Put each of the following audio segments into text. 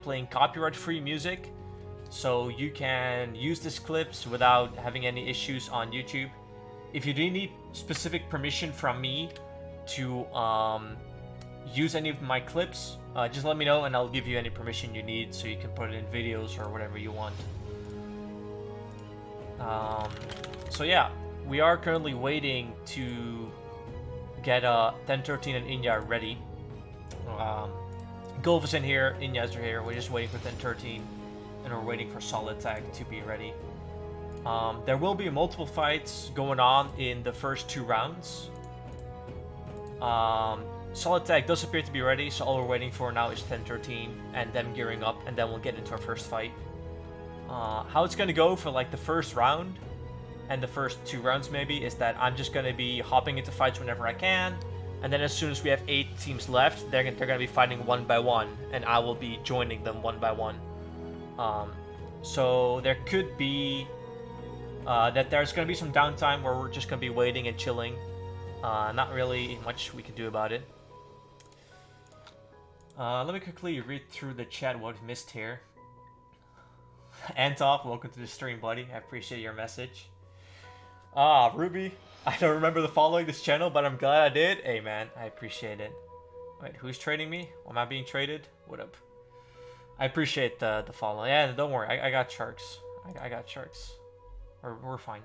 playing copyright-free music, so you can use these clips without having any issues on YouTube. If you do need specific permission from me to use any of my clips, just let me know and I'll give you any permission you need so you can put it in videos or whatever you want. So yeah, we are currently waiting to get 1013 and Inya ready. Golf is in here, Inyas are here, we're just waiting for 1013 and we're waiting for Solid Tag to be ready. There will be multiple fights going on in the first 2 rounds. Solid Tag does appear to be ready, so all we're waiting for now is 1013 and them gearing up, and then we'll get into our first fight. How it's gonna go for like the first round and the first 2 rounds maybe is that I'm just gonna be hopping into fights whenever I can, and then as soon as we have 8 teams left, they're gonna be fighting one by one, and I will be joining them one by one. So there could be that there's gonna be some downtime where we're just gonna be waiting and chilling. Not really much we can do about it. Let me quickly read through the chat what we missed here. Antop, welcome to the stream, buddy. I appreciate your message. Ruby, I don't remember the following this channel, but I'm glad I did. Hey, man, I appreciate it. Wait, who's trading me? Am I being traded? What up? I appreciate the follow. Yeah, don't worry. I got sharks. I got sharks. We're fine.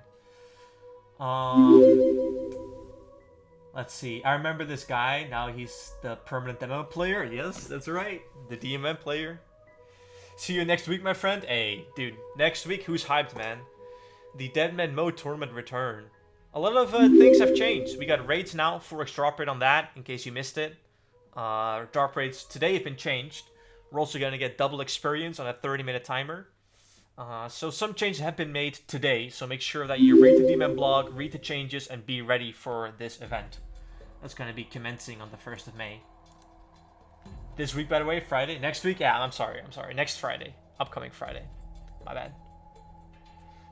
Let's see. I remember this guy. Now he's the permanent DMM player. Yes, that's right. The DMM player. See you next week, my friend. Hey, dude. Next week, who's hyped, man? The Deadman Mode tournament return. A lot of things have changed. We got raids now. 4x drop rate on that, in case you missed it. Drop rates today have been changed. We're also going to get double experience on a 30-minute timer. So some changes have been made today. So make sure that you read the DMM blog, read the changes, and be ready for this event. That's going to be commencing on the 1st of May. This week, by the way, Friday. Next week? Yeah, I'm sorry. Next Friday. Upcoming Friday. My bad.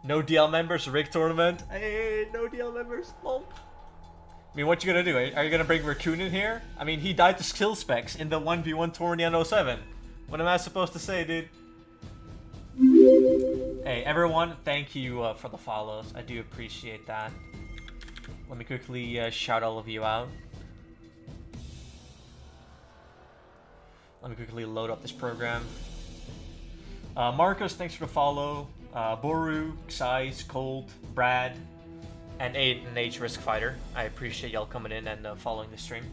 No DL members, rig tournament. Hey, no DL members. Lol. I mean, what you gonna do? Are you gonna bring Raccoon in here? I mean, he died to skill specs in the 1v1 tourney on 07. What am I supposed to say, dude? Hey, everyone, thank you for the follows. I do appreciate that. Let me quickly shout all of you out. Let me quickly load up this program. Marcus, thanks for the follow. Boru, Xyz, Cold, Brad, and an H Risk Fighter. I appreciate y'all coming in and following the stream.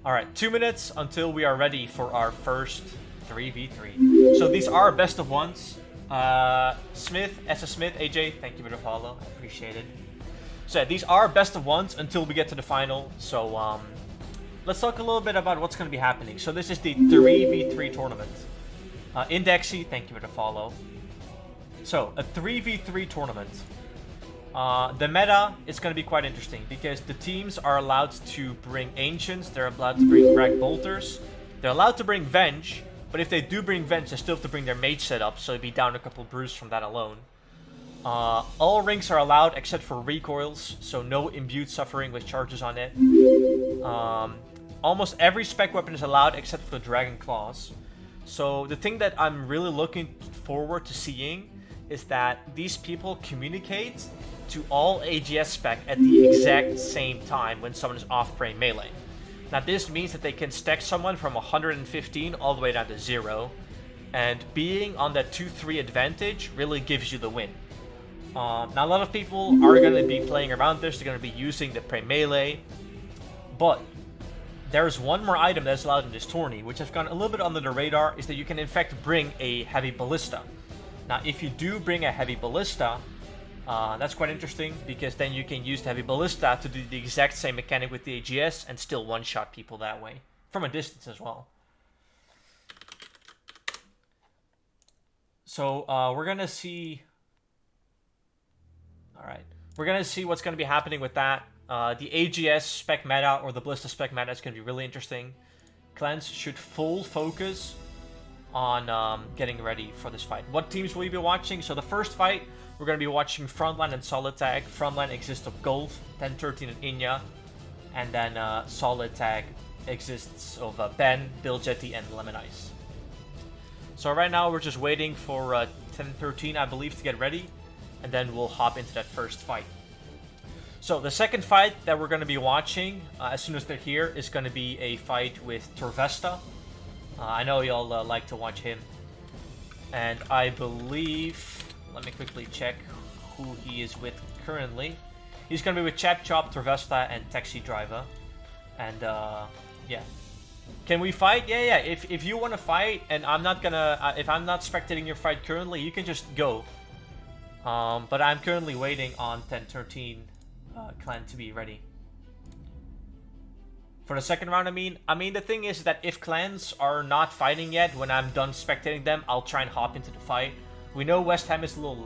Alright, 2 minutes until we are ready for our first 3v3. So these are best of ones. Smith, SS Smith, AJ, thank you for the follow. I appreciate it. So yeah, these are best of ones until we get to the final. So let's talk a little bit about what's going to be happening. So this is the 3v3 tournament. Indexy, thank you for the follow. So, a 3v3 tournament. The meta is going to be quite interesting because the teams are allowed to bring Ancients, they're allowed to bring Rag Bolters, they're allowed to bring Venge, but if they do bring Venge, they still have to bring their mage setup, so it'd be down a couple brews from that alone. All rings are allowed except for recoils, so no imbued suffering with charges on it. Almost every spec weapon is allowed except for the Dragon Claws. So the thing that I'm really looking forward to seeing is that these people communicate to all AGS spec at the exact same time when someone is off-prey melee. Now this means that they can stack someone from 115 all the way down to 0, and being on that 2-3 advantage really gives you the win. Now a lot of people are going to be playing around this, they're going to be using the prey melee, but there's one more item that's allowed in this tourney, which has gone a little bit under the radar, is that you can in fact bring a heavy ballista. Now, if you do bring a heavy ballista, that's quite interesting, because then you can use the heavy ballista to do the exact same mechanic with the AGS and still one-shot people that way, from a distance as well. So, we're gonna see... Alright, we're gonna see what's gonna be happening with that. The AGS spec meta or the Ballista spec meta is going to be really interesting. Clans should full focus on getting ready for this fight. What teams will you be watching? So the first fight, we're going to be watching Frontline and Solid Tag. Frontline exists of Golf, 1013 and Inya, and then Solid Tag exists of Ben, Bill Jetty, and Lemon Ice. So right now we're just waiting for 10-13, I believe, to get ready, and then we'll hop into that first fight. So the second fight that we're going to be watching, as soon as they're here, is going to be a fight with Torvesta. I know y'all like to watch him. And I believe, let me quickly check who he is with currently. He's going to be with Chap Chop, Torvesta, and Taxi Driver. And yeah. Can we fight? Yeah. If you want to fight, and I'm not gonna, if I'm not spectating your fight currently, you can just go. But I'm currently waiting on 10-13 clan to be ready. For the second round, I mean the thing is that if clans are not fighting yet, when I'm done spectating them, I'll try and hop into the fight. We know West Ham is a little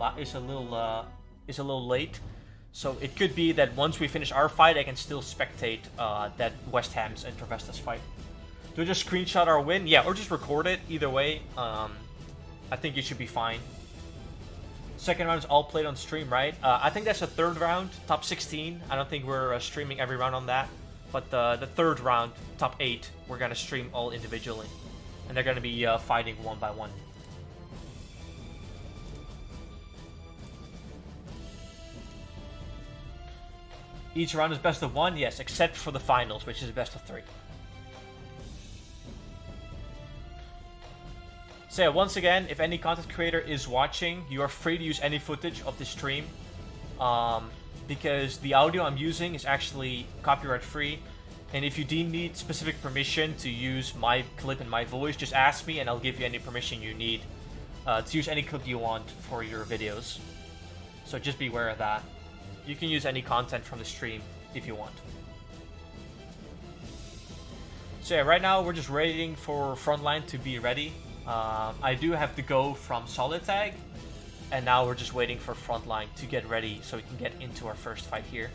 late, so it could be that once we finish our fight, I can still spectate that West Ham's and Torvesta's fight. Do we just screenshot our win? Yeah, or just record it. Either way, I think it should be fine. Second round is all played on stream, right? I think that's the third round, top 16. I don't think we're streaming every round on that. But the third round, top 8, we're going to stream all individually. And they're going to be fighting one by one. Each round is best of 1, yes, except for the finals, which is best of 3. So yeah, once again, if any content creator is watching, you are free to use any footage of the stream. Because the audio I'm using is actually copyright free. And if you need specific permission to use my clip and my voice, just ask me and I'll give you any permission you need to use any clip you want for your videos. So just be aware of that. You can use any content from the stream if you want. So yeah, right now we're just waiting for Frontline to be ready. I do have to go from Solid Tag, and now we're just waiting for Frontline to get ready so we can get into our first fight here.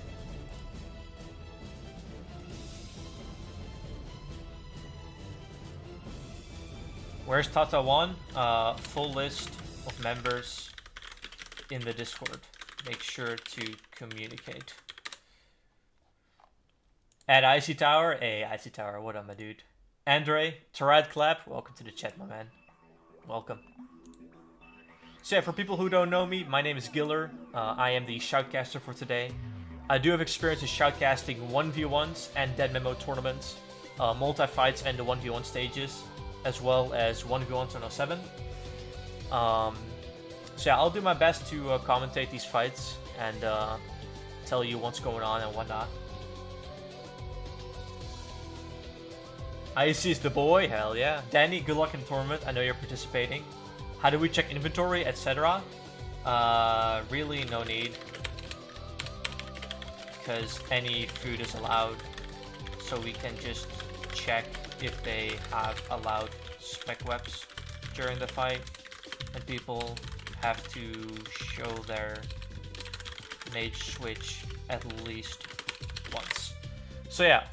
Where's Tata 1? Full list of members in the Discord. Make sure to communicate. At Icy Tower? Hey, Icy Tower, what up, my dude? Andre, Tarad Clap, welcome to the chat, my man. Welcome. So yeah, for people who don't know me, my name is Giller. I am the shoutcaster for today. I do have experience in shoutcasting 1v1s and dead memo tournaments, multi-fights and the 1v1 stages, as well as 1v1s on 07. So yeah, I'll do my best to commentate these fights and tell you what's going on and whatnot. Icy is the boy, hell yeah. Danny, good luck in the tournament. I know you're participating. How do we check inventory, etc.? Really no need. Because any food is allowed. So we can just check if they have allowed spec weps during the fight. And people have to show their mage switch at least once. So yeah.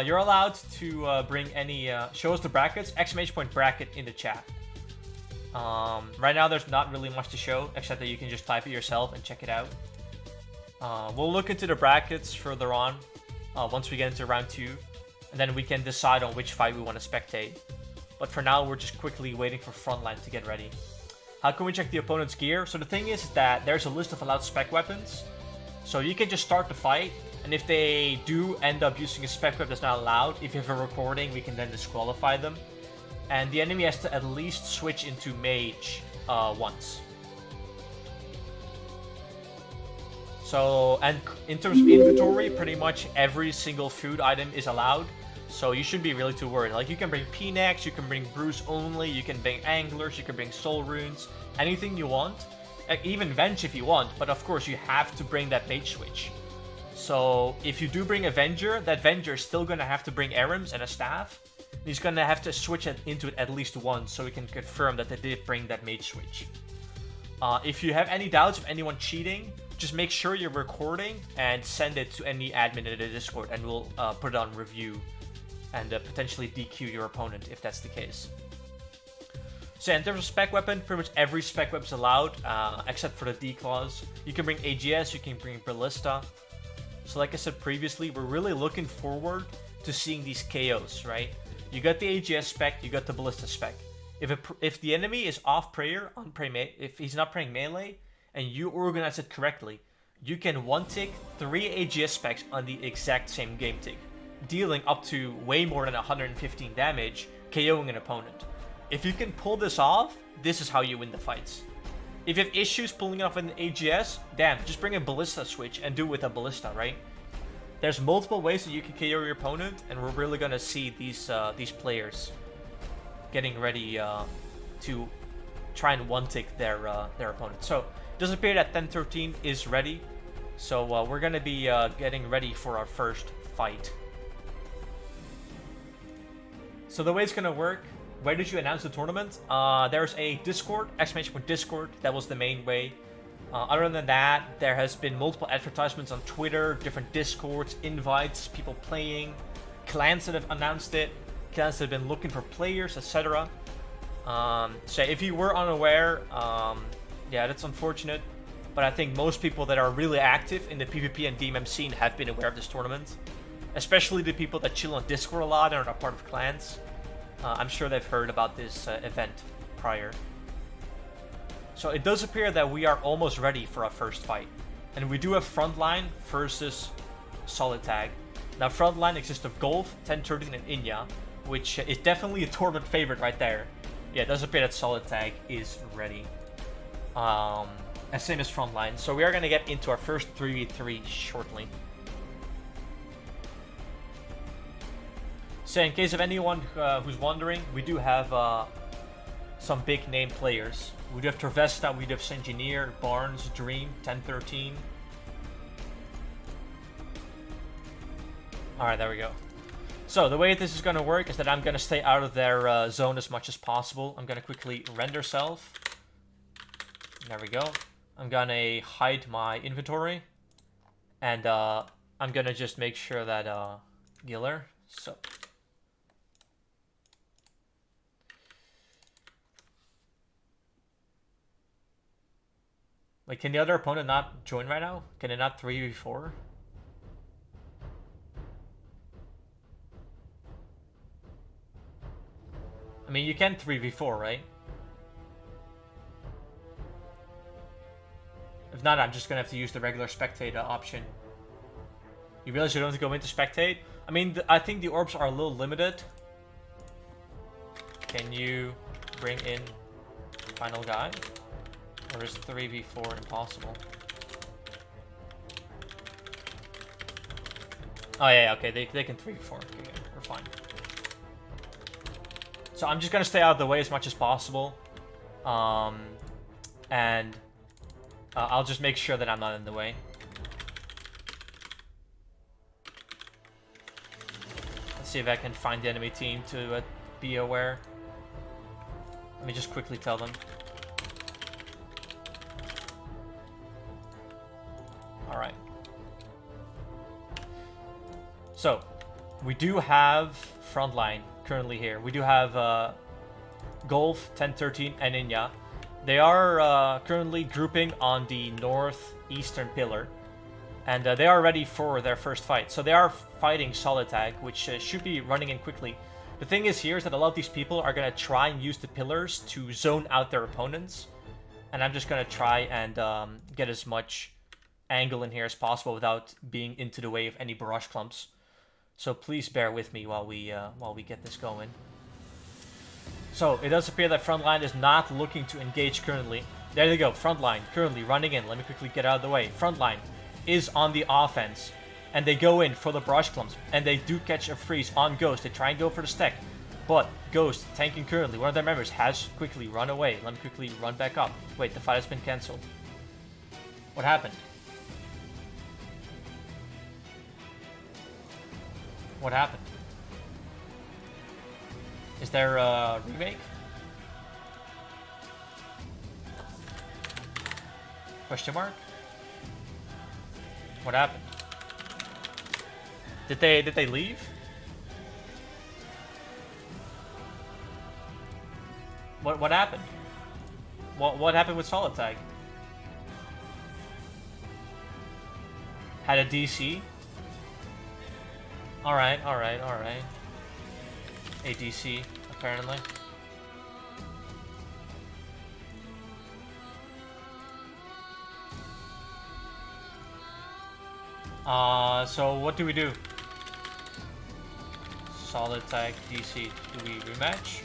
You're allowed to bring any, show us the brackets, exclamation point bracket in the chat. Right now there's not really much to show, except that you can just type it yourself and check it out. We'll look into the brackets further on, once we get into round 2, and then we can decide on which fight we want to spectate. But for now, we're just quickly waiting for Frontline to get ready. How can we check the opponent's gear? So the thing is that there's a list of allowed spec weapons, so you can just start the fight. And if they do end up using a spec web that's not allowed, if you have a recording, we can then disqualify them. And the enemy has to at least switch into mage once. So, and in terms of inventory, pretty much every single food item is allowed. So you shouldn't be really too worried. Like, you can bring P-Necks, you can bring Bruce only, you can bring Anglers, you can bring Soul Runes, anything you want. Even Venge if you want, but of course you have to bring that mage switch. So if you do bring a Venger, that Venger is still going to have to bring Arims and a staff. He's going to have to switch into it at least once so we can confirm that they did bring that mage switch. If you have any doubts of anyone cheating, just make sure you're recording and send it to any admin in the Discord, and we'll put it on review and potentially DQ your opponent if that's the case. So in terms of spec weapon, pretty much every spec weapon is allowed, except for the D clause. You can bring AGS, you can bring Ballista. So like I said previously, we're really looking forward to seeing these KOs, right? You got the AGS spec, you got the Ballista spec. If the enemy is off prayer on if he's not praying melee, and you organize it correctly, you can one tick 3 AGS specs on the exact same game tick, dealing up to way more than 115 damage, KOing an opponent. If you can pull this off, this is how you win the fights. If you have issues pulling off an AGS, damn, just bring a Ballista switch and do it with a Ballista, right? There's multiple ways that you can KO your opponent, and we're really gonna see these players getting ready to try and one-tick their opponent. So it does appear that 1013 is ready, so we're gonna be getting ready for our first fight. So the way it's gonna work, where did you announce the tournament? There's a Discord, !Discord, that was the main way. Other than that, there has been multiple advertisements on Twitter, different Discords, invites, people playing, clans that have announced it, clans that have been looking for players, etc. So if you were unaware, yeah, that's unfortunate, but I think most people that are really active in the PvP and DMM scene have been aware of this tournament, especially the people that chill on Discord a lot and are not part of clans. I'm sure they've heard about this event prior. So it does appear that we are almost ready for our first fight. And we do have Frontline versus Solid Tag. Now Frontline consists of Golf, 1013 and Inya, which is definitely a tournament favorite right there. Yeah, it does appear that Solid Tag is ready. And same as Frontline. So we are going to get into our first 3v3 shortly. So in case of anyone who's wondering, we do have some big name players. We do have Travesta, we do have Engineer, Barnes, Dream, 1013. Alright, there we go. So the way this is going to work is that I'm going to stay out of their zone as much as possible. I'm going to quickly render self. There we go. I'm going to hide my inventory. And I'm going to just make sure that Giller. So wait, can the other opponent not join right now? Can it not 3v4? I mean, you can 3v4, right? If not, I'm just gonna have to use the regular spectate option. You realize you don't have to go into spectate? I mean, I think the orbs are a little limited. Can you bring in final guy? Or is 3v4 impossible? Oh yeah, okay, they can 3v4. Okay, we're fine. So I'm just gonna stay out of the way as much as possible. And I'll just make sure that I'm not in the way. Let's see if I can find the enemy team to be aware. Let me just quickly tell them. Alright. So, we do have Frontline currently here. We do have Golf, 1013, and Inya. They are currently grouping on the northeastern pillar. And they are ready for their first fight. So they are fighting Solid Tag, which should be running in quickly. The thing is here is that a lot of these people are going to try and use the pillars to zone out their opponents. And I'm just going to try and get as much angle in here as possible without being into the way of any barrage clumps. So please bear with me while we get this going. So it does appear that Frontline is not looking to engage currently. There they go, Frontline currently running in. Let me quickly get out of the way. Frontline is on the offense, and they go in for the barrage clumps, and they do catch a freeze on Ghost. They try and go for the stack, but Ghost tanking currently. One of their members has quickly run away. Let me quickly run back up. Wait, the fight has been cancelled. What happened? What happened? Is there a remake? Question mark? What happened? Did they leave? What happened? What happened with Solid Tag? Had a DC? Alright, alright, alright. ADC, apparently. So what do we do? Solid tag DC. Do we rematch?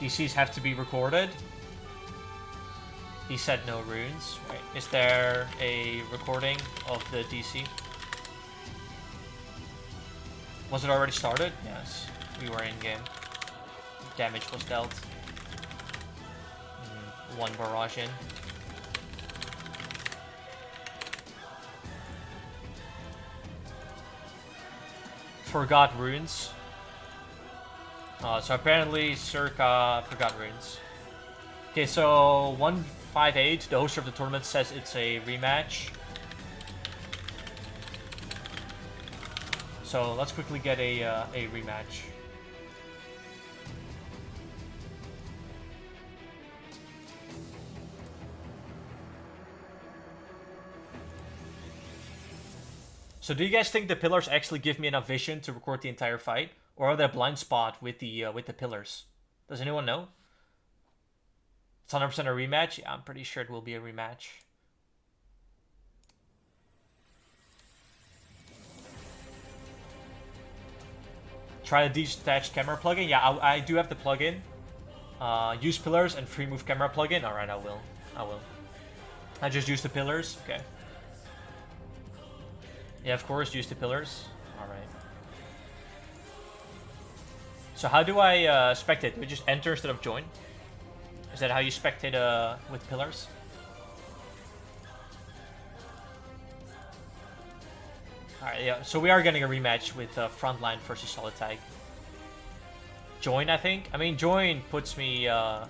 DCs have to be recorded. He said no runes. Wait, is there a recording of the DC? Was it already started? Yes. We were in game. Damage was dealt. One barrage in. Forgot runes. So apparently Circa forgot runes. Okay, so 158, the host of the tournament says it's a rematch. So let's quickly get a rematch. So do you guys think the pillars actually give me enough vision to record the entire fight? Or are there a blind spot with the pillars? Does anyone know? It's 100% a rematch? Yeah, I'm pretty sure it will be a rematch. Try the detached camera plugin? Yeah, I do have the plugin. Use pillars and free move camera plugin? Alright, I will. I just use the pillars? Okay. Yeah, of course, use the pillars. Alright. So how do I spectate? Do we just enter instead of join? Is that how you spectate with pillars? Alright, yeah. So we are getting a rematch with Frontline versus Solid Tag. Join, I think? I mean, join puts me into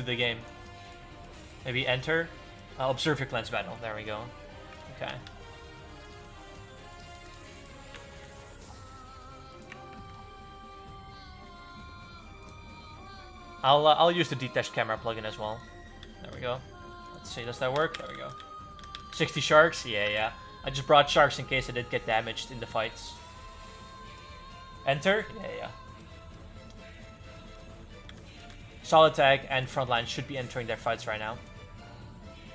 the game. Maybe enter? Observe your cleanse battle. There we go. Okay. I'll use the detached camera plugin as well. There we go. Let's see, does that work? There we go. 60 sharks? Yeah. I just brought sharks in case I did get damaged in the fights. Enter? Yeah. Solid Tag and Frontline should be entering their fights right now.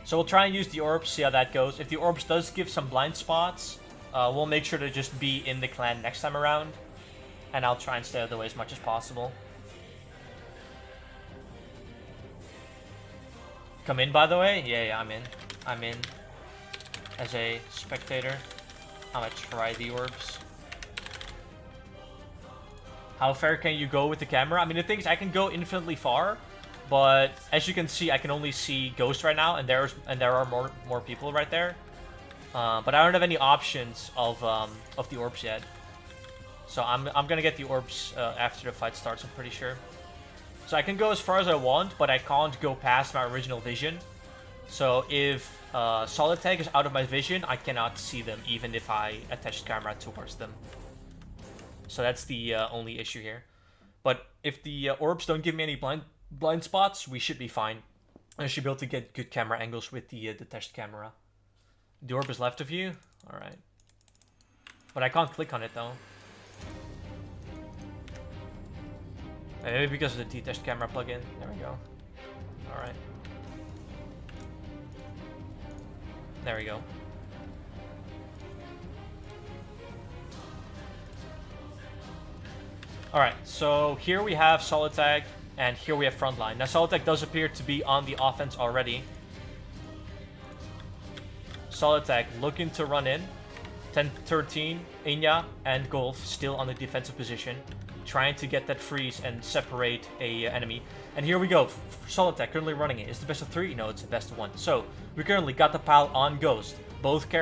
So we'll try and use the orbs, see how that goes. If the orbs does give some blind spots, we'll make sure to just be in the clan next time around. And I'll try and stay out of the way as much as possible. Come in, by the way? Yeah, I'm in. I'm in as a spectator. I'm gonna try the orbs. How far can you go with the camera? I mean, the thing is, I can go infinitely far, but as you can see, I can only see Ghost right now, and there are more people right there. But I don't have any options of the orbs yet. So I'm gonna get the orbs after the fight starts, I'm pretty sure. So I can go as far as I want, but I can't go past my original vision. So if Solid Tag is out of my vision, I cannot see them, even if I attach the camera towards them. So that's the only issue here. But if the orbs don't give me any blind spots, we should be fine. I should be able to get good camera angles with the detached camera. The orb is left of you? Alright. But I can't click on it though. Maybe because of the detached camera plugin. There we go. Alright. There we go. Alright, so here we have Solid Tag, and here we have Frontline. Now Solid Tag does appear to be on the offense already. Solid Tag looking to run in. 10-13, Inya and Golf still on the defensive position, trying to get that freeze and separate a enemy. And here we go. Solid Tag currently running it. Is it the best of 3? No, it's the best of 1. So we currently got the pile on Ghost. Both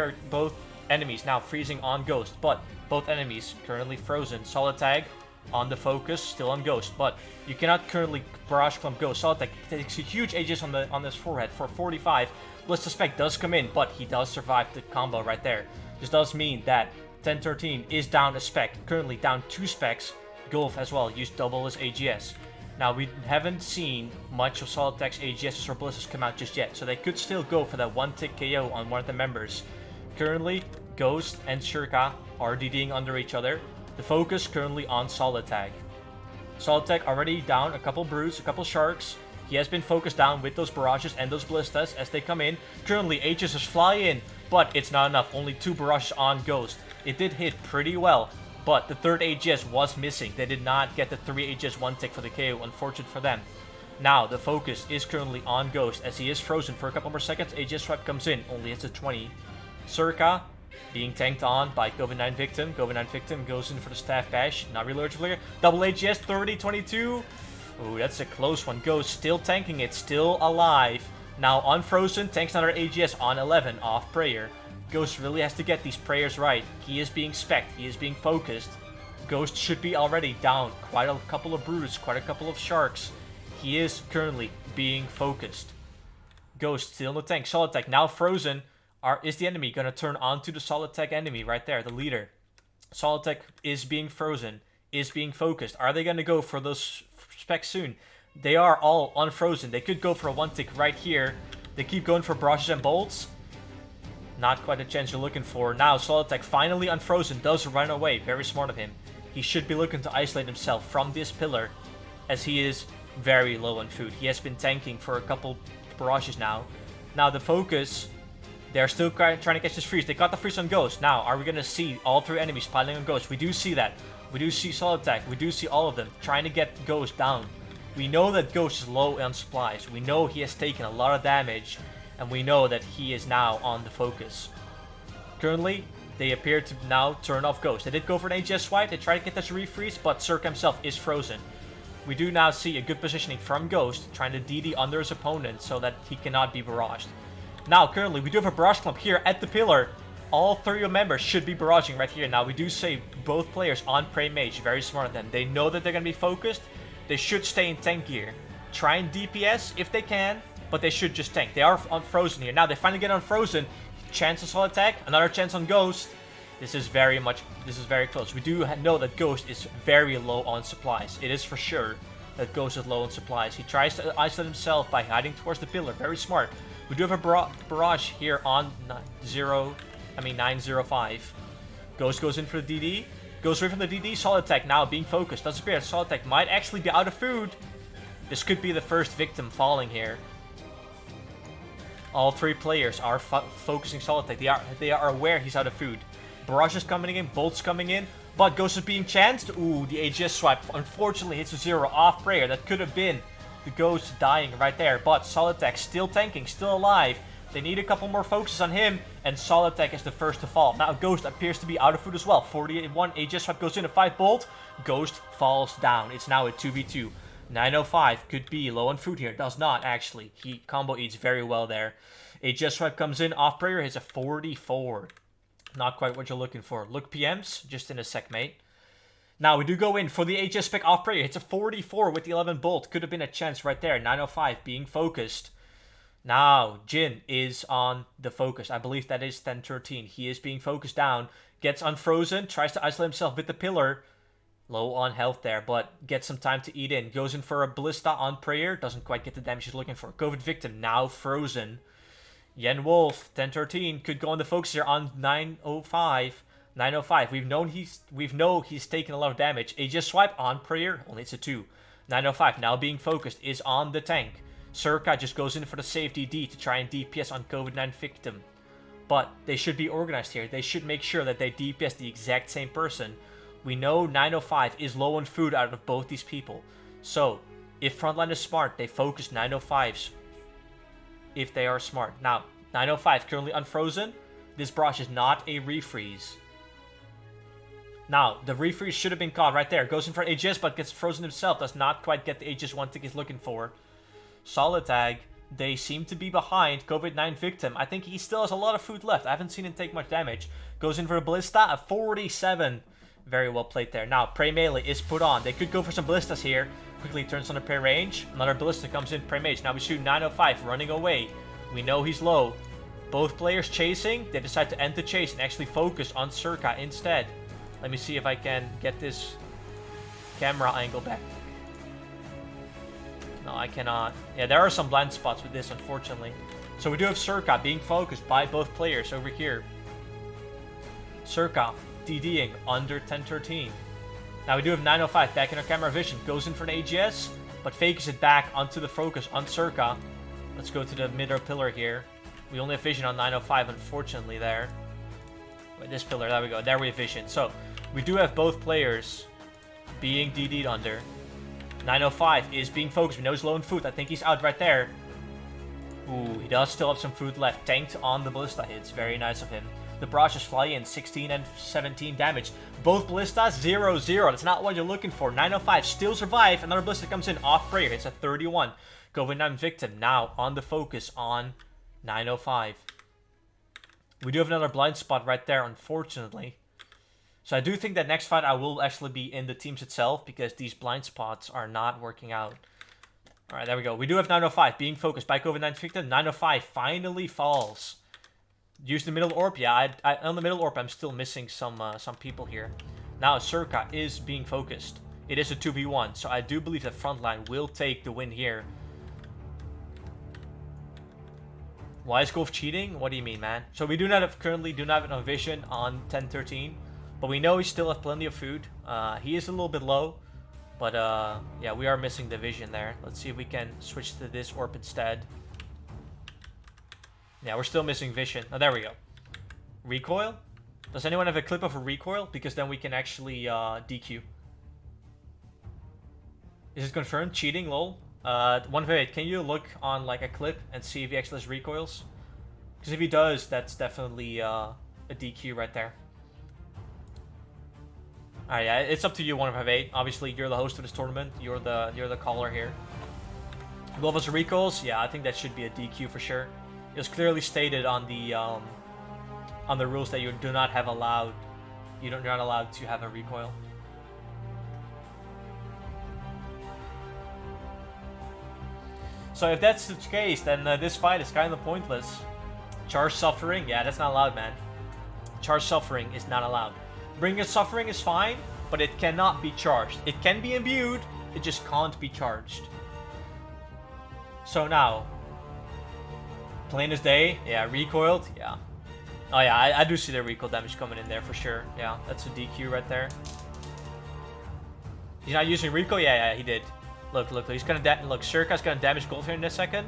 enemies now freezing on Ghost, but both enemies currently frozen. Solid Tag on the focus, still on Ghost, but you cannot currently barrage clump Ghost. Solid Tag takes a huge Aegis on this forehead for 45. Blitz Spec does come in, but he does survive the combo right there. This does mean that 10-13 is down a spec, currently down 2 specs. Golf as well used double his AGS. Now we haven't seen much of Solid Tag's AGS or Blisters come out just yet, so they could still go for that 1-tick KO on one of the members. Currently, Ghost and Shurika are DDing under each other. The focus currently on Solitag. Solitag already down a couple brews, a couple sharks. He has been focused down with those barrages and those ballistas as they come in. Currently, Aegis is fly in, but it's not enough. Only 2 barrages on Ghost. It did hit pretty well, but the 3rd Aegis was missing. They did not get the 3 Aegis 1 tick for the KO, unfortunate for them. Now, the focus is currently on Ghost as he is frozen for a couple more seconds. Aegis swipe comes in, only hits a 20. Circa being tanked on by COVID-9 Victim. COVID-9 Victim goes in for the staff bash. Not really urgent flicker. Double AGS 30, 22. Ooh, that's a close one. Ghost still tanking it, still alive. Now unfrozen, tanks another AGS on 11 off prayer. Ghost really has to get these prayers right. He is being spec'd, he is being focused. Ghost should be already down quite a couple of brutes, quite a couple of sharks. He is currently being focused. Ghost still in the tank. Solitag now frozen. Is the enemy going to turn onto the Solitag enemy right there, the leader? Solitag is being frozen, is being focused. Are they going to go for those specs soon? They are all unfrozen. They could go for a 1 tick right here. They keep going for barrages and bolts. Not quite a chance you're looking for. Now, Solitag finally unfrozen, does run away. Very smart of him. He should be looking to isolate himself from this pillar, as he is very low on food. He has been tanking for a couple barrages now. Now, the focus, they're still trying to catch this freeze. They got the freeze on Ghost. Now, are we going to see all 3 enemies piling on Ghost? We do see that. We do see Solitag. We do see all of them trying to get Ghost down. We know that Ghost is low on supplies. We know he has taken a lot of damage. And we know that he is now on the focus. Currently, they appear to now turn off Ghost. They did go for an AGS swipe. They tried to get this refreeze, but Cirque himself is frozen. We do now see a good positioning from Ghost, trying to DD under his opponent so that he cannot be barraged. Now, currently, we do have a barrage clump here at the pillar. All 3 members should be barraging right here. Now, we do say both players on Prey Mage. Very smart of them. They know that they're going to be focused. They should stay in tank gear. Try and DPS if they can, but they should just tank. They are unfrozen here. Now, they finally get unfrozen. Chance on solid attack. Another chance on Ghost. This is very close. We do know that Ghost is very low on supplies. It is for sure that Ghost is low on supplies. He tries to isolate himself by hiding towards the pillar. Very smart. We do have a barrage here on 905. Ghost goes in for the DD. Goes away from the DD. Solid attack now being focused. Doesn't appear. Solid attack might actually be out of food. This could be the first victim falling here. All 3 players are focusing Solid attack. They are aware he's out of food. Barrage is coming in. Bolts coming in. But Ghost is being chanced. Ooh, the AGS swipe unfortunately hits a 0 off prayer. That could have been the Ghost dying right there. But Solid attack still tanking, still alive. They need a couple more focuses on him, and Solid attack is the first to fall. Now Ghost appears to be out of food as well. 41 AGS swipe goes in, a 5 bolt. Ghost falls down. It's now a 2v2. 905 could be low on food here. Does not actually. He combo eats very well there. AGS swipe comes in off prayer. Hits a 44. Not quite what you're looking for. Look PMs just in a sec, mate. Now we do go in for the AGS spec off prayer. Hits a 44 with the 11 bolt. Could have been a chance right there. 905 being focused. Now, Jin is on the focus. I believe that is 1013. He is being focused down. Gets unfrozen. Tries to isolate himself with the pillar. Low on health there, but gets some time to eat in. Goes in for a ballista on prayer. Doesn't quite get the damage he's looking for. COVID victim now frozen. Yen Wolf, 1013, could go on the focus here on 905. 905. We know he's taken a lot of damage. Aegis swipe on prayer. Only it's a 2. 905 now being focused is on the tank. Circa just goes in for the safe DD to try and DPS on COVID-9 victim. But they should be organized here. They should make sure that they DPS the exact same person. We know 905 is low on food out of both these people. So, if Frontline is smart, they focus 905s. If they are smart. Now, 905 currently unfrozen. This brush is not a refreeze. Now, the refreeze should have been caught right there. Goes in for Aegis, but gets frozen himself. Does not quite get the Aegis 1 tick he's looking for. Solid tag. They seem to be behind COVID-9 victim. I think he still has a lot of food left. I haven't seen him take much damage. Goes in for a ballista, a 47. Very well played there. Now, Prey Melee is put on. They could go for some ballistas here. Quickly turns on the Prey range. Another ballista comes in, Prey Mage. Now we shoot 905, running away. We know he's low. Both players chasing. They decide to end the chase and actually focus on Circa instead. Let me see if I can get this camera angle back. No, I cannot. Yeah, there are some blind spots with this, unfortunately. So we do have Circa being focused by both players over here. Circa DDing under 1013. Now we do have 905 back in our camera vision. Goes in for an AGS, but fakes it back onto the focus on Circa. Let's go to the middle pillar here. We only have vision on 905, unfortunately, there. Wait, this pillar, there we go. There we have vision. So, we do have both players being DD'd under. 905 is being focused. We know he's low in food. I think he's out right there. Ooh, he does still have some food left. Tanked on the ballista hits. Very nice of him. The barrages fly in, 16 and 17 damage. Both ballistas, 0-0. That's not what you're looking for. 905 still survive. Another ballista comes in off prayer. It's a 31. Going down victim now on the focus on 905. We do have another blind spot right there, unfortunately. So I do think that next fight I will actually be in the teams itself, because these blind spots are not working out. Alright, there we go. We do have 905 being focused by COVID-19 victim. 905 finally falls. Use the middle orb. Yeah, on the middle orb I'm still missing some people here. Now Circa is being focused. It is a 2v1, so I do believe that Frontline will take the win here. Why is Golf cheating? What do you mean, man? So we currently do not have a vision on 1013, but we know we still have plenty of food. He is a little bit low, but yeah, we are missing the vision there. Let's see if we can switch to this orb instead. Yeah, we're still missing vision. Oh, there we go. Recoil? Does anyone have a clip of a recoil? Because then we can actually DQ. Is it confirmed? Cheating, lol. 1v8, can you look on like a clip and see if he actually has recoils? Because if he does, that's definitely a DQ right there. Alright, yeah, it's up to you, 1v8. Obviously, you're the host of this tournament. You're the caller here. Glove has recoils. Yeah, I think that should be a DQ for sure. It was clearly stated on the rules that you're not allowed to have a recoil. So if that's the case, then this fight is kind of pointless. Charge suffering? Yeah, that's not allowed, man. Charge suffering is not allowed. Bring a suffering is fine, but it cannot be charged. It can be imbued, it just can't be charged. So now, plain as day. Yeah, recoiled. Yeah. Oh yeah, I do see the recoil damage coming in there for sure. Yeah, that's a DQ right there. He's not using recoil? Yeah, he did. Look, he's gonna look, Circa's gonna damage Golf here in a second.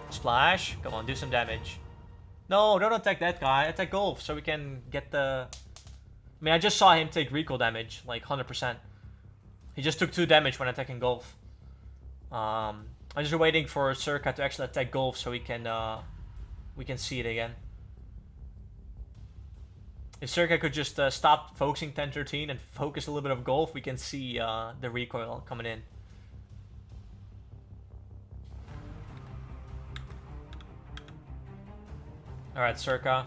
Splash. Come on, do some damage. No, don't attack that guy. Attack Golf so we can get the... I mean, I just saw him take recoil damage, like 100%. He just took 2 damage when attacking Golf. I'm just waiting for Circa to actually attack Golf so we can see it again. If Circa could just stop focusing 1013 and focus a little bit of Golf, we can see the recoil coming in. Alright, Circa.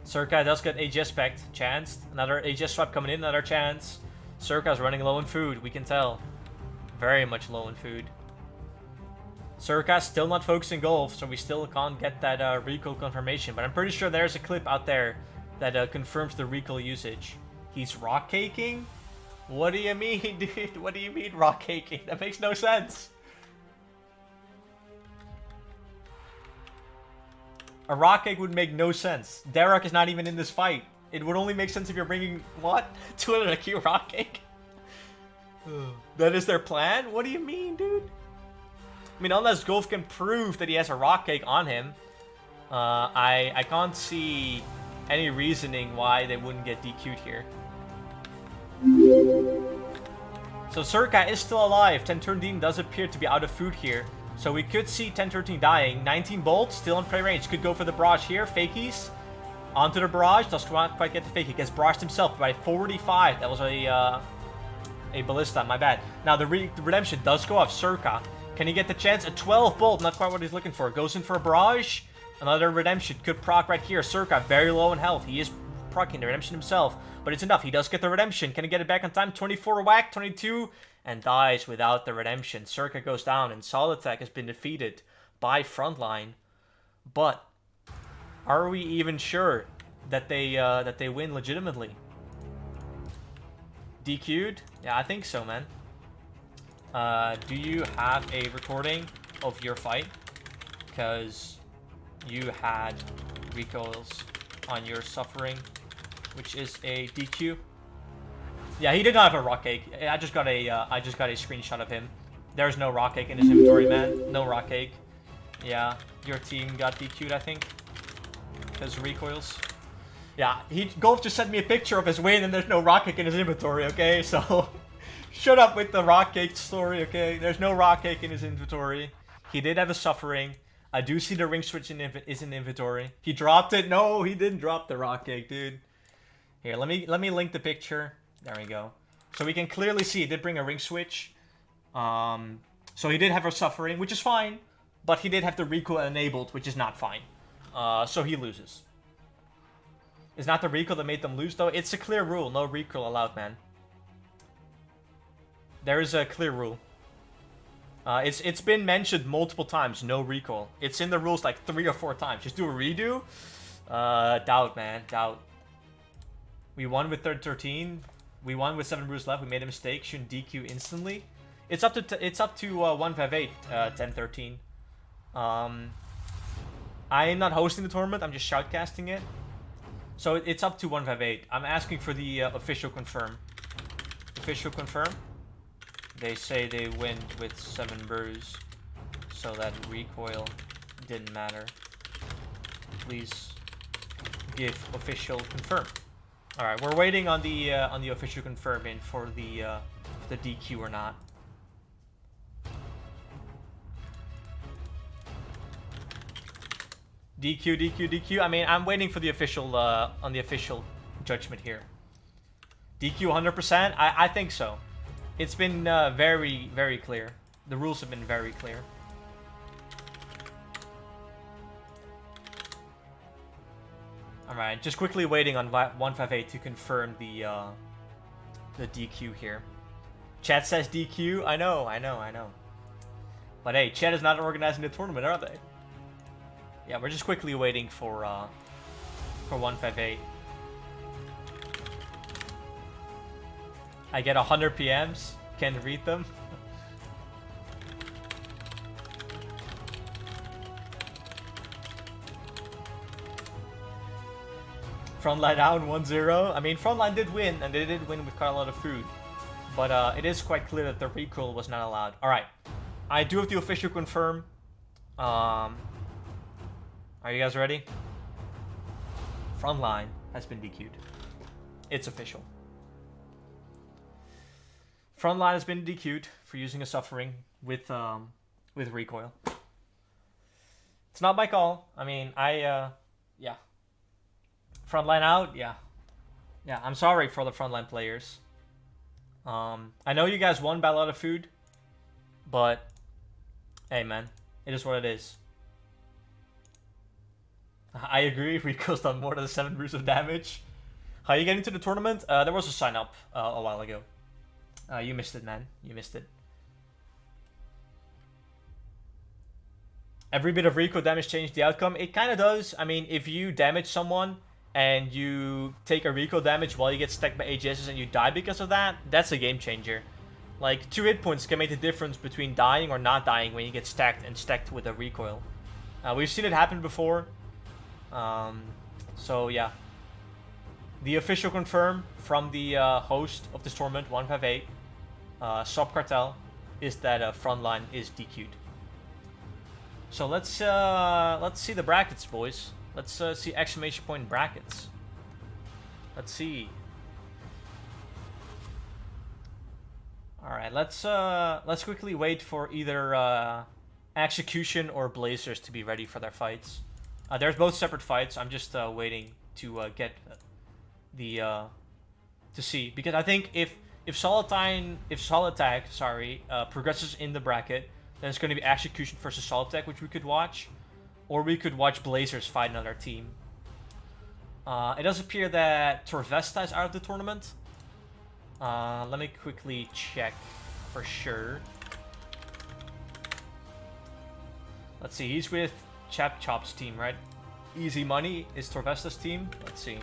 Circa does get AGS spec'd. Chanced. Another AGS swap coming in, another chance. Circa's running low in food, we can tell. Very much low in food. Circa's still not focusing Golf, so we still can't get that recoil confirmation. But I'm pretty sure there's a clip out there that confirms the recoil usage. He's rock caking? What do you mean, dude? What do you mean rock caking? That makes no sense. A rock cake would make no sense. Derek is not even in this fight. It would only make sense if you're bringing, what? 200 IQ rock cake? That is their plan? What do you mean, dude? I mean, unless Golf can prove that he has a rock cake on him, I can't see any reasoning why they wouldn't get DQ'd here. So Circa is still alive. 1013 does appear to be out of food here. So we could see 1013 dying. 19 bolts, still in prey range. Could go for the barrage here. Fakies. Onto the barrage. Does not quite get the fake. He gets barraged himself by 45. That was a ballista. My bad. Now the redemption does go off. Circa. Can he get the chance? A 12 bolt. Not quite what he's looking for. Goes in for a barrage. Another redemption. Could proc right here. Circa very low in health. He is proccing the redemption himself. But it's enough. He does get the redemption. Can he get it back on time? 24 whack. 22. And dies without the redemption. Circa goes down, and Solid Tech has been defeated by Frontline. But are we even sure that they win legitimately? DQ'd? Yeah, I think so, man. Do you have a recording of your fight? Because you had recoils. on your suffering, which is a DQ. Yeah, he did not have a rock cake. I just got a screenshot of him. There's no rock cake in his inventory, man. No rock cake. Yeah, your team got DQ'd, I think, because recoils. Yeah, Golf just sent me a picture of his win, and there's no rock cake in his inventory. Okay, so shut up with the rock cake story. Okay, there's no rock cake in his inventory. He did have a suffering. I do see the ring switch is in inventory. He dropped it. No, he didn't drop the rock cake, dude. Here, let me link the picture. There we go. So we can clearly see he did bring a ring switch. So he did have a suffering, which is fine, but he did have the recoil enabled, which is not fine. So he loses. It's not the recoil that made them lose, though. It's a clear rule. No recoil allowed, man. There is a clear rule. It's been mentioned multiple times, no recoil. It's in the rules like 3 or 4 times. Just do a redo. Doubt, man. Doubt. We won with 13. We won with 7 brews left. We made a mistake. Shouldn't DQ instantly. It's up to 158, 10-13. I am not hosting the tournament. I'm just shoutcasting it. So it's up to 158. I'm asking for the official confirm. Official confirm. They say they win with 7 brews, so that recoil didn't matter. Please give official confirm. All right, we're waiting on the official confirm in for the DQ or not. DQ. I mean, I'm waiting for the official on the official judgment here. DQ 100%. I think so. It's been very, very clear. The rules have been very clear. Alright, just quickly waiting on 158 to confirm the DQ here. Chat says DQ. I know. But hey, Chat is not organizing the tournament, are they? Yeah, we're just quickly waiting for 158. I get 100 PMs. Can't read them. Frontline down 1-0. I mean, Frontline did win, and they did win with quite a lot of food. But it is quite clear that the recoil was not allowed. Alright. I do have the official confirm. Are you guys ready? Frontline has been DQ'd. It's official. Frontline has been DQ'd for using a suffering with recoil. It's not my call. I mean, yeah. Frontline out, yeah. Yeah, I'm sorry for the frontline players. I know you guys won by a lot of food, but hey, man, it is what it is. I agree. Recoil's done more than 7 brews of damage. How are you getting to the tournament? There was a sign up a while ago. You missed it, man. You missed it. Every bit of recoil damage changed the outcome. It kind of does. I mean, if you damage someone and you take a recoil damage while you get stacked by AGSs and you die because of that, that's a game changer. Like, 2 hit points can make the difference between dying or not dying when you get stacked and stacked with a recoil. We've seen it happen before. So yeah. The official confirm from the host of this tournament, 158, Sub Cartel, is that Frontline is DQ'd. So let's see the brackets, boys. Let's see exclamation point brackets. Let's see. All right, let's quickly wait for either Execution or Blazers to be ready for their fights. There's both separate fights. I'm just waiting to get the to see, because I think if Solitag, progresses in the bracket, then it's going to be Execution versus Solitag, which we could watch, or we could watch Blazers fight another team. It does appear that Torvesta is out of the tournament. Let me quickly check for sure. Let's see, he's with Chap Chop's team, right? Easy Money is Torvesta's team. Let's see.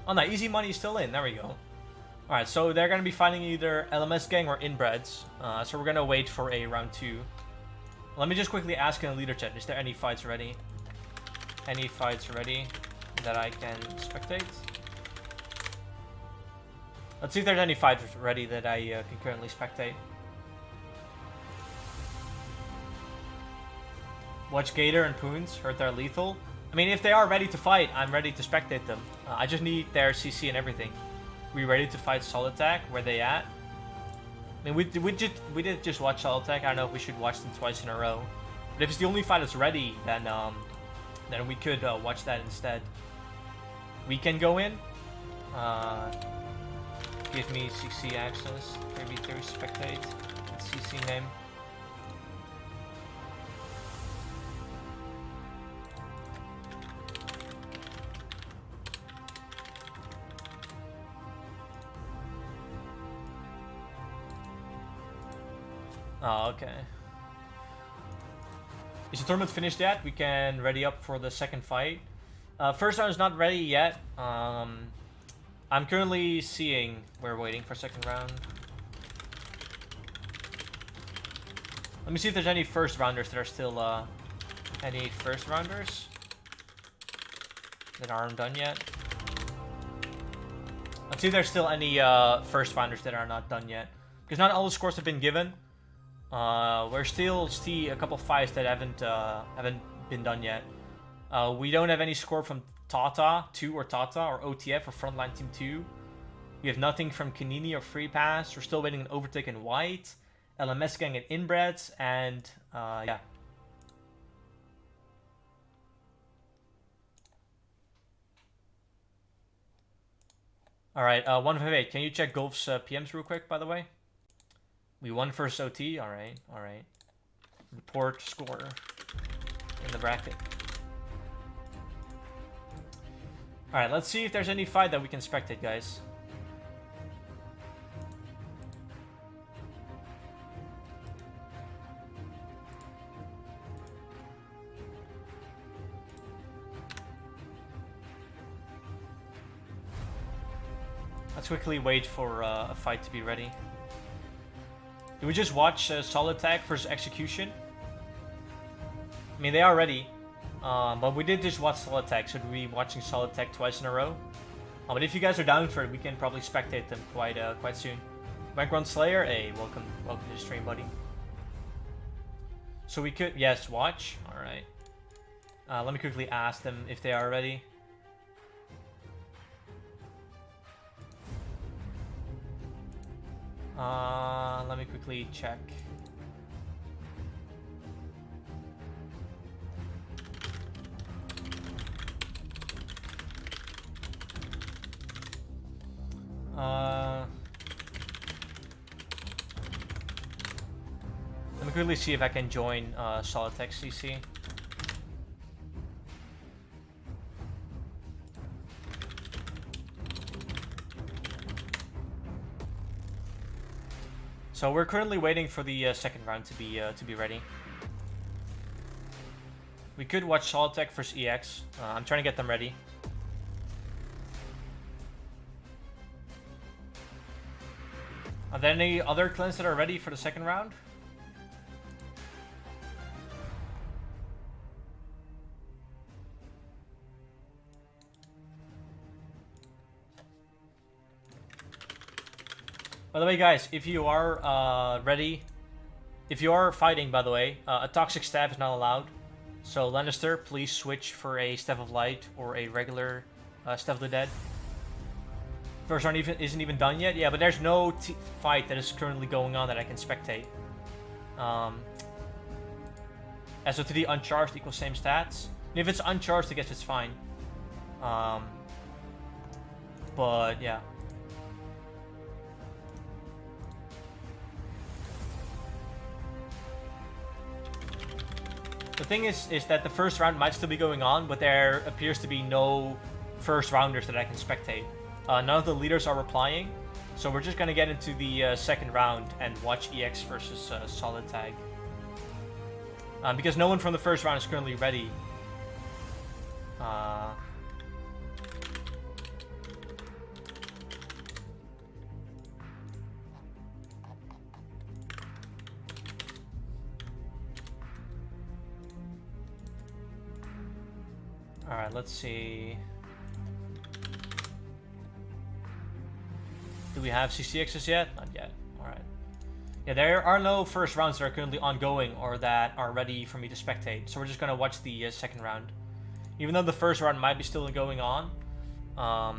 Oh no, Easy Money is still in. There we go. Alright, so they're going to be fighting either LMS Gang or Inbreds. So we're going to wait for a round 2. Let me just quickly ask in the leader chat, is there any fights ready? Any fights ready? that I can spectate. Let's see if there's any fights ready that I can currently spectate. Watch Gator and Poons, heard they're lethal. I mean, if they are ready to fight, I'm ready to spectate them. I just need their CC and everything. We ready to fight Solid Attack? Where they at? I mean, we did just watch Solid Attack. I don't know if we should watch them twice in a row. But if it's the only fight that's ready, then we could watch that instead. We can go in. Give me CC access. 3v3 spectate. CC name. Oh, okay. Is the tournament finished yet? We can ready up for the second fight. First round is not ready yet. I'm currently seeing. We're waiting for second round. Let me see if there's any first rounders that are still any first rounders that aren't done yet. Let's see if there's still any first rounders that are not done yet, because not all the scores have been given. We're still see a couple fights that haven't been done yet. We don't have any score from Tata 2 or Tata or OTF or Frontline Team 2. We have nothing from Kanini or Free Pass. We're still waiting on Overtake and White, LMS Gang and Inbreds, and yeah. Alright, 158. Can you check Golf's PMs real quick, by the way? We won first OT. Alright, alright. Report score in the bracket. Alright, let's see if there's any fight that we can spectate, guys. Let's quickly wait for a fight to be ready. Did we just watch Solid Attack versus Execution? I mean, they are ready. But we did just watch Solid Attack, so we'll be watching Solid Attack twice in a row. But if you guys are down for it, we can probably spectate them quite soon. Background Slayer, hey, welcome to the stream, buddy. So we could, yes, watch. All right. Let me quickly ask them if they are ready. Let me quickly check. Let me quickly see if I can join Solid Tech CC. So we're currently waiting for the second round to be ready. We could watch Solid Tech versus EX. I'm trying to get them ready. Are there any other clans that are ready for the second round? By the way, guys, if you are ready, if you are fighting, by the way, a toxic staff is not allowed. So Lannister, please switch for a Staff of Light or a regular Staff of the Dead. First round isn't even done yet. Yeah, but there's no fight that is currently going on that I can spectate. SOTD uncharged equals same stats. And if it's uncharged, I guess it's fine. But yeah. The thing is that the first round might still be going on, but there appears to be no first rounders that I can spectate. None of the leaders are replying, so we're just gonna get into the second round and watch EX versus Solid Tag. Because no one from the first round is currently ready. Alright, let's see. Do we have CCXs yet? Not yet. Alright. Yeah, there are no first rounds that are currently ongoing or that are ready for me to spectate. So we're just going to watch the second round. Even though the first round might be still going on. I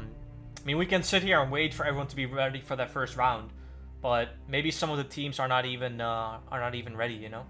mean, we can sit here and wait for everyone to be ready for that first round. But maybe some of the teams are not even ready, you know?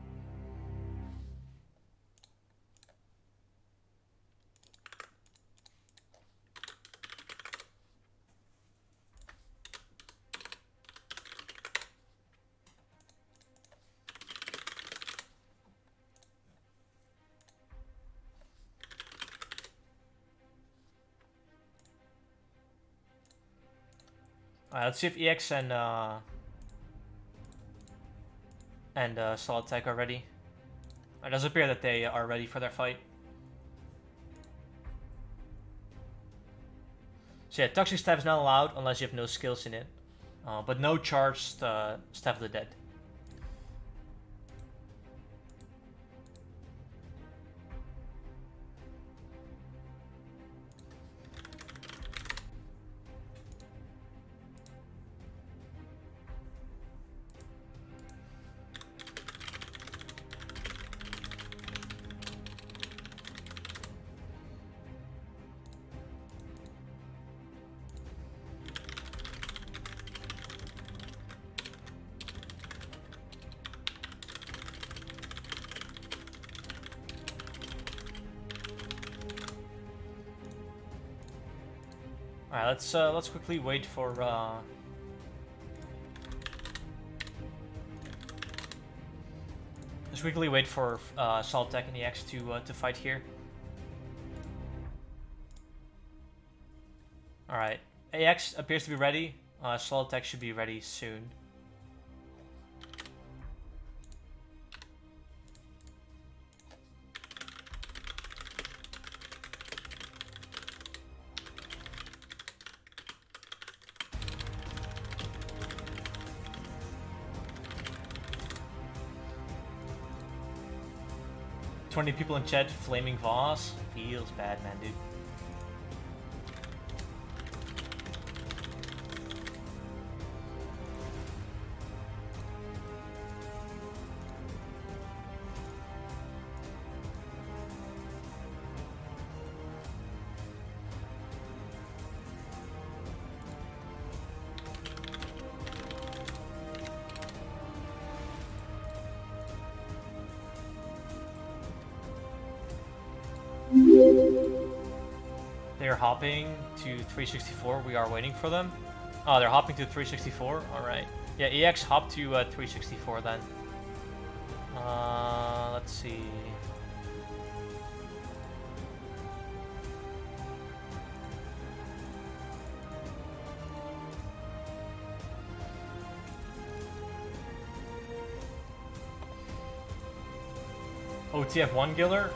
Alright, let's see if EX and Solid Tech are ready. It does appear that they are ready for their fight. So yeah, Toxic Staff is not allowed unless you have no skills in it. But no charged Staff of the Dead. Alright, let's quickly wait for Solid Tech and EX to fight here. Alright, AX appears to be ready. Solid Tech should be ready soon. "20 people in chat, flaming Voss." Feels bad, man, dude. They're hopping to 364. We are waiting for them. Oh, they're hopping to 364. All right. Yeah, EX hopped to 364 then. Let's see. OTF1 Giller?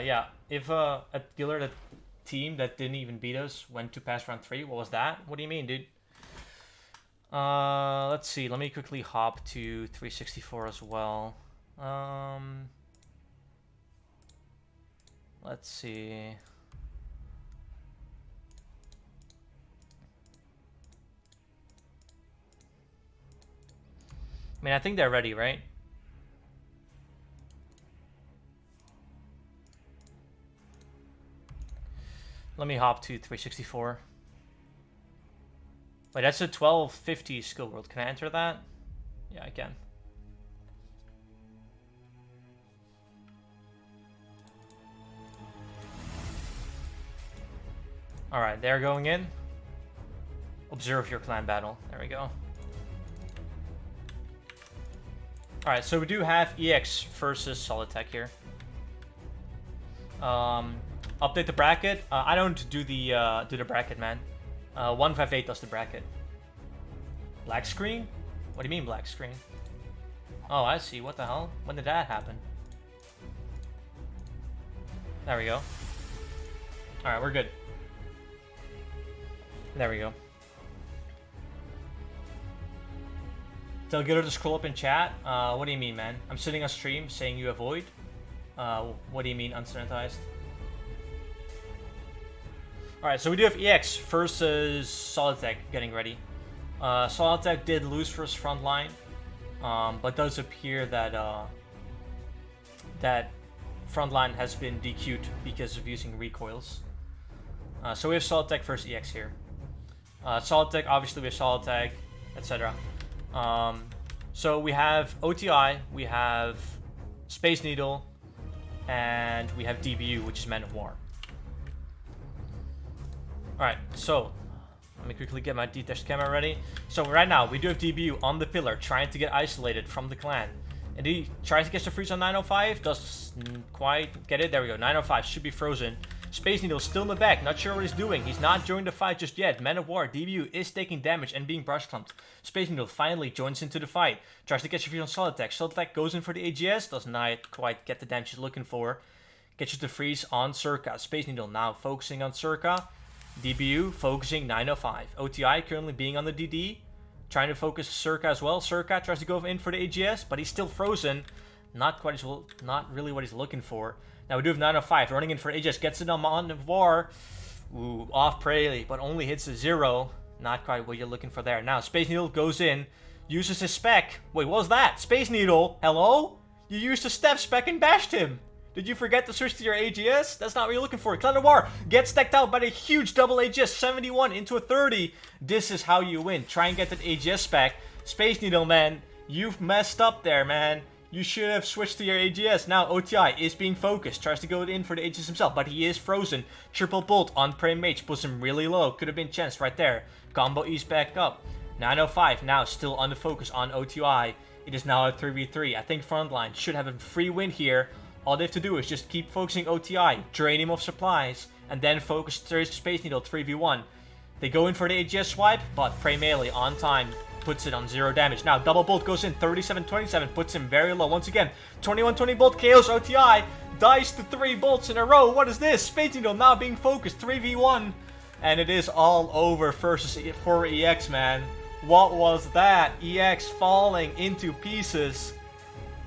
Yeah. If a Giller that team that didn't even beat us went to pass round 3, what was that? What do you mean, dude? Let's see. Let me quickly hop to 364 as well. Let's see. I mean, I think they're ready, right? Let me hop to 364. Wait, that's a 1250 skill world. Can I enter that? Yeah, I can. Alright, they're going in. Observe your clan battle. There we go. Alright, so we do have EX versus Solid Tech here. Update the bracket. I don't do the bracket, man. 158 does the bracket. Black screen? What do you mean black screen? Oh, I see. What the hell? When did that happen? There we go. Alright, we're good. There we go. Tell Giller to scroll up in chat. What do you mean, man? I'm sitting on stream saying you avoid. What do you mean unsanitized? Alright, so we do have EX versus Solid Tech getting ready. Solitech did lose for his front line, but does appear that that front line has been DQ'd because of using recoils. So we have Solitech versus EX here. Solitech, obviously we have Solitech, etc. So we have OTI, we have Space Needle, and we have DBU, which is Man of War. Alright, so let me quickly get my detached camera ready. So right now, we do have DBU on the pillar, trying to get isolated from the clan. And he tries to catch the freeze on 905, doesn't quite get it. There we go, 905 should be frozen. Space Needle still in the back, not sure what he's doing. He's not joining the fight just yet. Man of War, DBU is taking damage and being brush clumped. Space Needle finally joins into the fight. Tries to catch a freeze on Solitech. Solitech goes in for the AGS, does not quite get the damage he's looking for. Catches the freeze on Circa. Space Needle now focusing on Circa. DBU focusing 905. OTI currently being on the DD. Trying to focus Circa as well. Circa tries to go in for the AGS, but he's still frozen. Not really what he's looking for. Now we do have 905 running in for AGS. Gets it on Man of War. Ooh, off Prey, but only hits a 0. Not quite what you're looking for there. Now Space Needle goes in. Uses his spec. Wait, what was that? Space Needle? Hello? You used a step spec and bashed him. Did you forget to switch to your AGS? That's not what you're looking for. Clan of War gets stacked out by a huge double AGS. 71 into a 30. This is how you win. Try and get that AGS spec. Space Needle, man. You've messed up there, man. You should have switched to your AGS. Now OTI is being focused. Tries to go in for the AGS himself, but he is frozen. Triple bolt on Prey Mage. Puts him really low. Could have been chanced right there. Combo E's back up. 905 now still on the focus on OTI. It is now a 3v3. I think Frontline should have a free win here. All they have to do is just keep focusing OTI, drain him of supplies, and then focus Space Needle 3v1. They go in for the AGS swipe, but Prey Melee on time puts it on 0 damage. Now double bolt goes in, 37-27, puts him very low. Once again, 21-20 bolt KOs OTI, dies to 3 bolts in a row. What is this? Space Needle now being focused, 3v1. And it is all over versus for EX, man. What was that? EX falling into pieces.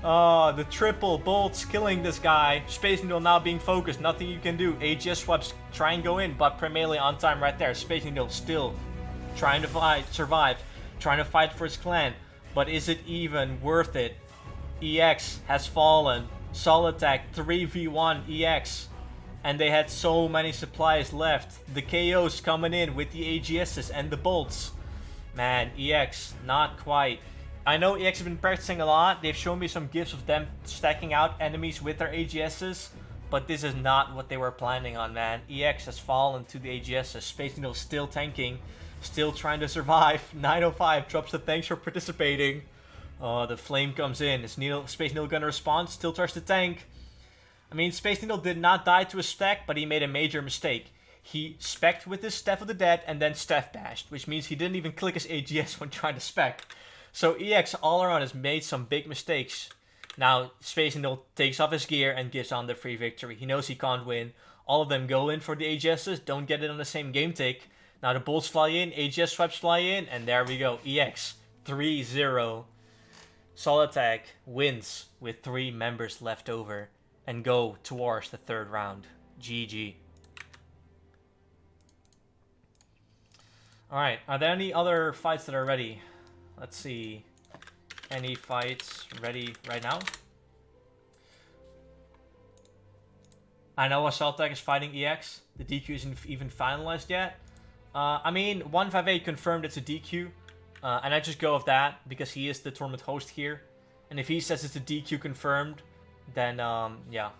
Oh, the triple bolts killing this guy. Space Needle now being focused. Nothing you can do. AGS swipes try and go in, but Prey Melee on time right there. Space Needle still trying to survive. Trying to fight for his clan. But is it even worth it? EX has fallen. Solitech 3v1 EX. And they had so many supplies left. The KOs coming in with the AGSs and the bolts. Man, EX, not quite. I know EX have been practicing a lot. They've shown me some gifs of them stacking out enemies with their AGSs. But this is not what they were planning on, man. EX has fallen to the AGSs. Space Needle still tanking. Still trying to survive. 905 drops the thanks for participating. The flame comes in. Is Space Needle gonna respond? Still tries to tank. I mean, Space Needle did not die to a spec, but he made a major mistake. He spec'd with his Staff of the Dead and then Staff bashed, which means he didn't even click his AGS when trying to spec. So EX all around has made some big mistakes. Now Space Needle takes off his gear and gives on the free victory. He knows he can't win. All of them go in for the AGSs, don't get it on the same game tick. Now the bolts fly in, AGS swipes fly in, and there we go. EX 3-0. Solitech wins with 3 members left over and go towards the 3rd round. GG. Alright, are there any other fights that are ready? Let's see. Any fights ready right now? I know Solitech is fighting EX. The DQ isn't even finalized yet. I mean, 158 confirmed it's a DQ. And I just go with that because he is the tournament host here. And if he says it's a DQ confirmed, then, yeah.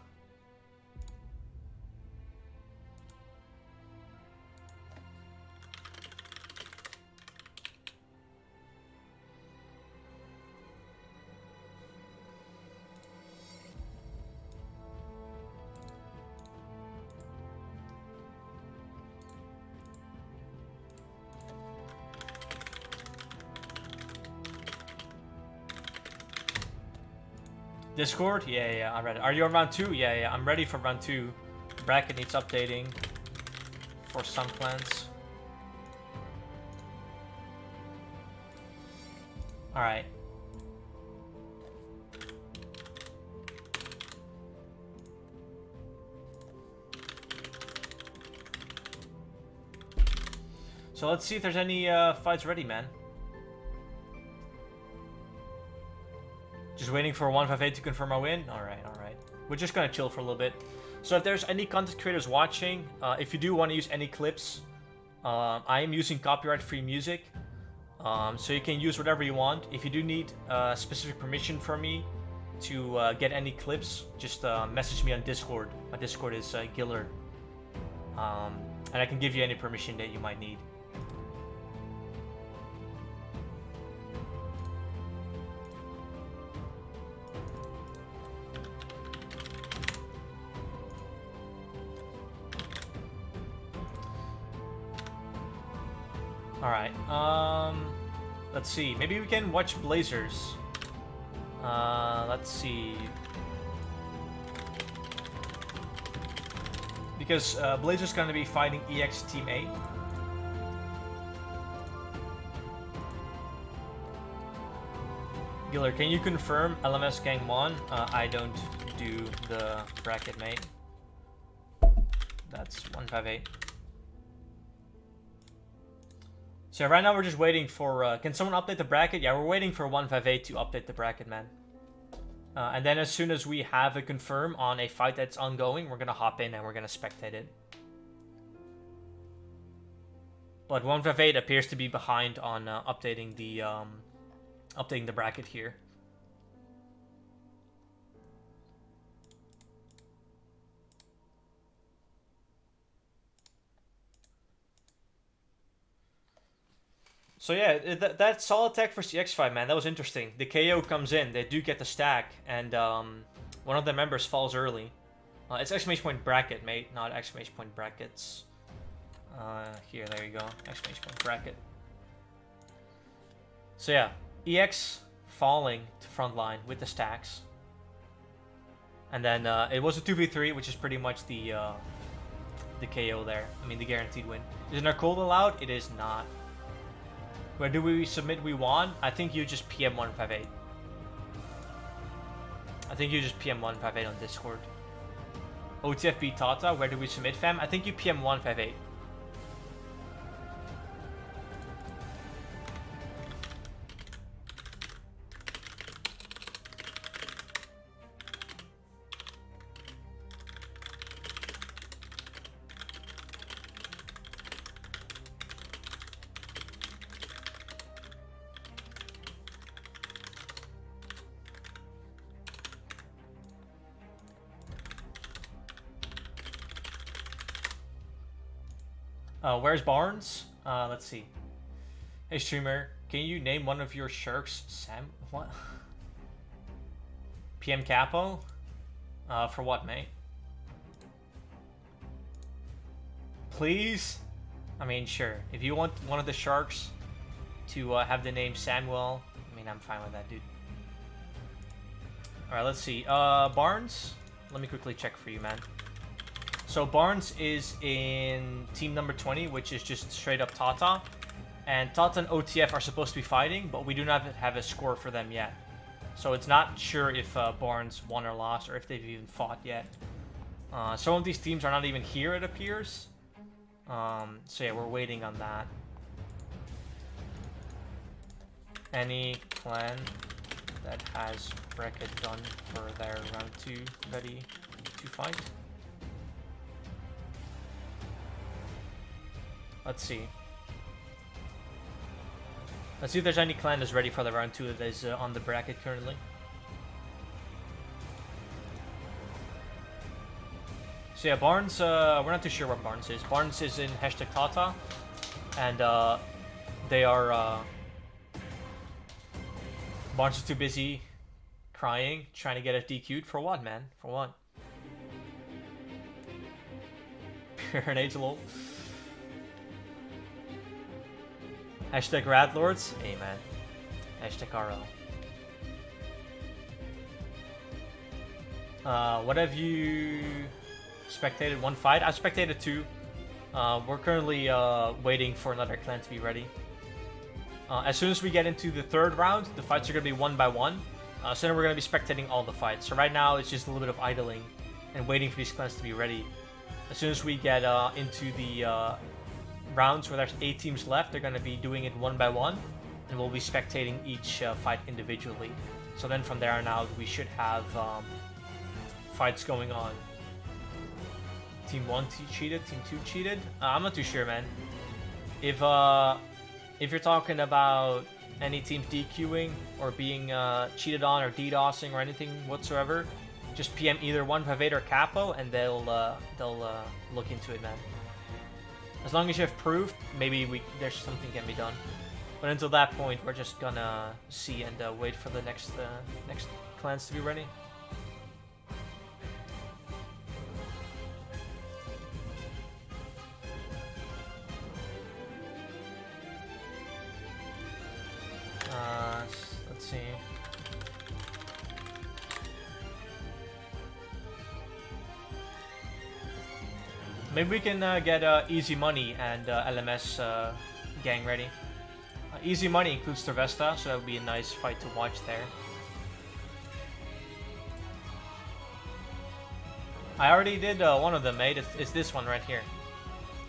Discord? Yeah, I'm ready. Are you on round 2? Yeah, I'm ready for round 2. Bracket needs updating for some clans. Alright. So let's see if there's any fights ready, man. Just waiting for 158 to confirm our win. All right. We're just gonna chill for a little bit. So if there's any content creators watching, if you do want to use any clips, I am using copyright-free music, so you can use whatever you want. If you do need specific permission from me to get any clips, just message me on Discord. My Discord is Giller, and I can give you any permission that you might need. Alright, let's see. Maybe we can watch Blazers. Let's see. Because Blazers gonna be fighting EX Team A. Giller, can you confirm LMS Gang Mon? I don't do the bracket, mate. That's 158. So right now we're just waiting for, can someone update the bracket? Yeah, we're waiting for 158 to update the bracket, man. And then as soon as we have a confirm on a fight that's ongoing, we're gonna hop in and we're gonna spectate it. But 158 appears to be behind on updating the bracket here. So yeah, that solid tech for CX fight, man, that was interesting. The KO comes in, they do get the stack, and one of the members falls early. It's exclamation point bracket, mate, not exclamation point brackets. Here, there you go, exclamation point bracket. So yeah, EX falling to front line with the stacks. And then it was a 2v3, which is pretty much the KO there. I mean, the guaranteed win. Is Narcold allowed? It is not. Where do we submit we won? I think you just PM 158. I think you just PM 158 on Discord. OTFB Tata, where do we submit, fam? I think you PM 158. Where's Barnes? Let's see. Hey streamer, can you name one of your sharks? Sam? What? PM Capo? For what, mate? Please? I mean, sure. If you want one of the sharks to have the name Samuel, I mean, I'm fine with that, dude. Alright, let's see. Barnes? Let me quickly check for you, man. So Barnes is in team number 20, which is just straight up Tata. And Tata and OTF are supposed to be fighting, but we do not have a score for them yet. So it's not sure if Barnes won or lost, or if they've even fought yet. Some of these teams are not even here, it appears. So yeah, we're waiting on that. Any clan that has bracket done for their round 2 ready to fight? Let's see. Let's see if there's any clan that's ready for the round 2 that is on the bracket currently. So yeah, Barnes, we're not too sure what Barnes is. Barnes is in hashtag Tata, and they are, Barnes is too busy crying, trying to get it DQ'd. For what, man? For what? Pure and age lol. Hashtag Radlords. Hey man. Hashtag RL. What have you spectated? One fight? I spectated 2. We're currently waiting for another clan to be ready. As soon as we get into the 3rd round, the fights are going to be 1 by 1. So then we're going to be spectating all the fights. So right now it's just a little bit of idling and waiting for these clans to be ready. As soon as we get into the rounds where there's 8 teams left, they're going to be doing it 1 by 1, and we'll be spectating each fight individually. So then from there on out, we should have fights going on. Team 1 cheated, Team 2 cheated? I'm not too sure, man. If you're talking about any teams DQing or being cheated on or DDoSing or anything whatsoever, just PM either 158 or Capo and they'll look into it, man. As long as you have proof, maybe there's something can be done. But until that point, we're just gonna see and wait for the next clans to be ready. Let's see. Maybe we can get Easy Money and LMS gang ready. Easy Money includes Tervesta, so that would be a nice fight to watch there. I already did one of them, mate. It's this one right here.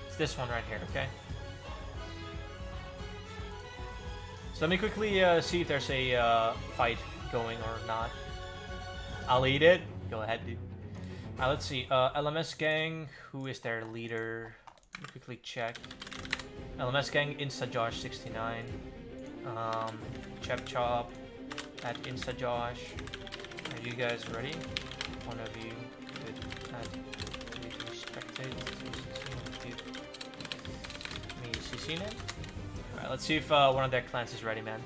It's this one right here, okay? So let me quickly see if there's a fight going or not. I'll eat it. Go ahead, dude. Let's see. LMS gang, who is their leader? Let me quickly check. LMS gang, InstaJosh69. Chep Chop at InstaJosh. Are you guys ready? One of you could add me to spectate. Me CC name? Alright, let's see if one of their clans is ready, man.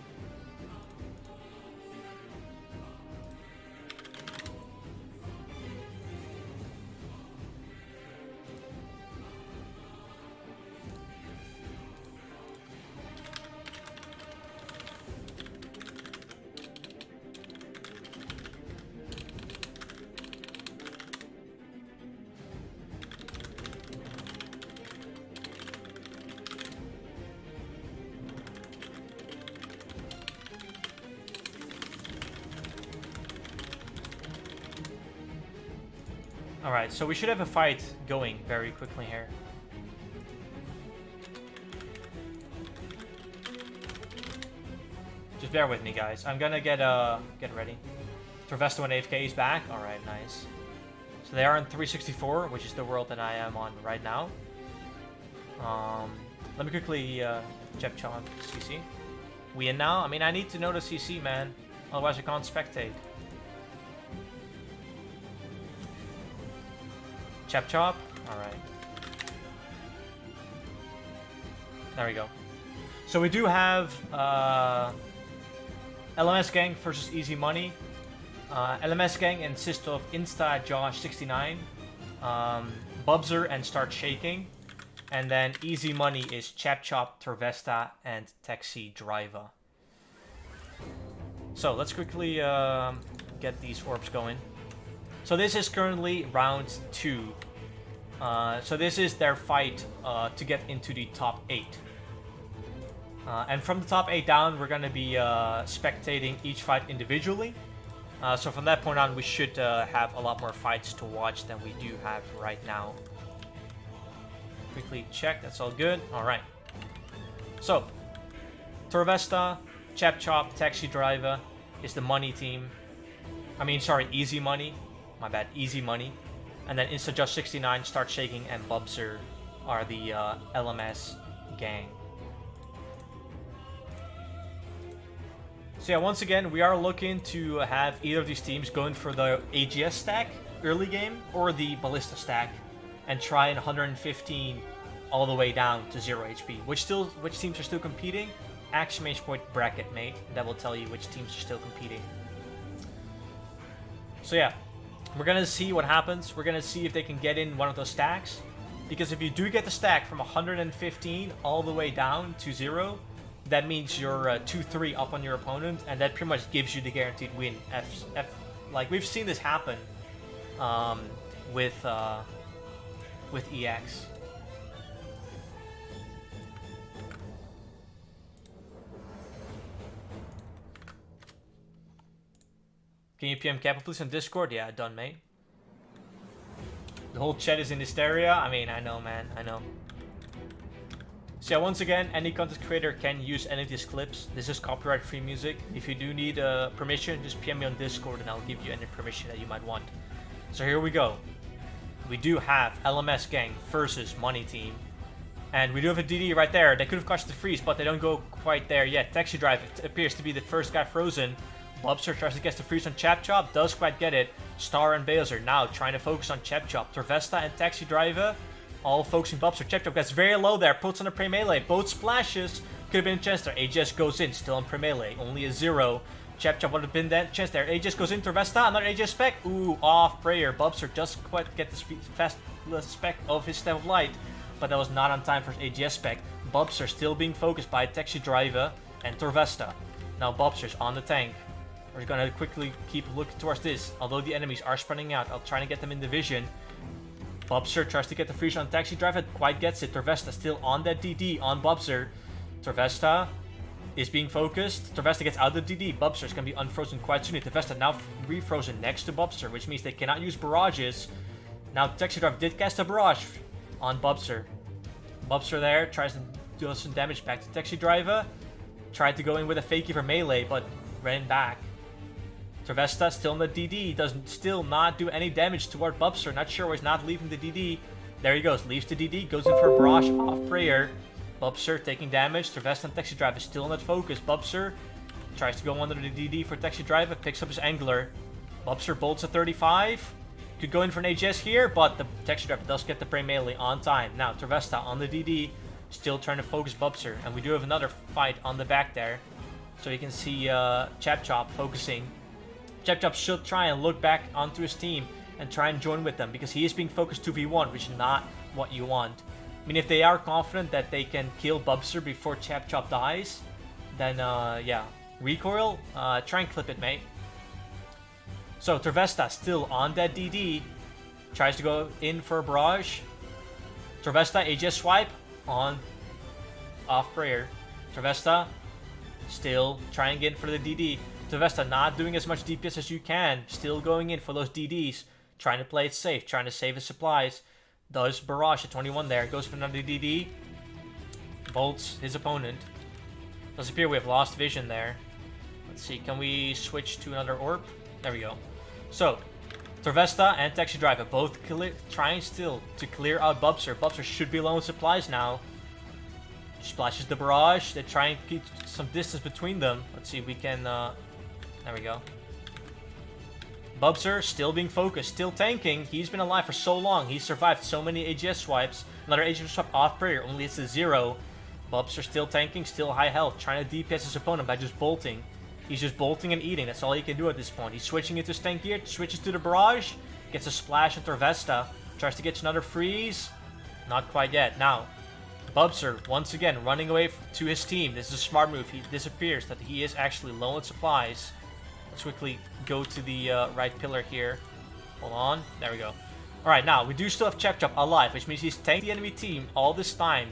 Alright, so we should have a fight going very quickly here. Just bear with me, guys. I'm gonna get ready. Tervesta and AFK is back. Alright, nice. So they are in 364, which is the world that I am on right now. Let me quickly Chep Chop CC. We in now? I mean, I need to know the CC, man. Otherwise I can't spectate. Chep Chop? Alright. There we go. So we do have LMS Gang versus Easy Money. LMS Gang consists of InstaJosh69, Bubzer and Start Shaking. And then Easy Money is Chep Chop, Tervesta, and Taxi Driver. So let's quickly get these orbs going. So this is currently round 2. So this is their fight to get into the top 8. And from the top 8 down, we're going to be spectating each fight individually. So from that point on, we should have a lot more fights to watch than we do have right now. Quickly check, that's all good. Alright. So, Tervesta, Chep Chop, Taxi Driver is the money team. I mean, sorry, Easy Money. My bad, Easy Money. And then InstaJosh69, Start Shaking, and Bubzer are the LMS gang. So yeah, once again, we are looking to have either of these teams going for the AGS stack early game or the Ballista stack and try in 115 all the way down to 0 HP. Which teams are still competing? Exclamation point bracket, mate. That will tell you which teams are still competing. So yeah, we're gonna see what happens. We're gonna see if they can get in one of those stacks. Because if you do get the stack from 115 all the way down to 0, that means you're 2-3 up on your opponent, and that pretty much gives you the guaranteed win. Like we've seen this happen with EX. Can you PM Kappa please on Discord? Yeah, done, mate. The whole chat is in hysteria. I mean, I know, man. I know. So yeah, once again, any content creator can use any of these clips. This is copyright-free music. If you do need permission, just PM me on Discord and I'll give you any permission that you might want. So here we go. We do have LMS Gang versus Money Team. And we do have a DD right there. They could have catched the freeze, but they don't go quite there yet. Taxi Drive appears to be the first guy frozen. Bubster tries to get the freeze on Chap Chop, does quite get it. Star and Bales are now trying to focus on Chap Chop. Torvesta and Taxi Driver all focusing Bubster. Chap Chop gets very low there, puts on a pre-melee. Both splashes. Could have been a chance there. Aegis goes in, still on pre-melee. Only a 0. Chap Chop would have been that chance there. Aegis goes in, Torvesta, another Aegis spec. Ooh, off prayer. Bubster just quite get this fast spec of his Step of Light, but that was not on time for his Aegis spec. Bubster still being focused by Taxi Driver and Torvesta. Now Bubster's on the tank. We're gonna quickly keep looking towards this. Although the enemies are spreading out, I'll try to get them in the vision. Bubster tries to get the freeze on Taxi Driver, quite gets it. Torvesta still on that DD on Bubster. Torvesta is being focused. Torvesta gets out of the DD. Bubster's gonna be unfrozen quite soon. Torvesta now refrozen next to Bubster, which means they cannot use barrages. Now Taxi Driver did cast a barrage on Bubster. Bubster there tries to do some damage back to Taxi Driver. Tried to go in with a fakie for melee, but ran back. Torvesta still in the DD, does still not do any damage toward Bubster. Not sure why he's not leaving the DD. There he goes, leaves the DD, goes in for a barrage off prayer. Bubster taking damage. Torvesta and Taxi Driver still in that focus. Bubster tries to go under the DD for Taxi Driver, picks up his angler. Bubster bolts a 35. Could go in for an AGS here, but the Taxi Driver does get the pre-melee on time. Now Torvesta on the DD, still trying to focus Bubster. And we do have another fight on the back there. So you can see Chap Chop focusing. Chap Chop should try and look back onto his team and try and join with them, because he is being focused 2v1, which is not what you want. I mean, if they are confident that they can kill Bubster before Chap Chop dies, then yeah. Recoil, try and clip it, mate. So Torvesta still on that DD, tries to go in for a barrage. Torvesta, Aegis swipe on off prayer. Torvesta still trying in for the DD. Torvesta not doing as much DPS as you can, still going in for those DDs, trying to play it safe, trying to save his supplies. Does barrage at 21 there, goes for another DD, bolts his opponent. Does appear we have lost vision there. Let's see, can we switch to another orb? There we go. So, Torvesta and Taxi Driver both trying still to clear out Bubster. Bubster should be low on supplies now. Splashes the barrage, they try and keep some distance between them. Let's see if we can, there we go. Bubster still being focused, still tanking. He's been alive for so long. He's survived so many AGS swipes. Another AGS swipe off prayer, only it's a 0. Bubster still tanking, still high health, trying to DPS his opponent by just bolting. He's just bolting and eating. That's all he can do at this point. He's switching into stank gear, switches to the barrage, gets a splash on Torvesta, tries to get another freeze. Not quite yet. Now, Bubster once again running away to his team. This is a smart move. He disappears that he is actually low on supplies. Let's quickly go to the right pillar here. Hold on. There we go. Alright, now we do still have Chap Chop alive, which means he's tanked the enemy team all this time.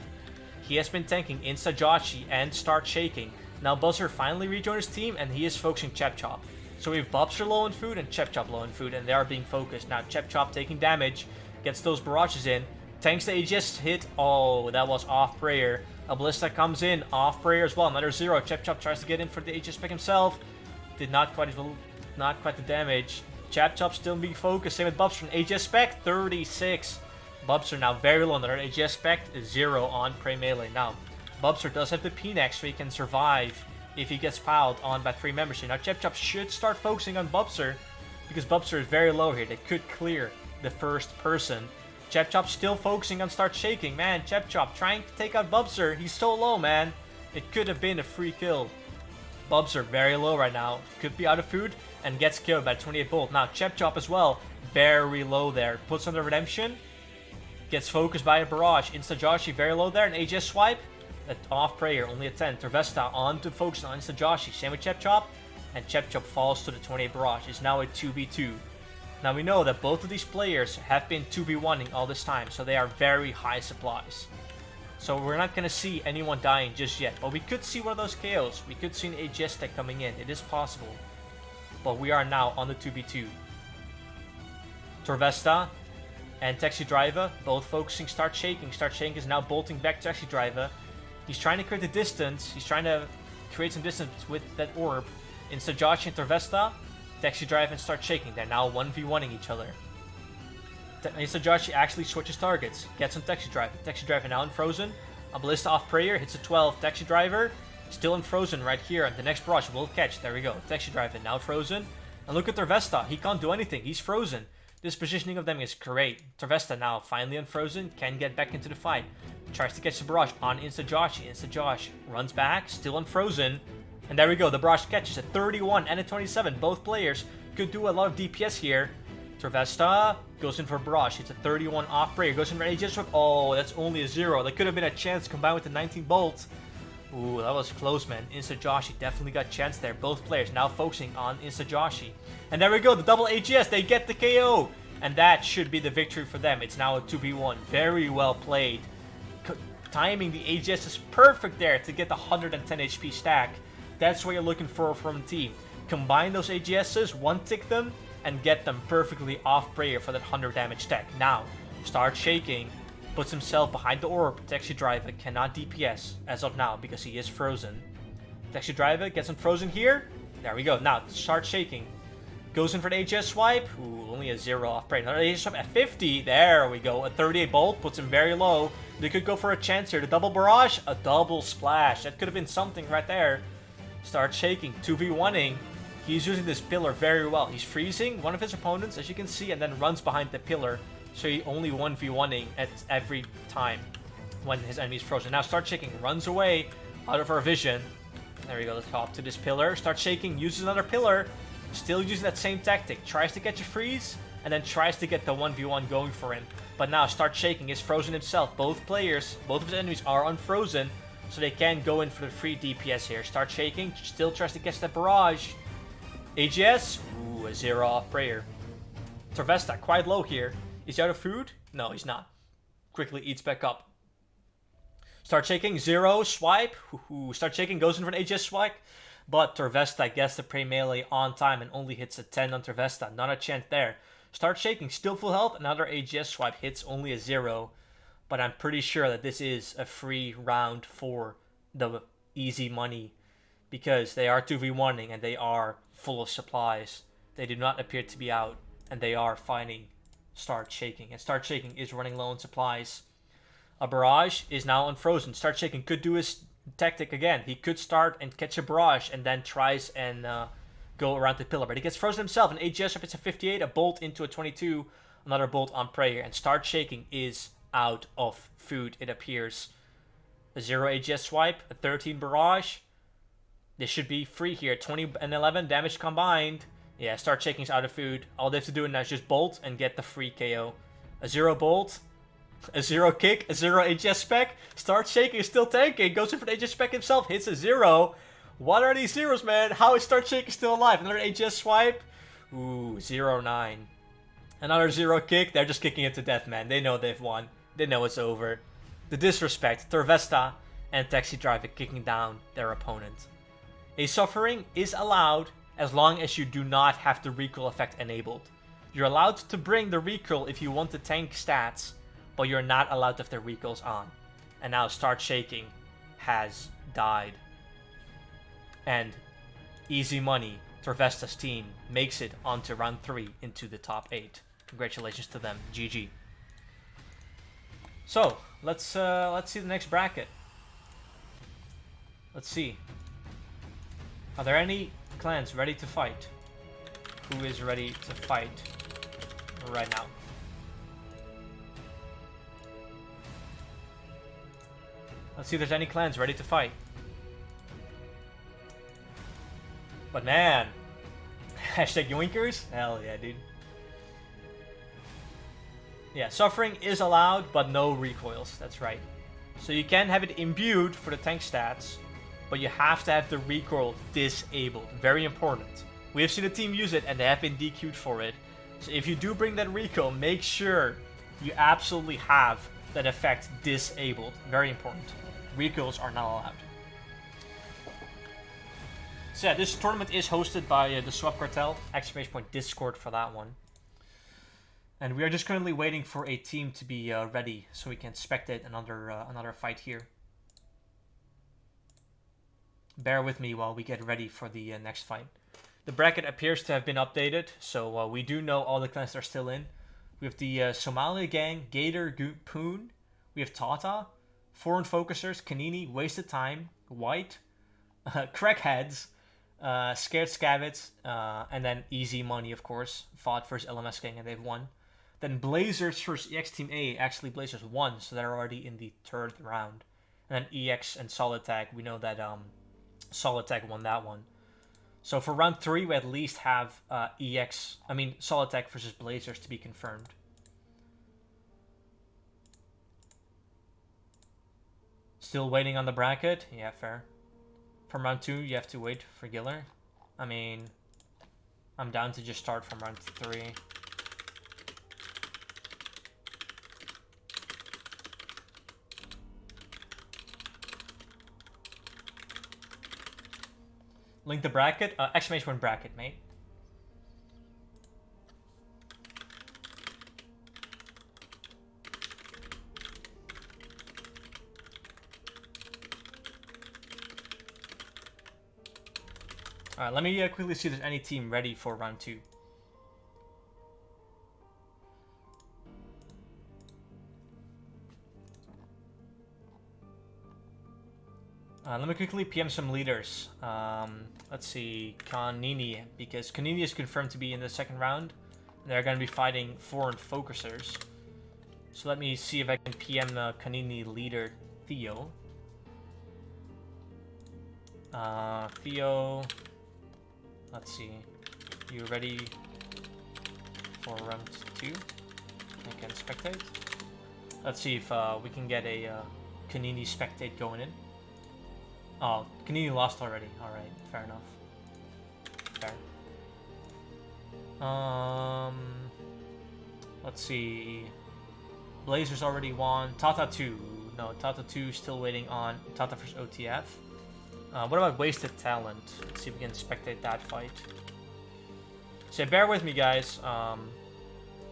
He has been tanking Insta-Joshi and Start Shaking. Now Bubster finally rejoined his team and he is focusing Chap Chop. So we have Bubster low on food and Chap Chop low on food, and they are being focused. Now Chap Chop taking damage, gets those barrages in, tanks the Aegis hit. Oh, that was off prayer. A Ballista comes in, off prayer as well. Another 0. Chap Chop tries to get in for the Aegis spec himself. Did not quite the damage. Chap Chop still being focused. Same with Bubster. Aegis spec 36. Bubster now very low. Another Aegis spec 0 on prey melee. Now Bubster does have the P-Nex, so he can survive if he gets piled on by 3 members here. Now Chap Chop should start focusing on Bubster, because Bubster is very low here. They could clear the first person. Chap Chop still focusing on Start Shaking. Man, Chap Chop trying to take out Bubster. He's so low, man. It could have been a free kill. Bubster very low right now. Could be out of food and gets killed by 28 bolt. Now Chap Chop as well. Very low there. Puts on the redemption. Gets focused by a barrage. Insta-Joshi very low there. An Aegis swipe. Off prayer. Only a 10. Torvesta on to focus on Insta-Joshi. Same with Chap Chop. And Chap Chop falls to the 28 barrage. It's now a 2v2. Now we know that both of these players have been 2v1ing all this time. So they are very high supplies. So we're not going to see anyone dying just yet. But we could see one of those KOs. We could see an Aegis tech coming in. It is possible. But we are now on the 2v2. Torvesta and Taxi Driver both focusing Start Shaking. Start Shaking is now bolting back Taxi Driver. He's trying to create the distance. He's trying to create some distance with that orb. Insta Joshi and Torvesta, Taxi Drive and start shaking. They're now 1v1ing each other. Insta Joshi actually switches targets. Gets on Taxi Drive. Taxi Driver now unfrozen. A Ballista off prayer. Hits a 12. Taxi Driver still unfrozen right here. And the next barrage will catch. There we go. Taxi Driver now frozen. And look at Torvesta. He can't do anything. He's frozen. This positioning of them is great. Torvesta now finally unfrozen. Can get back into the fight. Tries to catch the barrage on Insta Joshi. Insta Josh runs back. Still unfrozen. And there we go. The barrage catches at 31 and at 27. Both players could do a lot of DPS here. Torvesta goes in for barrage. Hits a 31 off prayer. Goes in for Aegis Whip. Oh, that's only a 0. That could have been a chance combined with the 19 bolt. Ooh, that was close, man. Insta Joshi definitely got a chance there. Both players now focusing on Insta Joshi. And there we go. The double AGS. They get the KO. And that should be the victory for them. It's now a 2v1. Very well played. Timing the AGS is perfect there to get the 110 HP stack. That's what you're looking for from a team. Combine those AGSs, one-tick them, and get them perfectly off prayer for that 100 damage stack. Now, start shaking. Puts himself behind the orb. Taxi Driver cannot DPS as of now because he is frozen. Taxi Driver gets unfrozen here. There we go. Now, start shaking. Goes in for the AGS swipe. Ooh, only a 0 off prayer. Another AGS swipe at 50. There we go. A 38 bolt puts him very low. They could go for a chance here. The double barrage, a double splash. That could have been something right there. Start shaking. 2v1ing. He's using this pillar very well. He's freezing one of his opponents, as you can see, and then runs behind the pillar. So he only 1v1ing at every time when his enemy is frozen. Now start shaking. Runs away out of our vision. There we go. Let's go up to this pillar. Start shaking. Uses another pillar. Still using that same tactic. Tries to catch a freeze, and then tries to get the 1v1 going for him. But now Start Shaking is frozen himself. Both players, both of his enemies are unfrozen, so they can go in for the free DPS here. Start Shaking, still tries to catch that barrage. AGS, ooh, a 0 off prayer. Torvesta, quite low here. Is he out of food? No, he's not. Quickly eats back up. Start Shaking, 0, swipe. Ooh, Start Shaking goes in for an AGS swipe. But Torvesta gets the prey melee on time and only hits a 10 on Torvesta. Not a chance there. Start Shaking, still full health. Another AGS swipe hits only a 0. But I'm pretty sure that this is a free round for the easy money. Because they are 2v1ing and they are full of supplies. They do not appear to be out. And they are fighting Start Shaking. And Start Shaking is running low on supplies. A barrage is now unfrozen. Start Shaking could do his tactic again. He could start and catch a barrage and then tries and go around the pillar. But he gets frozen himself. An AGS up, it's a 58, a bolt into a 22, another bolt on prayer. And Start Shaking is out of food, it appears. A 0 AGS swipe, a 13 barrage. This should be free here. 20 and 11 damage combined. Yeah, Start Shaking's out of food. All they have to do now is just bolt and get the free KO. A 0 bolt. A 0 kick, a 0 AGS spec. Start Shaking is still tanking. Goes in for the AGS spec himself. Hits a 0. What are these zeros, man? How is Start Shaking still alive? Another AGS swipe. Ooh, 0-9. Another 0 kick. They're just kicking it to death, man. They know they've won. They know it's over. The disrespect. Torvesta and Taxi Driver kicking down their opponent. A suffering is allowed as long as you do not have the recoil effect enabled. You're allowed to bring the recoil if you want the tank stats, but you're not allowed to have the recoils on. And now Start Shaking has died. And easy money, Torvesta's team makes it onto round 3 into the top 8. Congratulations to them. GG. So, let's see the next bracket. Let's see. Are there any clans ready to fight? Who is ready to fight right now? Let's see if there's any clans ready to fight. But man, hashtag yoinkers? Hell yeah, dude. Yeah, suffering is allowed, but no recoils. That's right. So you can have it imbued for the tank stats, but you have to have the recoil disabled. Very important. We have seen a team use it, and they have been DQ'd for it. So if you do bring that recoil, make sure you absolutely have that effect disabled. Very important. Recoils are not allowed. So yeah, this tournament is hosted by the Swap Cartel. Exclamation point Discord for that one. And we are just currently waiting for a team to be ready so we can spectate another fight here. bear with me while we get ready for the next fight. The bracket appears to have been updated, so we do know all the clans that are still in. We have the Somalia Gang, Gator, Poon. We have Tata, Foreign Focusers, Kanini, Wasted Time, White, Crackheads, Scared Scavets, and then Easy Money, of course, fought versus LMS Gang and they've won. Then Blazers versus EX Team A. Actually, Blazers won, so they're already in the third round. And then EX and Solid Tag, we know that Solid Tag won that one. So for round 3, we at least have Solid Tag versus Blazers to be confirmed. Still waiting on the bracket? Yeah, fair. From round 2, you have to wait for Giller. I mean, I'm down to just start from round 3. Link the bracket? Exclamation point bracket, mate. Alright, let me quickly see if there's any team ready for round 2. Let me quickly PM some leaders. Let's see, Kanini, because Kanini is confirmed to be in the second round. And they're going to be fighting foreign focusers. So let me see if I can PM the Kanini leader, Theo. Theo, let's see, you ready for round 2? I can spectate. Let's see if we can get a Kanini spectate going in. Oh, Kanini lost already. Alright, fair enough. Fair. Let's see. Blazers already won. Tata 2. No, Tata 2 still waiting on Tata vs OTF. What about Wasted Talent? Let's see if we can spectate that fight. So bear with me, guys,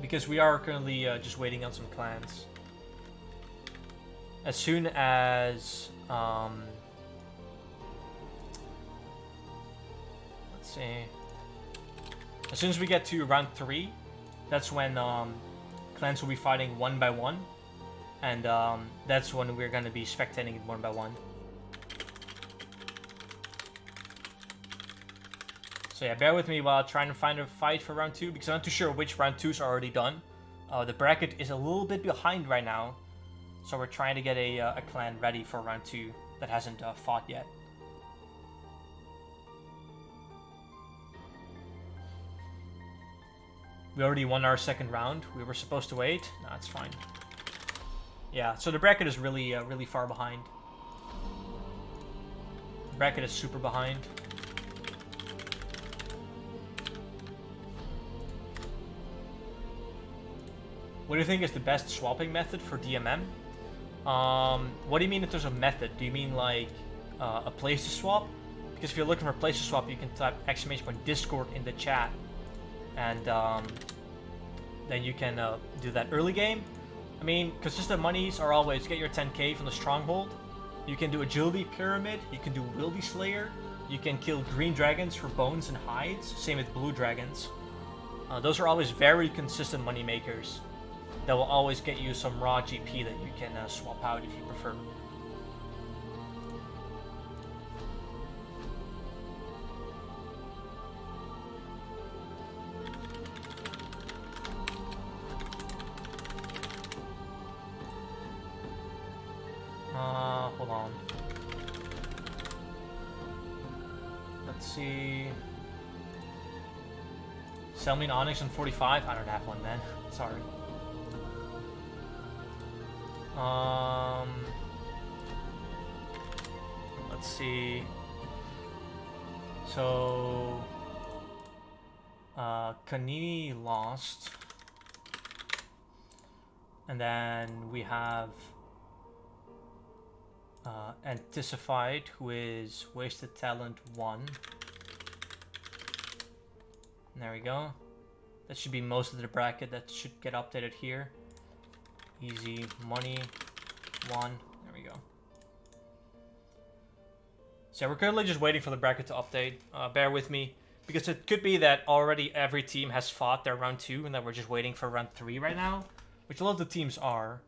because we are currently just waiting on some clans. As soon as let's see. As soon as we get to round 3, that's when clans will be fighting one by one, and that's when we're going to be spectating it one by one. So yeah, bear with me while trying to find a fight for round 2, because I'm not too sure which round 2s are already done. The bracket is a little bit behind right now, so we're trying to get a clan ready for round 2 that hasn't fought yet. We already won our second round. We were supposed to wait. No, it's fine. Yeah, so the bracket is really, really far behind. The bracket is super behind. What do you think is the best swapping method for DMM? What do you mean in terms of method? Do you mean like a place to swap? Because if you're looking for a place to swap, you can type !Discord in the chat. And then you can do that early game. I mean, consistent monies are always get your 10k from the stronghold. You can do agility pyramid. You can do wildy slayer. You can kill green dragons for bones and hides. Same with blue dragons. Those are always very consistent money makers that will always get you some raw GP that you can swap out if you prefer. Hold on. Let's see. Sell me an Onyx on 45? I don't have one, man. Sorry. Let's see. So, Kanini lost. And then we have Anticified, who is Wasted Talent 1. There we go. That should be most of the bracket that should get updated here. Easy Money 1. There we go. So So we're currently just waiting for the bracket to update. Bear with me. Because it could be that already every team has fought their round 2 and that we're just waiting for round 3 right now. Which a lot of the teams are.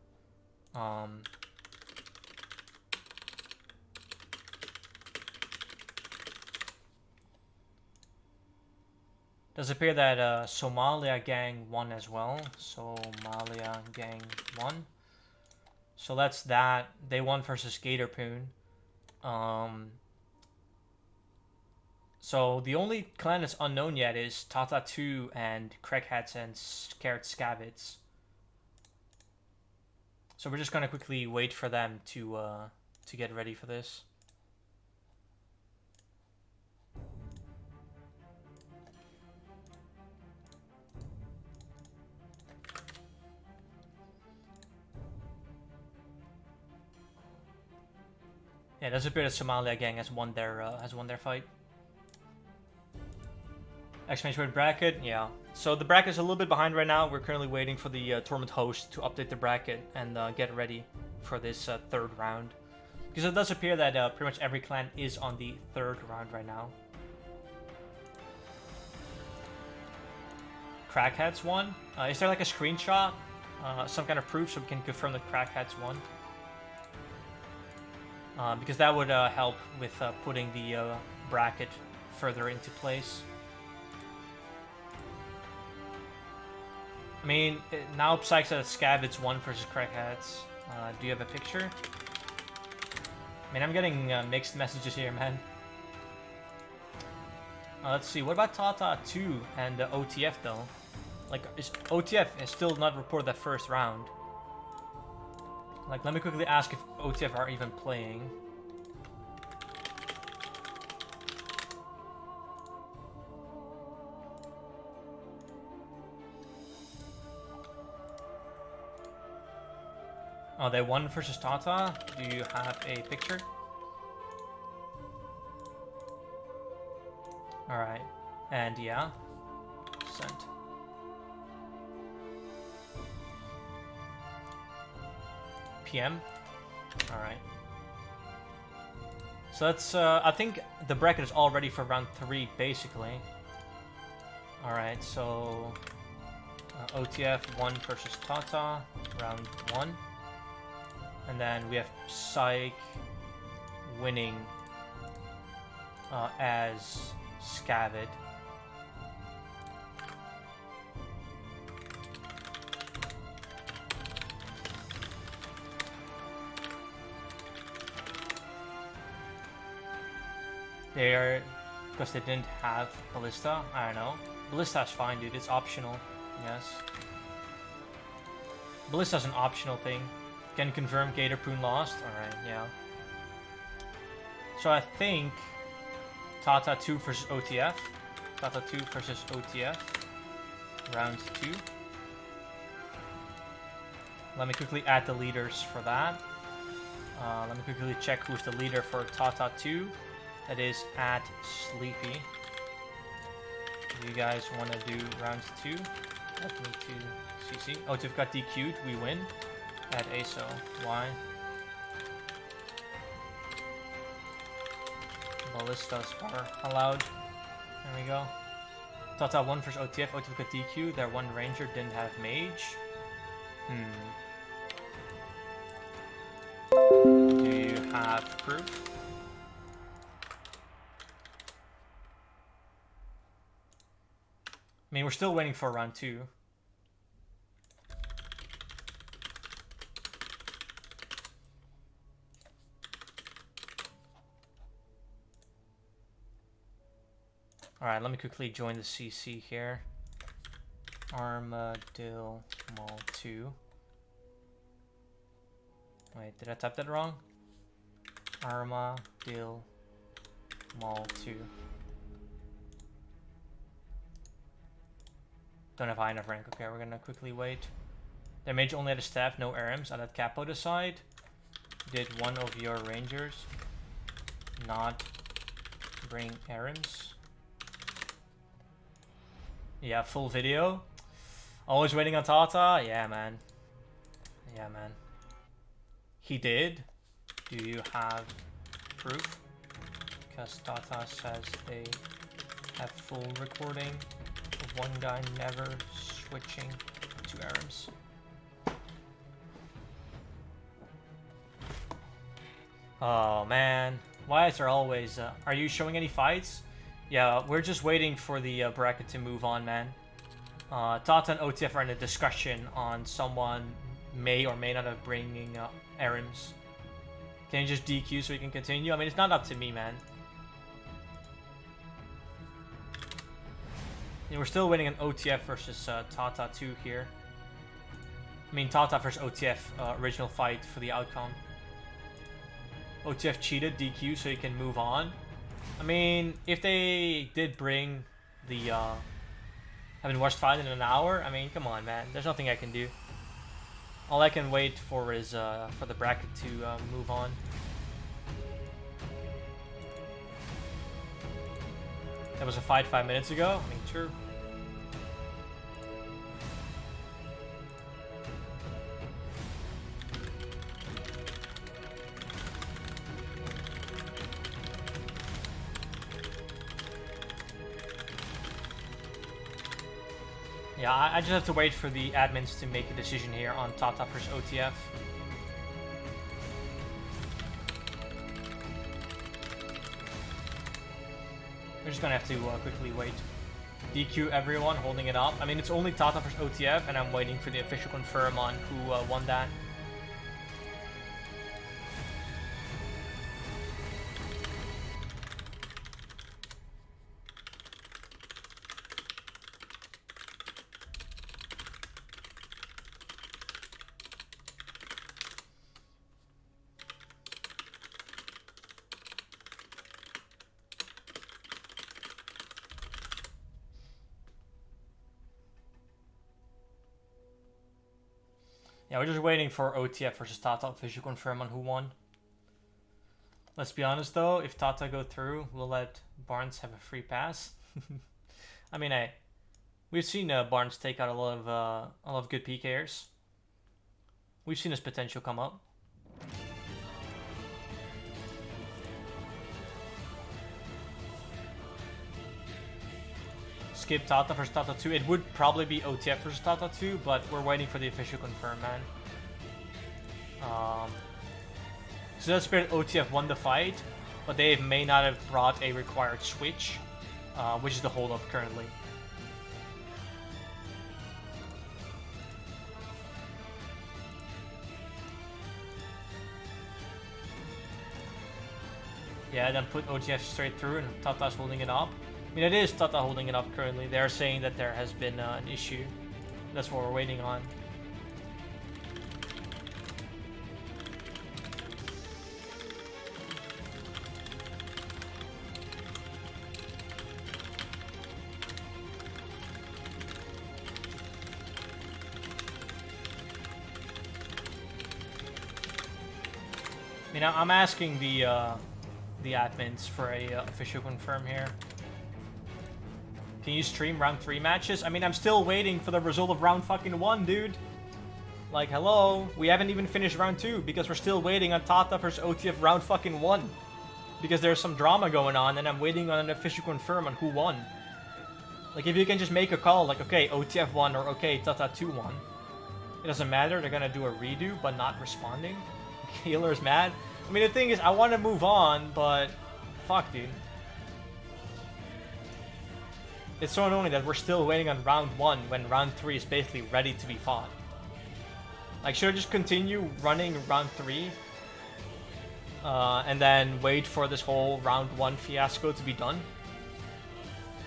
Does appear that Somalia Gang won as well. Somalia Gang won. So that's that. They won versus Gatorpoon. So the only clan that's unknown yet is Tata 2 and Crackheads and Scared Scavits. So we're just gonna quickly wait for them to get ready for this. Yeah, it does appear that Somalia Gang has won their fight. Exclamation point bracket, yeah. So the bracket is a little bit behind right now. We're currently waiting for the tournament host to update the bracket and get ready for this third round. Because it does appear that pretty much every clan is on the third round right now. Crackheads won. Is there like a screenshot? Some kind of proof so we can confirm that Crackheads won? Because that would help with putting the bracket further into place. I mean, now Psych said Scavits won versus Crackheads. Do you have a picture? I mean, I'm getting mixed messages here, man. Let's see, what about Tata 2 and OTF though? Like, OTF has still not reported that first round. Like, let me quickly ask if OTF are even playing. Oh, they won versus Tata. Do you have a picture? Alright. And yeah. Sent. PM. Alright. So that's, I think the bracket is all ready for round 3, basically. Alright, so... OTF 1 versus Tata, round 1. And then we have Psych winning as Scavid. They are, because they didn't have Ballista, I don't know. Ballista's fine, dude, it's optional, yes. Ballista's an optional thing. Can confirm Gatorpoon lost. Alright, yeah. So I think Tata 2 versus OTF. Tata 2 versus OTF. Round 2. Let me quickly add the leaders for that. Let me quickly check who's the leader for Tata 2. That is at Sleepy. Do you guys want to do round 2? Let me to CC. OTF got DQ'd. We win. At ASO. Why? Ballistas are allowed. There we go. Tata 1 versus OTF. OTF got DQ. Their one ranger didn't have mage. Do you have proof? I mean, we're still waiting for round 2. Alright, let me quickly join the CC here. Armadillo Mall 2. Wait, did I type that wrong? Armadillo Mall 2. Don't have high enough rank. Okay, we're gonna quickly wait. Their mage only had a staff, no ARMs. I let Capo decide. Did one of your rangers not bring ARMs? Yeah, full video. Always waiting on Tata? Yeah, man. Yeah, man. He did. Do you have proof? because Tata says they have full recording of one guy never switching to ARMS. Oh man, why is there always... are you showing any fights? Yeah, we're just waiting for the bracket to move on, man. Tata and OTF are in a discussion on someone may or may not have bringing ARMS. Can you just DQ so we can continue? I mean, it's not up to me, man. Yeah, we're still waiting on OTF versus Tata 2 here. I mean, Tata versus OTF, original fight for the outcome. OTF cheated, DQ, so he can move on. I mean, if they did bring the haven't watched fight in an hour, I mean, come on, man. There's nothing I can do. All I can wait for is for the bracket to move on. That was a fight 5 minutes ago. I mean, true. Yeah, I just have to wait for the admins to make a decision here on Tata versus OTF. We're just gonna have to quickly wait. DQ everyone, holding it up. I mean, it's only Tata versus OTF, and I'm waiting for the official confirm on who won that. Yeah, we're just waiting for OTF versus Tata official confirm on who won. Let's be honest though, if Tata go through, we'll let Barnes have a free pass. I mean, hey, we've seen Barnes take out a lot of good PKers. We've seen his potential come up. Skip Tata versus Tata 2. It would probably be OTF versus Tata 2, but we're waiting for the official confirm, man. So that's spirit OTF won the fight, but they may not have brought a required switch, which is the holdup currently. Yeah, then put OTF straight through and Tata's holding it up. I mean, it is Tata holding it up currently. They're saying that there has been an issue. That's what we're waiting on. I mean, I'm asking the admins for a official confirm here. Can you stream round 3 matches? I mean, I'm still waiting for the result of round fucking 1, dude. Like, hello? We haven't even finished round 2 because we're still waiting on Tata versus OTF round fucking 1. Because there's some drama going on and I'm waiting on an official confirm on who won. Like, if you can just make a call, like, okay, OTF won or okay, Tata 2 won. It doesn't matter, they're gonna do a redo but not responding. Healer's mad. I mean, the thing is, I want to move on, but fuck, dude. It's so annoying that we're still waiting on round 1 when round 3 is basically ready to be fought. Like, should I just continue running round 3? And then wait for this whole round 1 fiasco to be done?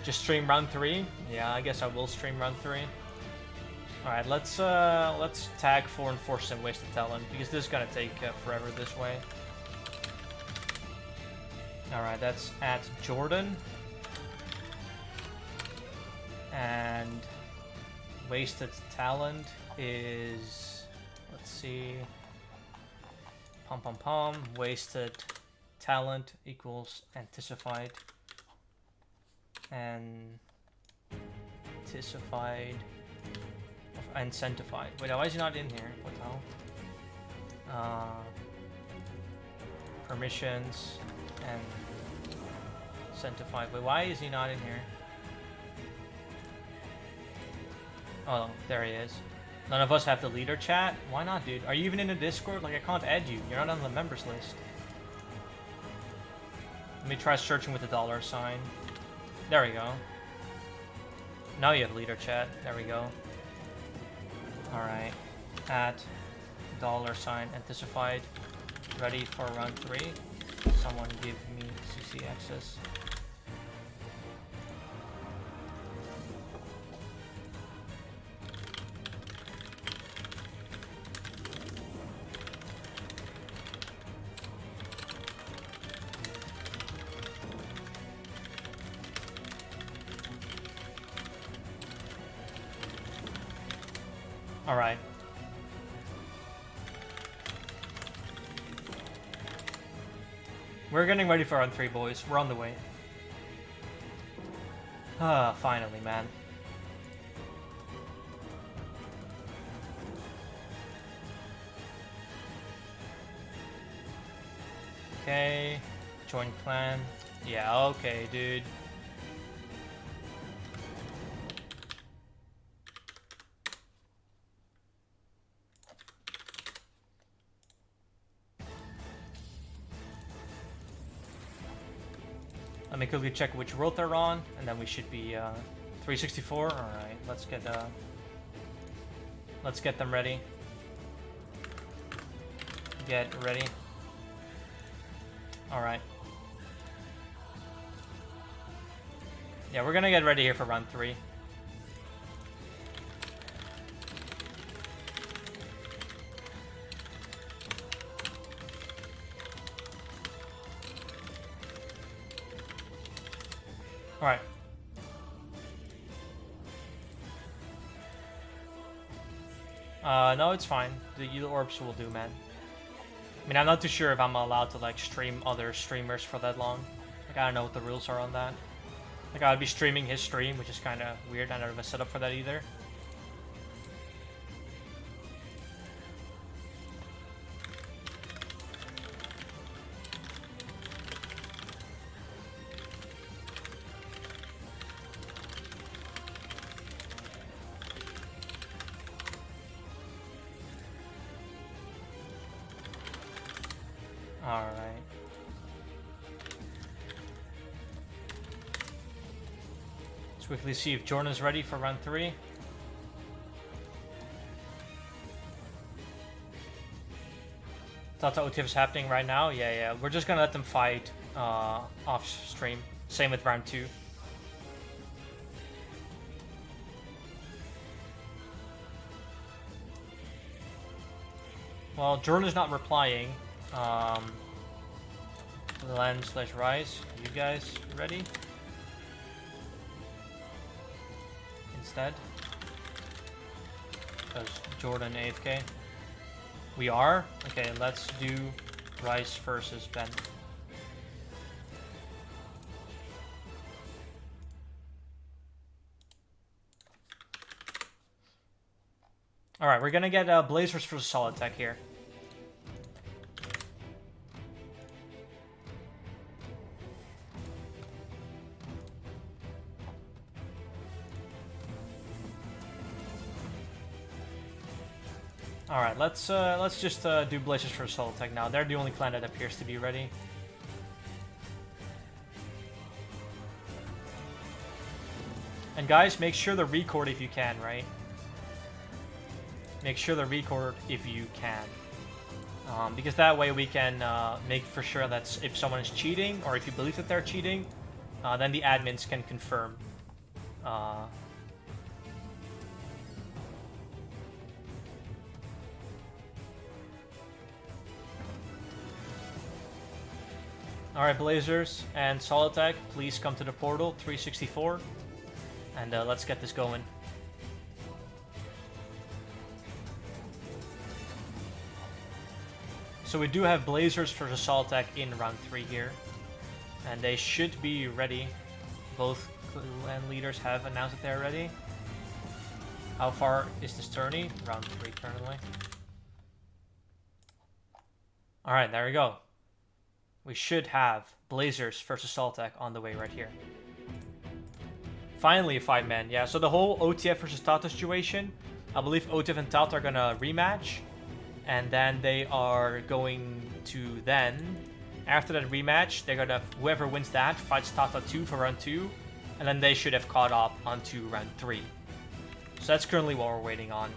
Just stream round 3? Yeah, I guess I will stream round 3. Alright, let's tag 4 and force some ways to tell him, because this is gonna take forever this way. Alright, that's at Jordan. And wasted talent is, let's see, wasted talent equals anticified. And anticified of incentivied. Wait, why is he not in here? What the hell? Permissions and Sent to 5. Wait, why is he not in here? Oh, there he is. None of us have the leader chat? Why not, dude? Are you even in the Discord? Like, I can't add you. You're not on the members list. Let me try searching with the $sign. There we go. Now you have leader chat. There we go. Alright. At $sign anticipied. Ready for run 3. Someone give me CC access. Alright. We're getting ready for run 3, boys. We're on the way. Ah, finally, man. Okay. Join clan. Yeah, okay, dude. Let me quickly check which world they're on, and then we should be 364. All right, let's get them ready. Get ready. All right. Yeah, we're gonna get ready here for run 3. Alright. No, it's fine. The orbs will do, man. I mean, I'm not too sure if I'm allowed to, like, stream other streamers for that long. Like, I don't know what the rules are on that. Like, I would be streaming his stream, which is kind of weird. I never have a setup for that either. Alright. Let's quickly see if Jordan's ready for run 3. Thought the OTF is happening right now? Yeah. We're just gonna let them fight off stream. Same with round 2. Well, Jordan is not replying. Land/rise. You guys ready? Instead, because Jordan AFK. We are? Okay, let's do Rice versus Ben. Alright, we're gonna get Blazers versus Solid Tech here. Alright, let's just do Blazers for Solid Tech now. They're the only clan that appears to be ready. And guys, make sure to record if you can, right? Make sure to record if you can. Because that way we can make for sure that if someone is cheating, or if you believe that they're cheating, then the admins can confirm. Alright, Blazers and Solid Tech, please come to the portal, 364, and let's get this going. So we do have Blazers versus Solid Tech in round 3 here, and they should be ready. Both clan leaders have announced that they're ready. How far is this tourney? Round 3 currently. Alright, there we go. we should have Blazers versus Saltec on the way right here. Finally a 5-man, yeah. So the whole OTF versus Tata situation, I believe OTF and Tata are gonna rematch. And then they are going to then, after that rematch, they're gonna, whoever wins that fights Tata 2 for round 2. And then they should have caught up onto round 3. So that's currently what we're waiting on.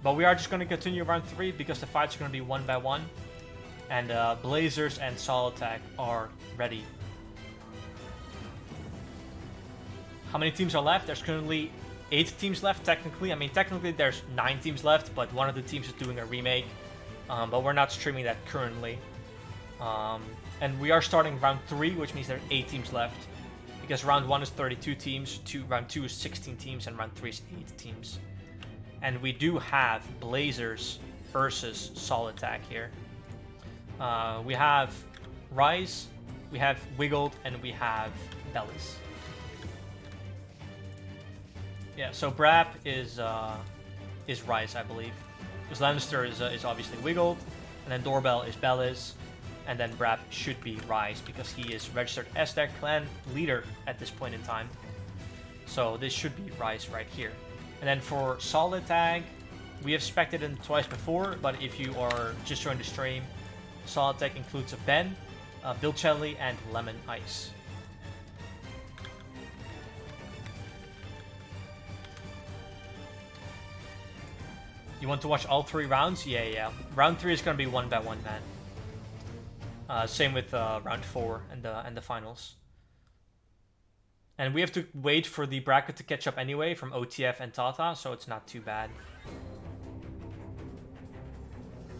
But we are just gonna continue round 3 because the fights are gonna be 1 by 1. And Blazers and Solitech are ready. How many teams are left? There's currently 8 teams left, technically. I mean, technically there's 9 teams left, but one of the teams is doing a remake. But we're not streaming that currently. And we are starting round 3, which means there are 8 teams left. Because round 1 is 32 teams, round 2 is 16 teams, and round 3 is 8 teams. And we do have Blazers versus Solitech here. We have Rise, we have Wiggled, and we have Bellis. Yeah, so Brap is Rise, I believe. Because Lannister is obviously Wiggled, and then Doorbell is Bellis, and then Brap should be Rise because he is registered as their clan leader at this point in time. So this should be Rise right here. And then for Solid Tag, we have spec'd him twice before, but if you are just joining the stream, Solid Tag includes a Ben, Bilcelli, and Lemon Ice. You want to watch all 3 rounds? Yeah. Round 3 is going to be 1 by 1, man. Same with round 4 and the finals. And we have to wait for the bracket to catch up anyway from OTF and Tata, so it's not too bad.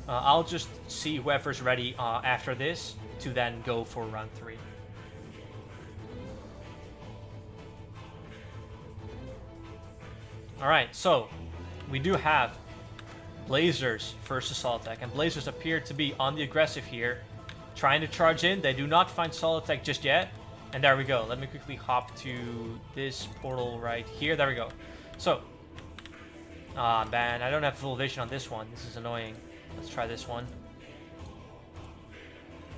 I'll just see whoever's ready after this to then go for round 3. Alright, so we do have Blazers versus Solitech, and Blazers appear to be on the aggressive here, trying to charge in. They do not find Solitech just yet, and there we go. Let me quickly hop to this portal right here. There we go. So, man, I don't have full vision on this one. This is annoying. Let's try this one.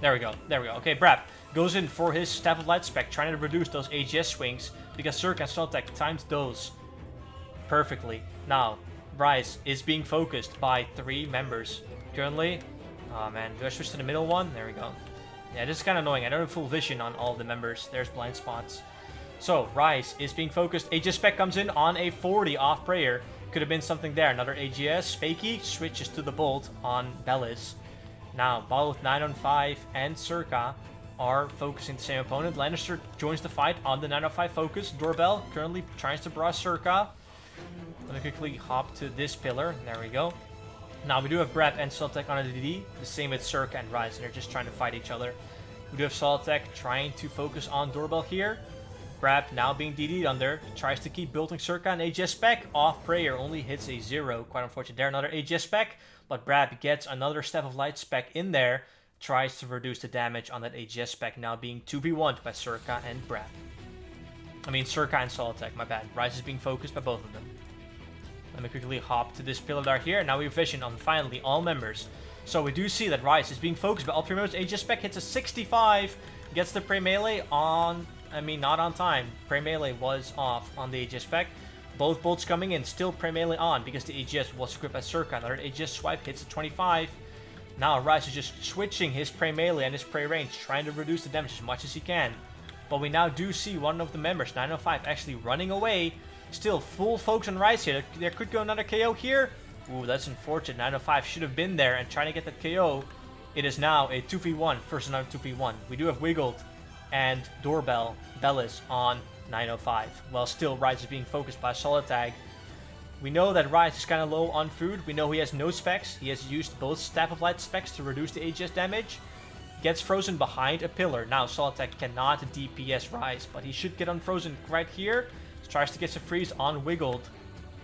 There we go. Okay, Brap goes in for his Staff of Light spec, trying to reduce those AGS swings because Cirque and Solitech timed those perfectly. Now, Rise is being focused by 3 members currently. Oh man, do I switch to the middle one? There we go. Yeah, this is kind of annoying. I don't have full vision on all the members. There's blind spots. So, Rise is being focused. AGS spec comes in on a 40 off prayer. Could have been something there. Another AGS. Fakey switches to the Bolt on Bellis. Now, both 9 on 5 and Circa are focusing the same opponent. Lannister joins the fight on the 905 focus. Doorbell currently tries to brush Circa. Let me quickly hop to this pillar. There we go. Now we do have Brap and Solitech on a DD. The same with Cirque and Rise, and they're just trying to fight each other. We do have Solitech trying to focus on Doorbell here. Brap now being DD'd under. Tries to keep building Cirque on AGS spec. Off prayer only hits a 0. Quite unfortunate there. Another AGS spec. But Brap gets another Staff of Light spec in there. Tries to reduce the damage on that AGS spec. Now being 2v1'd by Circa and Brap. I mean Circa and Solitech, my bad. Rise is being focused by both of them. Let me quickly hop to this pillar right here. Now we have vision on finally all members. So we do see that Rise is being focused by all 3 members. AGS spec hits a 65. Gets the pre melee on. I mean, not on time. Pre melee was off on the AGS spec. Both bolts coming in, still pre melee on because the AGS was equipped by Circa. Another AGS swipe hits a 25. Now Rise is just switching his pre melee and his pre range, trying to reduce the damage as much as he can. But we now do see one of the members, 905, actually running away. Still full focus on Rise here. There could go another KO here. Ooh, that's unfortunate. 905 should have been there and trying to get that KO. It is now a 2v1 versus another 2v1. We do have Wiggled and Doorbell, Bellis on 905. While still Rise is being focused by Solid Tag. We know that Rise is kind of low on food. We know he has no specs. He has used both Staff of Light specs to reduce the AGS damage. Gets frozen behind a pillar. Now Solid Tag cannot DPS Rise, but he should get unfrozen right here. Tries to get a freeze on Wiggled.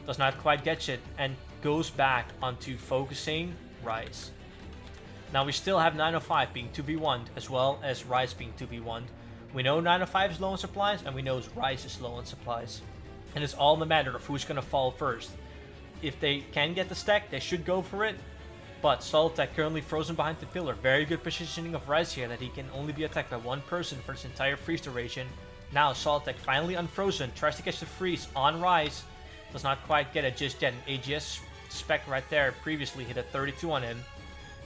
Does not quite get it. And goes back onto focusing Rise. Now we still have 905 being 2v1'd as well as Rise being 2v1'd. We know 905 is low on supplies and we know Rise is low on supplies. And it's all in the matter of who's going to fall first. If they can get the stack, they should go for it. But Solitech currently frozen behind the pillar. Very good positioning of Rise here, that he can only be attacked by one person for this entire freeze duration. Now Solitech finally unfrozen, tries to catch the freeze on Rise. Does not quite get it just yet. An AGS spec right there previously hit a 32 on him.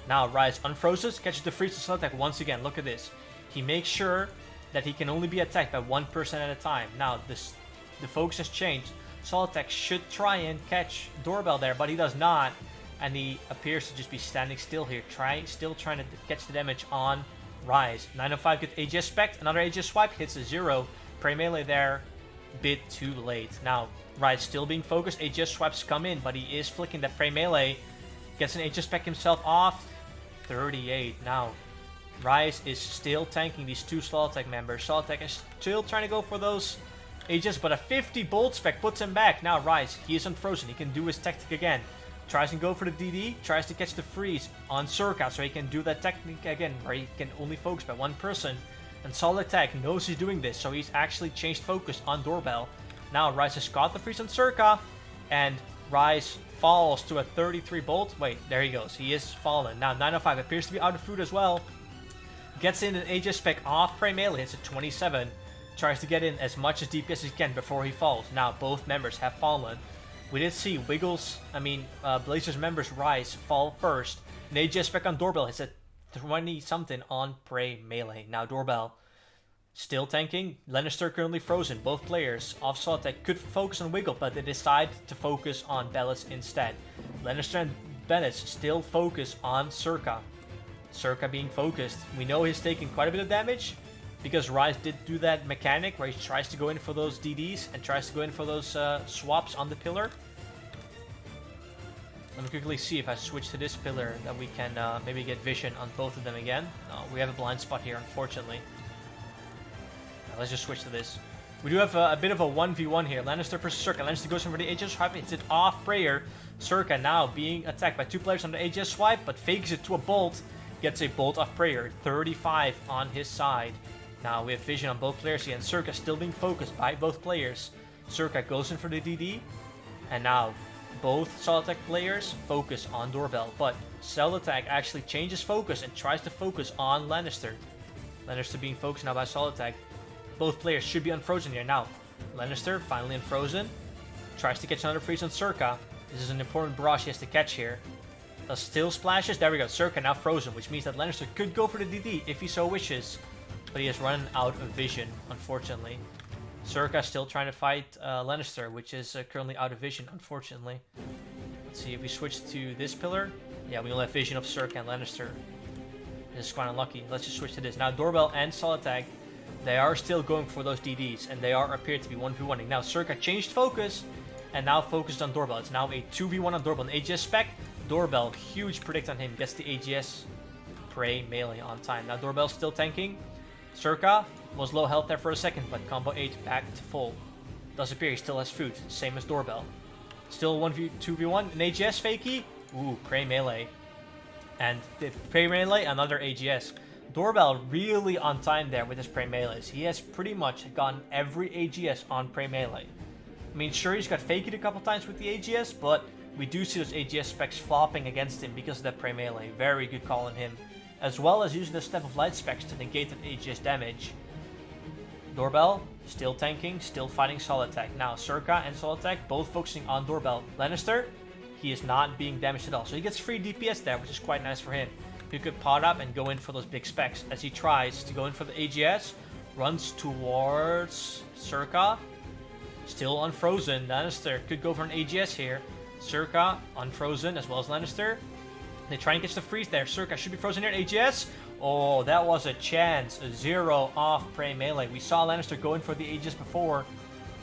Now Rise unfrozen, catches the freeze to Solitech once again. Look at this. He makes sure that he can only be attacked by one person at a time. Now the focus has changed. Solitech should try and catch Doorbell there, but he does not. And he appears to just be standing still here, still trying to catch the damage on Rise. 905 gets AGS spec, another AGS swipe, hits a 0. Prey melee there, bit too late. Now, Rise still being focused, AGS swipes come in, but he is flicking that prey melee. Gets an AGS spec himself off, 38. Now, Rise is still tanking these two Solitech members. Solitech is still trying to go for those AGS, but a 50 bolt spec puts him back. Now, Rise, he is unfrozen, he can do his tactic again. Tries to go for the DD, tries to catch the freeze on Circa, so he can do that technique again, where he can only focus by one person. And Solitech knows he's doing this, so he's actually changed focus on Doorbell. Now Rise has got the freeze on Circa, and Rise falls to a 33 bolt. Wait, there he goes. He is fallen. Now 905 appears to be out of food as well. Gets in an Aegis spec off Prey melee, hits a 27. Tries to get in as much as DPS as he can before he falls. Now both members have fallen. We did see Blazers members Rise fall first. An Aegis spec on Doorbell hits a 20-something on Prey melee. Now Doorbell still tanking. Lannister currently frozen. Both players off Solitech could focus on Wiggle, but they decide to focus on Bellis instead. Lannister and Bellis still focus on Circa. Circa being focused. We know he's taking quite a bit of damage, because Rise did do that mechanic where he tries to go in for those DDs and tries to go in for those swaps on the pillar. Let me quickly see if I switch to this pillar that we can maybe get vision on both of them again. No, we have a blind spot here, unfortunately. Let's just switch to this. We do have a bit of a 1v1 here. Lannister versus Circa. Lannister goes in for the Aegis swipe, hits it off Prayer. Circa now being attacked by two players on the Aegis swipe, but fakes it to a bolt. Gets a bolt off Prayer. 35 on his side. Now we have vision on both players here, and Circa still being focused by both players. Circa goes in for the DD, and now both Solitech players focus on Doorbell, but Solitech actually changes focus and tries to focus on Lannister. Lannister being focused now by Solitech. Both players should be unfrozen here. Now, Lannister finally unfrozen. Tries to catch another freeze on Circa. This is an important barrage he has to catch here. Does still splashes. There we go. Circa now frozen, which means that Lannister could go for the DD if he so wishes. But he has run out of vision, unfortunately. Circa still trying to fight Lannister, which is currently out of vision, unfortunately. Let's see if we switch to this pillar. Yeah, we only have vision of Circa and Lannister. This is quite unlucky. Let's just switch to this. Now, Doorbell and Solitech, they are still going for those DDs, and they appear to be 1v1ing. Now, Circa changed focus, and now focused on Doorbell. It's now a 2v1 on Doorbell. An AGS spec. Doorbell, huge predict on him. Gets the AGS Prey melee on time. Now, Doorbell still tanking. Circa was low health there for a second, but combo 8 back to full. Does appear he still has food, same as Doorbell. Still 2v1, an AGS fakey. Ooh, Prey melee. And the Prey melee, another AGS. Doorbell really on time there with his Prey melees. He has pretty much gotten every AGS on Prey melee. I mean, sure, he's got faked a couple times with the AGS, but we do see those AGS specs flopping against him because of that Prey melee. Very good call on him. As well as using the Step of Light specs to negate that AGS damage. Doorbell, still tanking, still fighting Solitech. Now, Circa and Solitech both focusing on Doorbell. Lannister, he is not being damaged at all. So he gets free DPS there, which is quite nice for him. He could pot up and go in for those big specs. As he tries to go in for the AGS, runs towards Circa. Still unfrozen. Lannister could go for an AGS here. Circa, unfrozen, as well as Lannister. They try and catch the freeze there. Circa should be frozen here. AGS. Oh, that was a chance. A 0 off Prey melee. We saw Lannister go in for the Aegis before,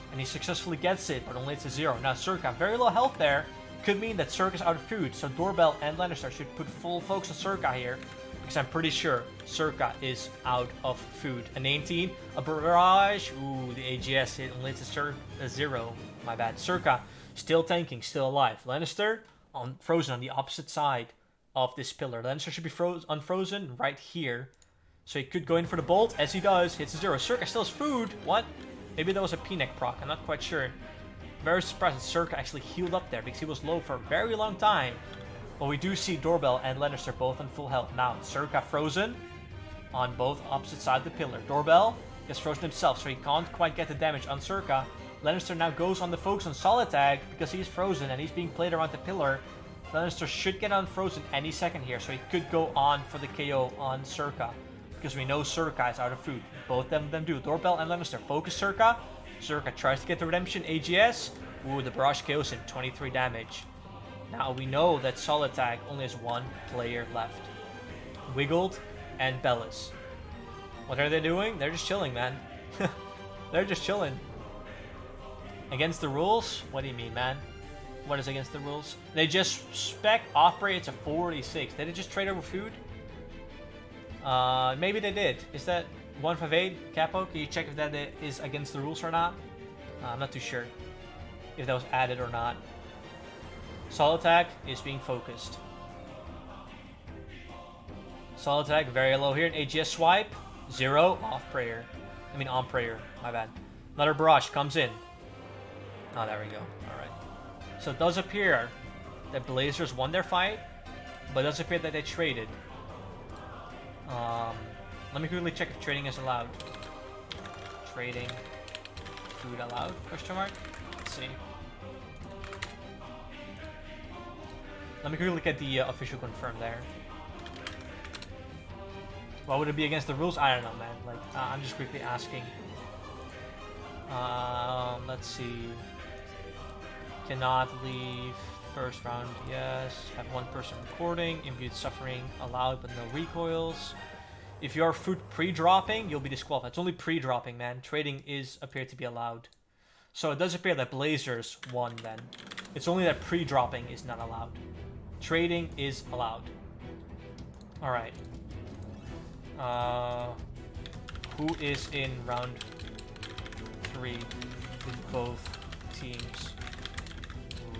and he successfully gets it, but only it's a 0. Now, Circa, very low health there. Could mean that Circa's out of food, so Doorbell and Lannister should put full focus on Circa here, because I'm pretty sure Circa is out of food. A 19, a barrage. Ooh, the AGS hit, only it's a 0. My bad. Circa, still tanking, still alive. Lannister, frozen on the opposite side of this pillar. Lannister should be unfrozen right here. So he could go in for the bolt. As he does, hits a 0. Circa still has food. What? Maybe that was a P-neck proc. I'm not quite sure. Very surprised that Circa actually healed up there because he was low for a very long time. But we do see Doorbell and Lannister both on full health. Now, Circa frozen on both opposite sides of the pillar. Doorbell gets frozen himself, so he can't quite get the damage on Circa. Lannister now goes on the focus on Solid Tag because he's frozen and he's being played around the pillar. Lannister should get unfrozen any second here, so he could go on for the KO on Circa because we know Circa is out of food. Both of them do. Doorbell and Lannister focus Circa. Circa tries to get the redemption. AGS. Ooh, the barrage KOs him. 23 damage. Now we know that Solid Tag only has one player left. Wiggled and Bellis. What are they doing? They're just chilling, man. They're just chilling. Against the rules? What do you mean, man? What is against the rules? They just spec Osprey to 46. Did they just trade over food? Maybe they did. Is that 158? Capo, can you check if that is against the rules or not? I'm not too sure if that was added or not. Solid Tag is being focused. Solid Tag very low here. An AGS swipe. 0 off prayer. I mean on prayer. My bad. Another barrage comes in. Oh, there we go. Alright. So it does appear that Blazers won their fight, but it does appear that they traded. Let me quickly check if trading is allowed. Trading. Food allowed? Question mark? Let's see. Let me quickly get the official confirm there. What would it be against the rules? I don't know, man. Like, I'm just quickly asking. Let's see. Cannot leave first round. Yes. Have one person recording. Imbued suffering allowed, but no recoils. If you're food pre-dropping, you'll be disqualified. It's only pre-dropping, man. Trading is appeared to be allowed. So it does appear that Blazers won then. It's only that pre-dropping is not allowed. Trading is allowed. Alright. Who is in round 3 with both teams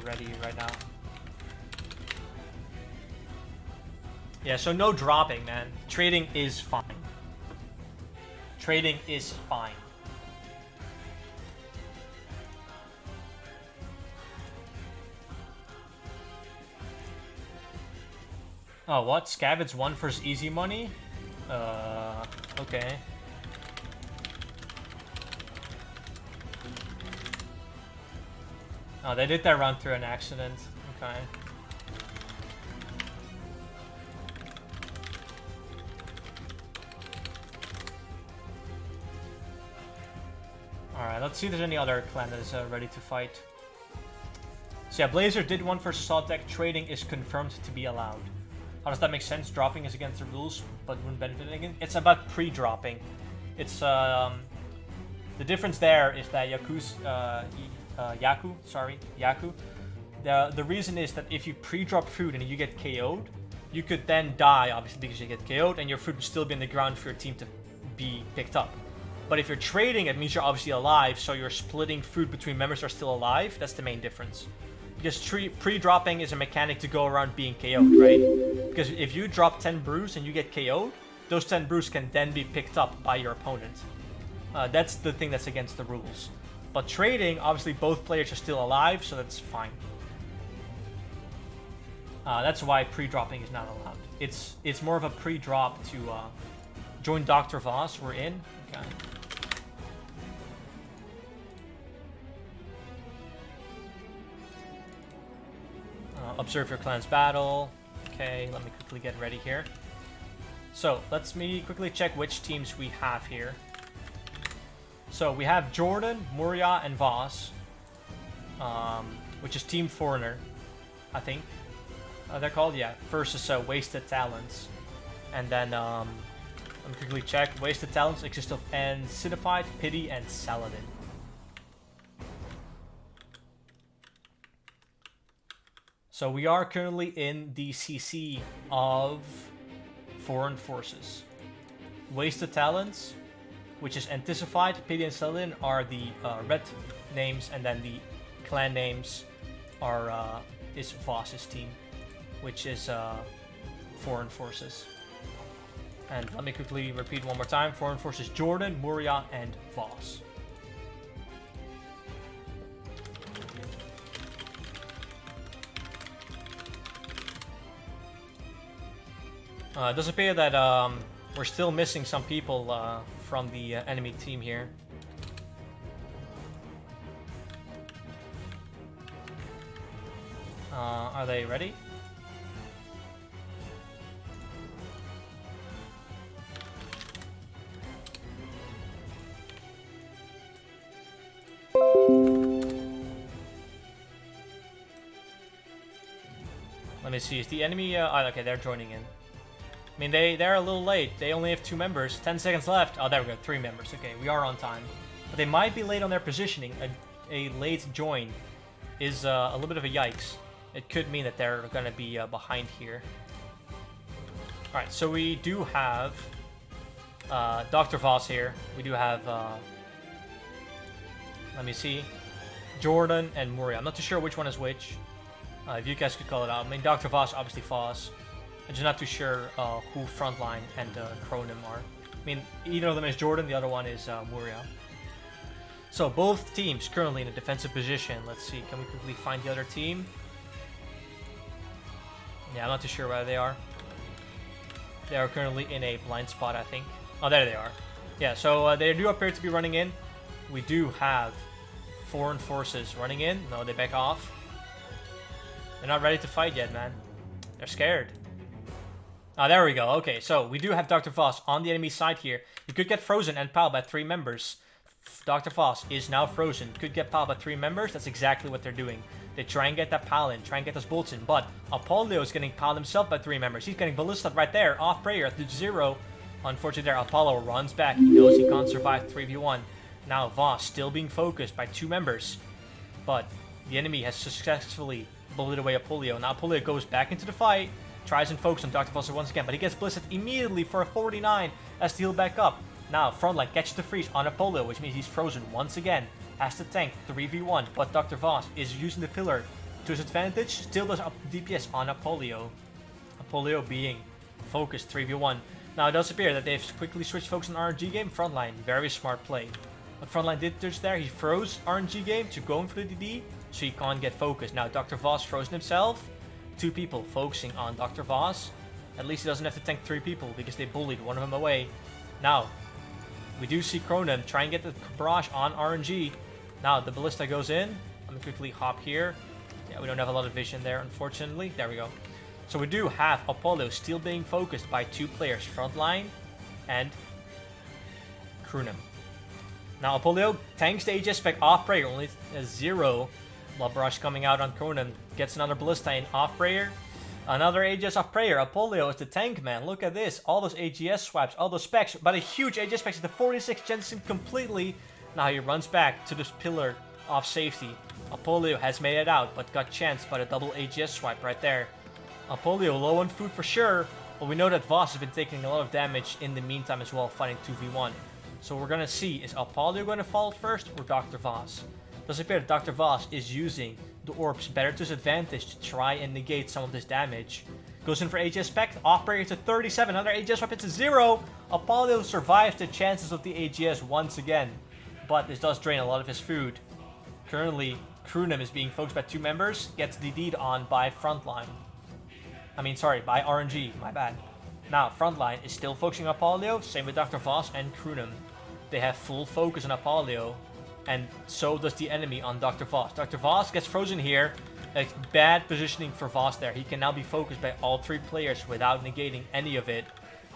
ready right now? Yeah, so no dropping, man. Trading is fine. Trading is fine. Oh, what? Scabbard's won for his easy money? Okay. Oh, they did that run through an accident. Okay. Alright, let's see if there's any other clan that is ready to fight. So yeah, Blazer did one for Solid Tag. Trading is confirmed to be allowed. How does that make sense? Dropping is against the rules, but wouldn't benefit again. It's about pre-dropping. It's the difference there is that Yaku. The reason is that if you pre-drop food and you get KO'd, you could then die, obviously, because you get KO'd, and your food would still be in the ground for your team to be picked up. But if you're trading, it means you're obviously alive, so you're splitting food between members who are still alive. That's the main difference. Because pre-dropping is a mechanic to go around being KO'd, right? Because if you drop 10 brews and you get KO'd, those 10 brews can then be picked up by your opponent. That's the thing that's against the rules. But trading, obviously both players are still alive, so that's fine. That's why pre-dropping is not allowed. It's more of a pre-drop to join Dr. Voss. We're in. Okay. Observe your clan's battle. Okay, let me quickly get ready here. So, let's me quickly check which teams we have here. So, we have Jordan, Muria, and Voss. Which is Team Foreigner, I think. They're called, yeah. Versus Wasted Talents. And then, let me quickly check. Wasted Talents exist of Acidified, Pity, and Saladin. So we are currently in the CC of Foreign Forces. Wasted Talents, which is Anticified, Pity, and Saladin are the red names, and then the clan names are is Voss's team, which is Foreign Forces. And let me quickly repeat one more time. Foreign Forces: Jordan, Muria, and Voss. It does appear that we're still missing some people from the enemy team here. Are they ready? Let me see, is the enemy... oh, okay, they're joining in. I mean, they're a little late. They only have 2 members. 10 seconds left. Oh, there we go, 3 members. Okay, we are on time. But they might be late on their positioning. A late join is a little bit of a yikes. It could mean that they're going to be behind here. Alright, so we do have Dr. Voss here. We do have... let me see. Jordan and Muri. I'm not too sure which one is which. If you guys could call it out. I mean, Dr. Voss, obviously Voss. I'm just not too sure who Frontline and Cronin are. I mean, either of them is Jordan, the other one is Muria. So both teams currently in a defensive position. Let's see, can we quickly find the other team? Yeah, I'm not too sure where they are. They are currently in a blind spot, I think. Oh, there they are. Yeah, so they do appear to be running in. We do have foreign forces running in. No, they back off. They're not ready to fight yet, man. They're scared. Ah, there we go. Okay, so we do have Dr. Voss on the enemy side here. He could get frozen and pal by 3 members. Dr. Voss is now frozen. Could get pal by 3 members. That's exactly what they're doing. They try and get that pal in, try and get those bolts in. But Apollio is getting pal himself by 3 members. He's getting ballisted right there, off prayer at the 0. Unfortunately there, Apollo runs back. He knows he can't survive 3v1. Now Voss still being focused by 2 members. But the enemy has successfully bullied away Apollio. Now Apollio goes back into the fight. Tries and focus on Dr. Voss once again, but he gets blistered immediately for a 49 as to heal back up. Now, Frontline catches the freeze on Apollio, which means he's frozen once again. Has to tank 3v1, but Dr. Voss is using the pillar to his advantage. Still does up DPS on Apollio. Apollio being focused 3v1. Now, it does appear that they've quickly switched focus on RNG game. Frontline, very smart play. What Frontline did just there, he froze RNG game to go in for the DD, so he can't get focused. Now, Dr. Voss frozen himself. 2 people focusing on Dr. Voss. At least he doesn't have to tank 3 people because they bullied one of them away. Now, we do see Cronin try and get the barrage on RNG. Now, the ballista goes in. Let me quickly hop here. Yeah, we don't have a lot of vision there, unfortunately. There we go. So we do have Apollo still being focused by 2 players, Frontline and Cronin. Now, Apollo tanks the AGS spec off prayer, only a 0. Barrage coming out on Cronin. Gets another ballista in off prayer. Another AGS off prayer. Apollio is the tank, man. Look at this. All those AGS swipes, all those specs. But a huge AGS specs. The 46 gens him completely. Now he runs back to this pillar of safety. Apollio has made it out, but got chanced by the double AGS swipe right there. Apollio low on food for sure. But we know that Voss has been taking a lot of damage in the meantime as well, fighting 2v1. So we're going to see, is Apollio going to fall first or Dr. Voss? It does appear that Dr. Voss is using the orbs better to his advantage to try and negate some of this damage. Goes in for AGS spec, off breaker to 37, another AGS weapon to 0. Apollio survives the chances of the AGS once again, but this does drain a lot of his food. Currently, Cronin is being focused by 2 members, gets DD'd on by Frontline. I mean, sorry, by RNG, my bad. Now, Frontline is still focusing on Apollio, same with Dr. Voss and Cronin. They have full focus on Apollio. And so does the enemy on Dr. Voss. Dr. Voss gets frozen here. A bad positioning for Voss there. He can now be focused by all 3 players without negating any of it.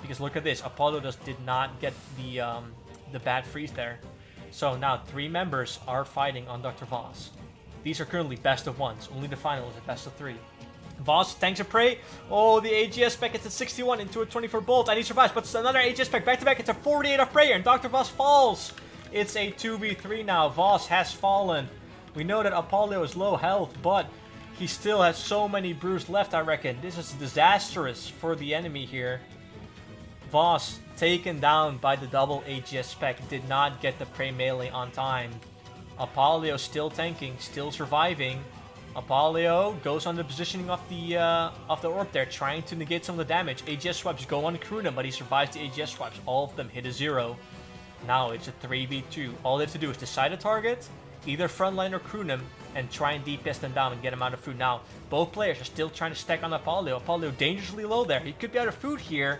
Because look at this. Apollo just did not get the bad freeze there. So now 3 members are fighting on Dr. Voss. These are currently best of 1s. Only the final is a best of 3. Voss tanks a prey. Oh, the AGS spec gets a 61 into a 24 bolt. And he survives. But it's another AGS spec back to back. It's a 48 of prayer. And Dr. Voss falls. It's a 2v3 now. Voss has fallen. We know that Apollio is low health, but he still has so many brews left, I reckon. This is disastrous for the enemy here. Voss, taken down by the double AGS spec, did not get the prey melee on time. Apollio still tanking, still surviving. Apollio goes on the positioning of the orb there, trying to negate some of the damage. AGS swipes go on Cronin, but he survives the AGS swipes. All of them hit a 0. Now it's a 3v2. All they have to do is decide a target, either Frontline or Kroonum and try and DPS them down and get them out of food. Now, both players are still trying to stack on Apollo. Apollo dangerously low there. He could be out of food here.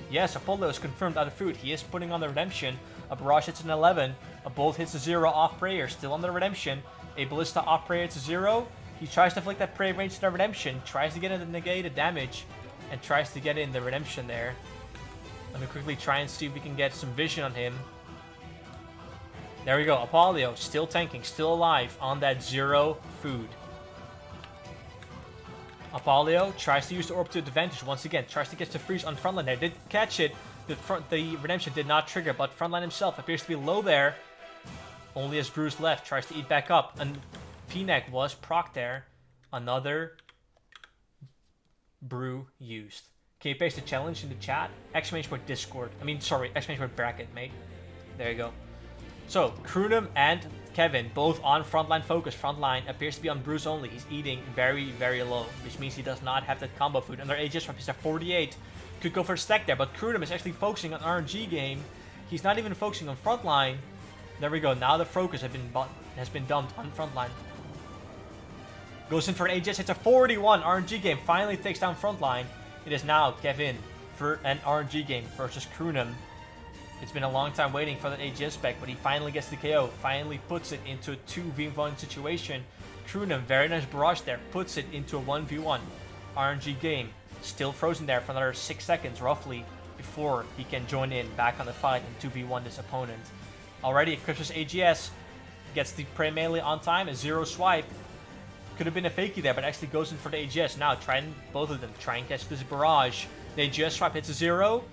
Yes, Apollo is confirmed out of food. He is putting on the Redemption. A Barrage hits an 11. A Bolt hits a 0 off Prayer. Still on the Redemption. A Ballista off Prayer hits a 0. He tries to flick that Prayer range to the Redemption. Tries to get in the negated damage. And tries to get in the Redemption there. Let me quickly try and see if we can get some vision on him. There we go. Apollo still tanking. Still alive on that 0 food. Apollo tries to use the orb to advantage once again. Tries to get the freeze on Frontline there. Did catch it. The Redemption did not trigger, but Frontline himself appears to be low there. Only as Bruce left. Tries to eat back up. And P-neck was proc there. Another brew used. Can you paste the challenge in the chat? Exclamation point Discord. Exclamation point bracket, mate. There you go. So, Kroonum and Kevin, both on Frontline focus. Frontline appears to be on Bruce only. He's eating very, very low, which means he does not have that combo food. And their AGS rep is at 48. Could go for a stack there, but Kroonum is actually focusing on RNG game. He's not even focusing on Frontline. There we go. Now the focus has been dumped on Frontline. Goes in for an AGS. It's a 41 RNG game. Finally takes down Frontline. It is now Kevin for an RNG game versus Kroonum. It's been a long time waiting for that AGS spec, but he finally gets the KO. Finally puts it into a 2v1 situation. Kroonum, very nice barrage there, puts it into a 1v1 RNG game. Still frozen there for another 6 seconds roughly before he can join in back on the fight and 2v1 this opponent. Already Eclipse's AGS gets the prey melee on time, a 0 swipe. Could have been a fakie there, but actually goes in for the AGS. Now both of them try and catch this barrage. The AGS swipe hits a 0.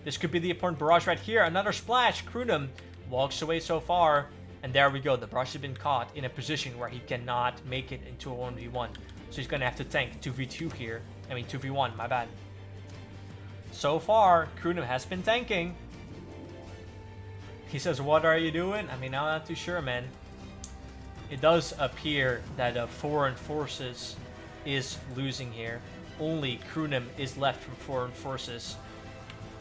This could be the important barrage right here. Another splash. Kroonum walks away so far. And there we go. The barrage has been caught in a position where he cannot make it into a 1v1. So he's going to have to tank 2v2 here. 2v1, my bad. So far, Kroonum has been tanking. He says, what are you doing? I'm not too sure, man. It does appear that Foreign Forces is losing here. Only Kroonum is left from Foreign Forces.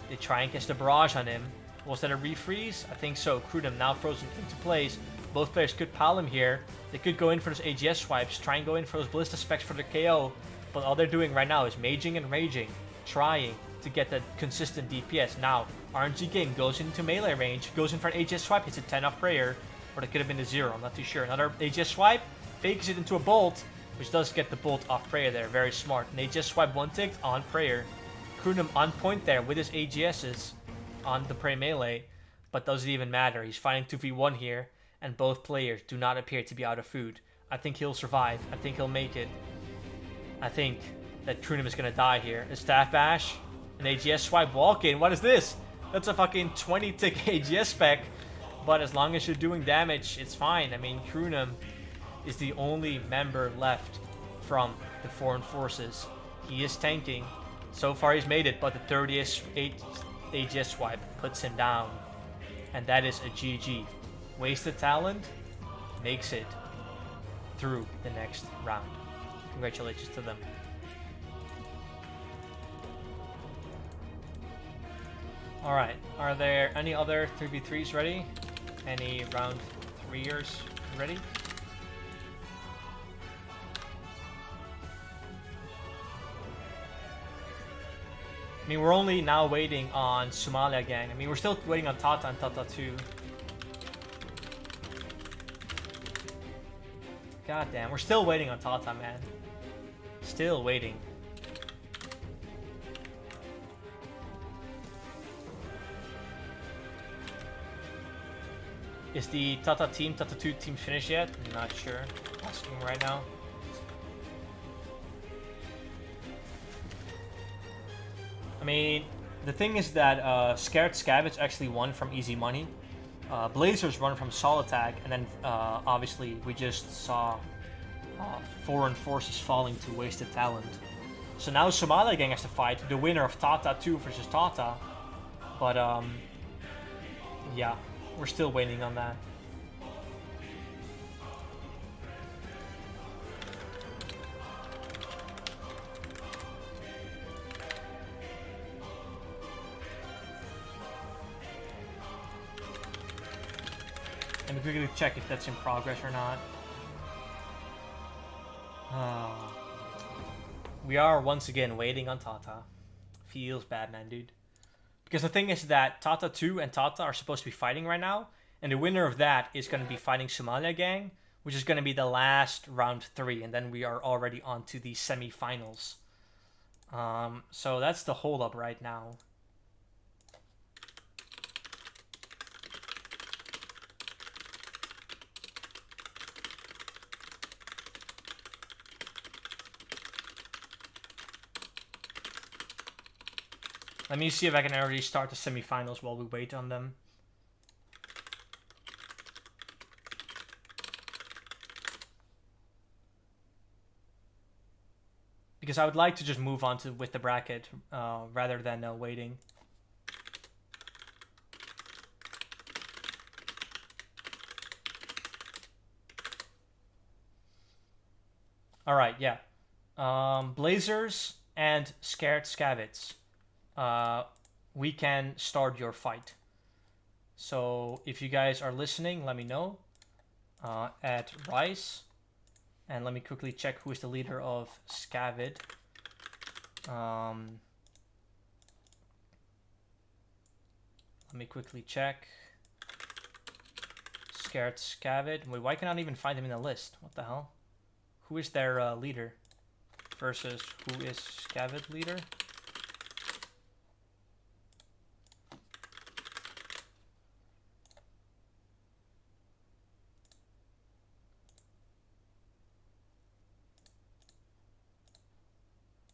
They try and catch the barrage on him. Was that a refreeze? I think so. Kroonum now frozen into place. Both players could pile him here. They could go in for those AGS swipes, try and go in for those Ballista specs for the KO. But all they're doing right now is maging and raging, trying to get that consistent DPS. Now, RNG game goes into melee range, goes in for an AGS swipe, hits a 10 off Prayer. Or it could have been a 0, I'm not too sure. Another AGS swipe, fakes it into a bolt, which does get the bolt off Prayer there. Very smart. And AGS swipe 1 ticked on Prayer. Kroonum on point there with his AGSs on the Prey melee, but doesn't even matter. He's fighting 2v1 here, and both players do not appear to be out of food. I think he'll survive. I think he'll make it. I think that Kroonum is going to die here. A Staff Bash, an AGS swipe walk in. What is this? That's a fucking 20 tick AGS spec, but as long as you're doing damage, it's fine. Kroonum is the only member left from the Foreign Forces. He is tanking. So far he's made it, but the 38 AGS swipe puts him down. And that is a GG. Wasted Talent makes it through the next round. Congratulations to them. Alright, are there any other 3v3s ready? Any round 3ers ready? We're only now waiting on Somalia Gang. We're still waiting on Tata and Tata 2. God damn, we're still waiting on Tata, man. Still waiting. Is the Tata 2 team finished yet? I'm not sure. Asking right now. The thing is that Scared Scavenge actually won from easy money. Blazers won from Sol Attack, and then obviously we just saw Foreign Forces falling to Wasted Talent. So now Somalia Gang has to fight the winner of Tata 2 versus Tata. But yeah, we're still waiting on that. quickly check if that's in progress or not. We are once again waiting on Tata. Feels bad, man, dude. Because the thing is that Tata 2 and Tata are supposed to be fighting right now, and the winner of that is going to be fighting Somalia Gang, which is going to be the last round 3, and then we are already on to the semi-finals. So that's the hold-up right now. Let me see if I can already start the semi-finals while we wait on them. Because I would like to just move on with the bracket rather than waiting. Alright, yeah. Blazers and Scared Scavets. We can start your fight. So if you guys are listening, let me know at Rice, and let me quickly check who is the leader of Scavid. Let me quickly check. Scared Scavid. Wait, why can I not even find him in the list? What the hell? Who is their leader versus who is Scavid leader?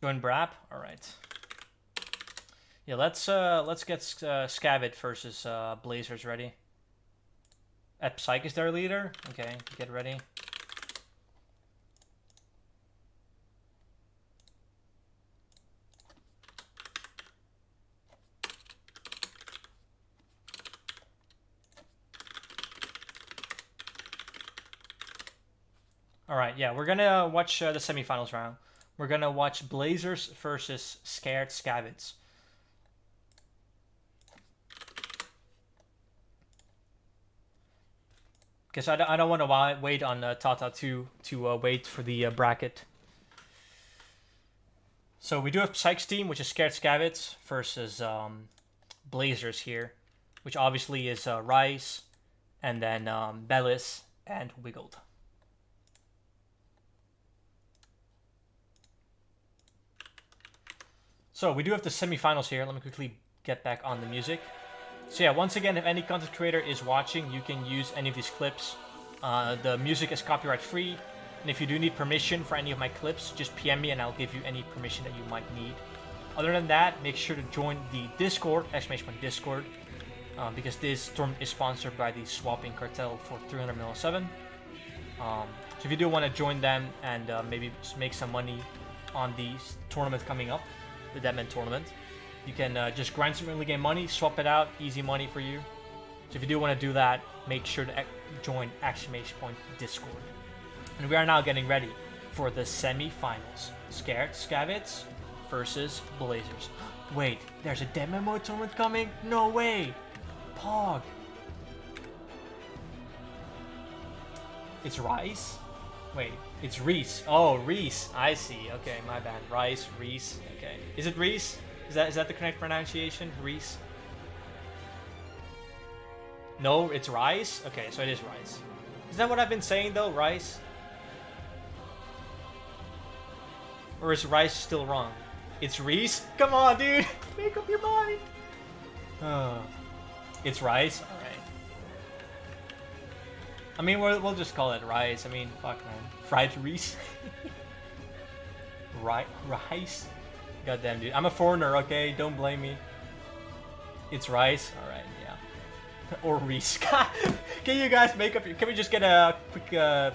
Join Brap. All right. Yeah, let's get Scavid versus Blazers ready. At Psych is their leader. Okay, get ready. All right, yeah, we're gonna watch the semifinals round. We're gonna watch Blazers versus Scared Scavets. Because I don't want to wait on Tata 2 to wait for the bracket. So we do have Psych's team, which is Scared Scavets, versus Blazers here, which obviously is Rice, and then Bellis and Wiggled. So we do have the semifinals here. Let me quickly get back on the music. So yeah, once again, if any content creator is watching, you can use any of these clips. The music is copyright free, and if you do need permission for any of my clips, just PM me and I'll give you any permission that you might need. Other than that, make sure to join the Discord, !Discord, because this tournament is sponsored by the Swapping Cartel for 300mm07. So if you do want to join them and maybe make some money on the tournament coming up, the Deadman tournament, you can just grind some early game money, swap it out, easy money for you. So if you do want to do that, make sure to join Discord. And we are now getting ready for the semi-finals. Scared Scavets versus Blazers. Wait, there's a Deadman mode tournament coming? No way! Pog! It's Rice? Wait, it's Reese. Oh, Reese. I see. Okay, my bad. Rice, Reese. Okay. Is it Reese? Is that the correct pronunciation? Reese? No, it's Rice? Okay, so it is Rice. Is that what I've been saying though? Rice? Or is Rice still wrong? It's Reese? Come on, dude! Make up your mind! It's Rice? Alright. I mean, we'll just call it Rice. I mean, fuck, man. Fried Reese? Rice? Goddamn, dude. I'm a foreigner, okay? Don't blame me. It's Rice? Alright, yeah. Or Reese. Can you guys make up... Can we just get a quick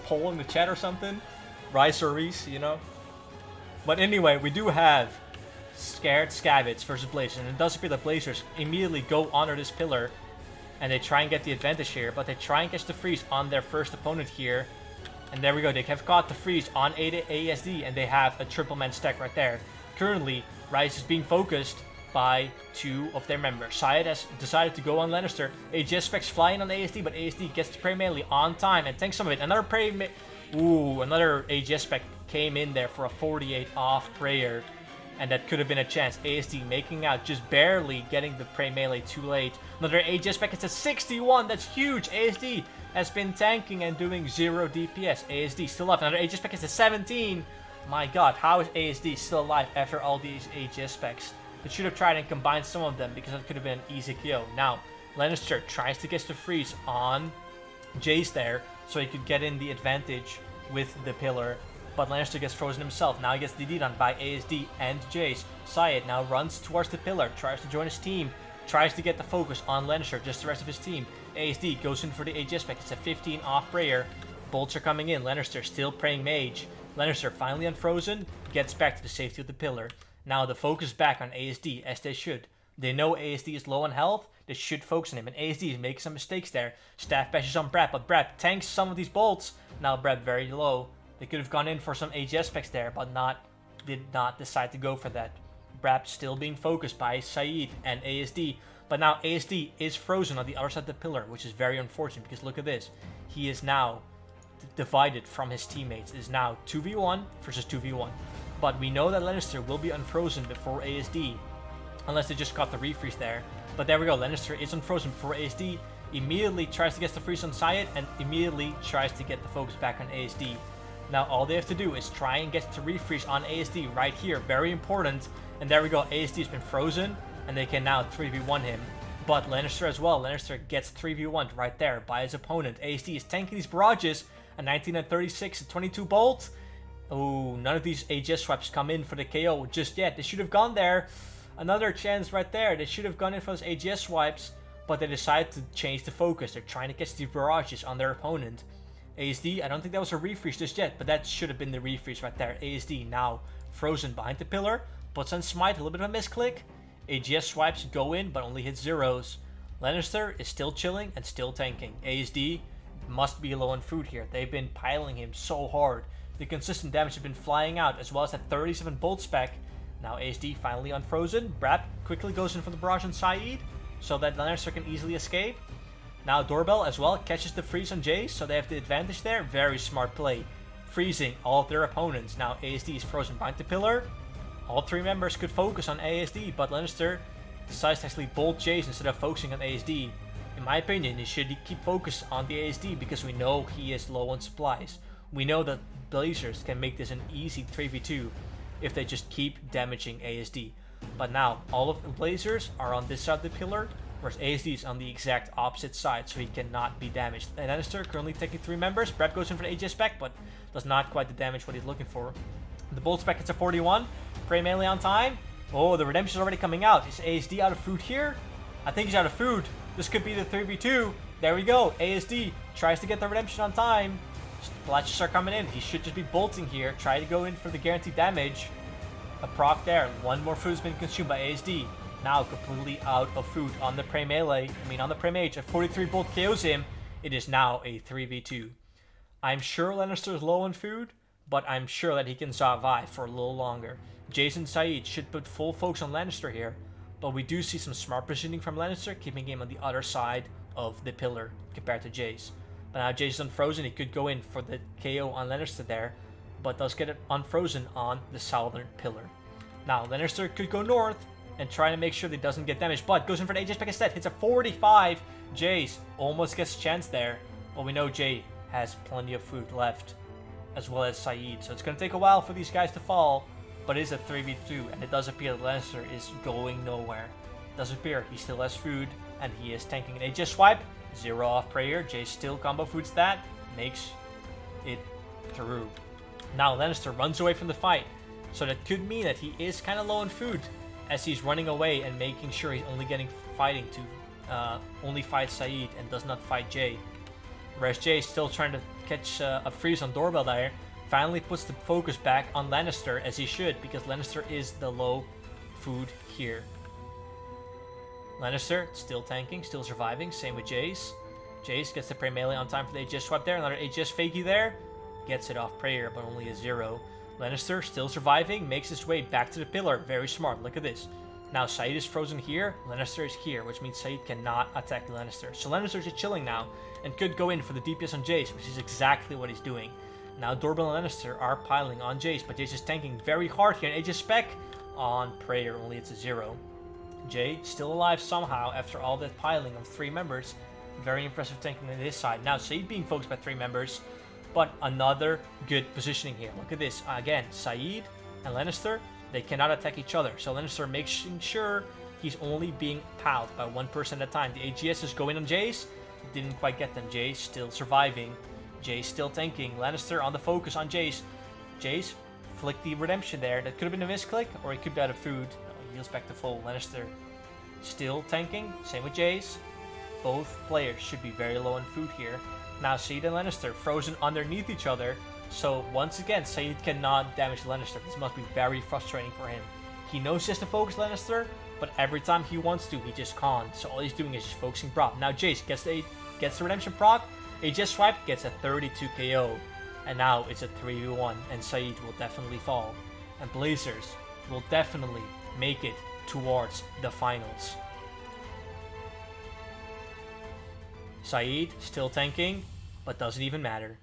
poll in the chat or something? Rice or Reese, you know? But anyway, we do have Scared Scavets versus Blazers. And it does appear that Blazers immediately go under this pillar. And they try and get the advantage here. But they try and catch the freeze on their first opponent here. And there we go. They have caught the freeze on ASD. And they have a triple man stack right there. Currently, Rice is being focused. by 2 of their members. Syed has decided to go on Lannister. AGS specs flying on ASD, but ASD gets to prey melee on time and tanks some of it. Another prey another AGS spec came in there for a 48 off prayer, and that could have been a chance. ASD making out, just barely getting the prey melee too late. Another AGS spec, it's a 61, that's huge. ASD has been tanking and doing 0 DPS. ASD still up. Another AGS spec is a 17. My god, how is ASD still alive after all these AGS specs? It should have tried and combined some of them, because that could have been an easy KO. Now, Lannister tries to get the freeze on Jace there, so he could get in the advantage with the pillar. But Lannister gets frozen himself. Now he gets DD'd on by ASD and Jace. Syed now runs towards the pillar, tries to join his team, tries to get the focus on Lannister, just the rest of his team. ASD goes in for the AGS spec. It's a 15 off prayer. Bolts are coming in. Lannister still praying mage. Lannister finally unfrozen, gets back to the safety of the pillar. Now the focus back on ASD, as they should. They know ASD is low on health, they should focus on him, and ASD is making some mistakes there. Staff bashes on Brad, but Brad tanks some of these bolts. Now Brad very low. They could have gone in for some AGS specs there, but did not decide to go for that. Brad still being focused by Saeed and ASD, but now ASD is frozen on the other side of the pillar, which is very unfortunate, because look at this. He is now divided from his teammates. It is now 2v1 versus 2v1. But we know that Lannister will be unfrozen before ASD, unless they just got the refreeze there. But there we go, Lannister is unfrozen before ASD, immediately tries to get the freeze on Syed, and immediately tries to get the focus back on ASD. Now all they have to do is try and get the refreeze on ASD right here, very important. And there we go, ASD has been frozen, and they can now 3v1 him. But Lannister as well, Lannister gets 3v1 right there by his opponent. ASD is tanking these barrages, a 19 and 36 and 22 bolt. Oh, none of these AGS swipes come in for the KO just yet. They should have gone there. Another chance right there. They should have gone in for those AGS swipes, but they decided to change the focus. They're trying to catch these barrages on their opponent. ASD, I don't think that was a refreeze just yet, but that should have been the refreeze right there. ASD now frozen behind the pillar, puts on smite, a little bit of a misclick. AGS swipes go in, but only hit zeros. Lannister is still chilling and still tanking. ASD must be low on food here. They've been piling him so hard. The consistent damage has been flying out, as well as that 37 bolt spec. Now ASD finally unfrozen. Brad quickly goes in for the barrage on Saeed, so that Lannister can easily escape. Now Doorbell as well catches the freeze on Jace, so they have the advantage there. Very smart play, freezing all of their opponents. Now ASD is frozen behind the pillar. All 3 members could focus on ASD, but Lannister decides to actually bolt Jace instead of focusing on ASD. In my opinion, he should keep focus on the ASD, because we know he is low on supplies. We know that Blazers can make this an easy 3v2 if they just keep damaging ASD. But now, all of the Blazers are on this side of the pillar, whereas ASD is on the exact opposite side, so he cannot be damaged. And Lannister currently taking 3 members. Brad goes in for the AGS spec, but does not quite the damage what he's looking for. The bolt spec is a 41. Prey melee on time. Oh, the redemption is already coming out. Is ASD out of food here? I think he's out of food. This could be the 3v2. There we go. ASD tries to get the redemption on time. Splashes are coming in. He should just be bolting here. Try to go in for the guaranteed damage. A proc there. 1 more food has been consumed by ASD. Now completely out of food on the prey melee. On the prey mage. A 43 bolt KOs him. It is now a 3v2. I'm sure Lannister is low on food, but I'm sure that he can survive for a little longer. Jason Saeed should put full focus on Lannister here, but we do see some smart positioning from Lannister, keeping him on the other side of the pillar compared to Jace. But now Jace is unfrozen. He could go in for the KO on Lannister there, but does get it unfrozen on the southern pillar. Now Lannister could go north and try to make sure that he doesn't get damaged, but goes in for the AGS spec instead. Hits a 45. Jace almost gets a chance there, but we know Jay has plenty of food left, as well as Saeed. So it's going to take a while for these guys to fall, but it is a 3v2, and it does appear that Lannister is going nowhere. It does appear he still has food, and he is tanking an AGS swipe. 0 off prayer. Jay still combo foods that. Makes it through. Now Lannister runs away from the fight, so that could mean that he is kind of low on food, as he's running away and making sure he's only getting fighting to only fight Saeed and does not fight Jay. Whereas Jay is still trying to catch a freeze on Doorbell there. Finally puts the focus back on Lannister, as he should, because Lannister is the low food here. Lannister still tanking, still surviving. Same with Jace. Jace gets the prey melee on time for the AGS swipe there. Another AGS fakey there. Gets it off prayer, but only a 0. Lannister still surviving, makes his way back to the pillar. Very smart. Look at this. Now Saeed is frozen here, Lannister is here, which means Saeed cannot attack Lannister. So Lannister is just chilling now, and could go in for the DPS on Jace, which is exactly what he's doing. Now Doorbell and Lannister are piling on Jace, but Jace is tanking very hard here, and Aegis Spec on Prayer, only it's a 0. Jay still alive somehow after all that piling of 3 members. Very impressive tanking on his side. Now Saeed being focused by 3 members, but another good positioning here. Look at this. Again, Saeed and Lannister, they cannot attack each other. So Lannister making sure he's only being palled by 1 person at a time. The AGS is going on Jace. Didn't quite get them. Jace still surviving. Jace still tanking. Lannister on the focus on Jace. Jace flicked the redemption there. That could have been a misclick, or he could be out of food. No, he heals back to full. Lannister still tanking. Same with Jace. Both players should be very low on food here. Now Saeed and Lannister frozen underneath each other. So once again, Saeed cannot damage Lannister. This must be very frustrating for him. He knows he has to focus Lannister, but every time he wants to, he just can't. So all he's doing is just focusing prop. Now Jace gets the redemption proc. Aegis Swipe gets a 32 KO. And now it's a 3v1, and Saeed will definitely fall. And Blazers will definitely make it towards the finals. Saeed still tanking, but doesn't even matter,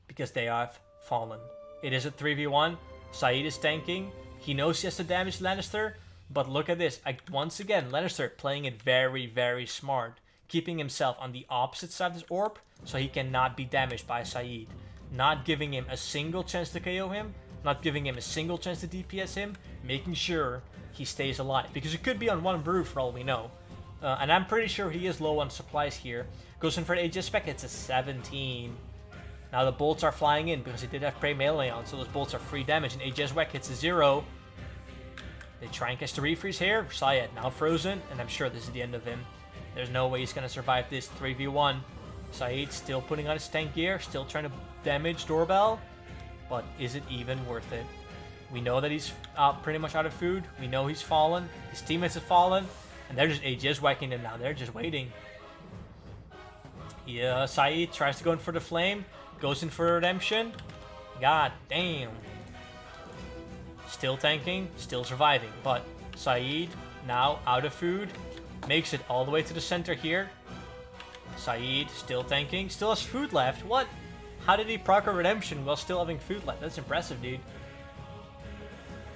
because they have fallen. It is a 3v1. Saeed is tanking. He knows he has to damage Lannister, but look at this. Once again, Lannister playing it very, very smart, keeping himself on the opposite side of this orb, so he cannot be damaged by Saeed. Not giving him a single chance to KO him, not giving him a single chance to DPS him, making sure he stays alive, because it could be on 1 brew for all we know. And I'm pretty sure he is low on supplies here. Goes in for an Aegis Spec, it's a 17. Now the bolts are flying in because he did have Prey melee on, so those bolts are free damage, and Aegis Spec hits a 0. They try and catch the refreeze here. Syed now frozen, and I'm sure this is the end of him. There's no way he's going to survive this 3v1. Saeed still putting on his tank gear, still trying to damage Doorbell, but is it even worth it? We know that he's pretty much out of food. We know he's fallen. His teammates have fallen, and they're just AGS whacking him now. They're just waiting. Yeah, Saeed tries to go in for the flame, goes in for redemption. God damn. Still tanking, still surviving, but Saeed now out of food, makes it all the way to the center here. Saeed still tanking, still has food left. What? How did he proc a redemption while still having food left? That's impressive, dude.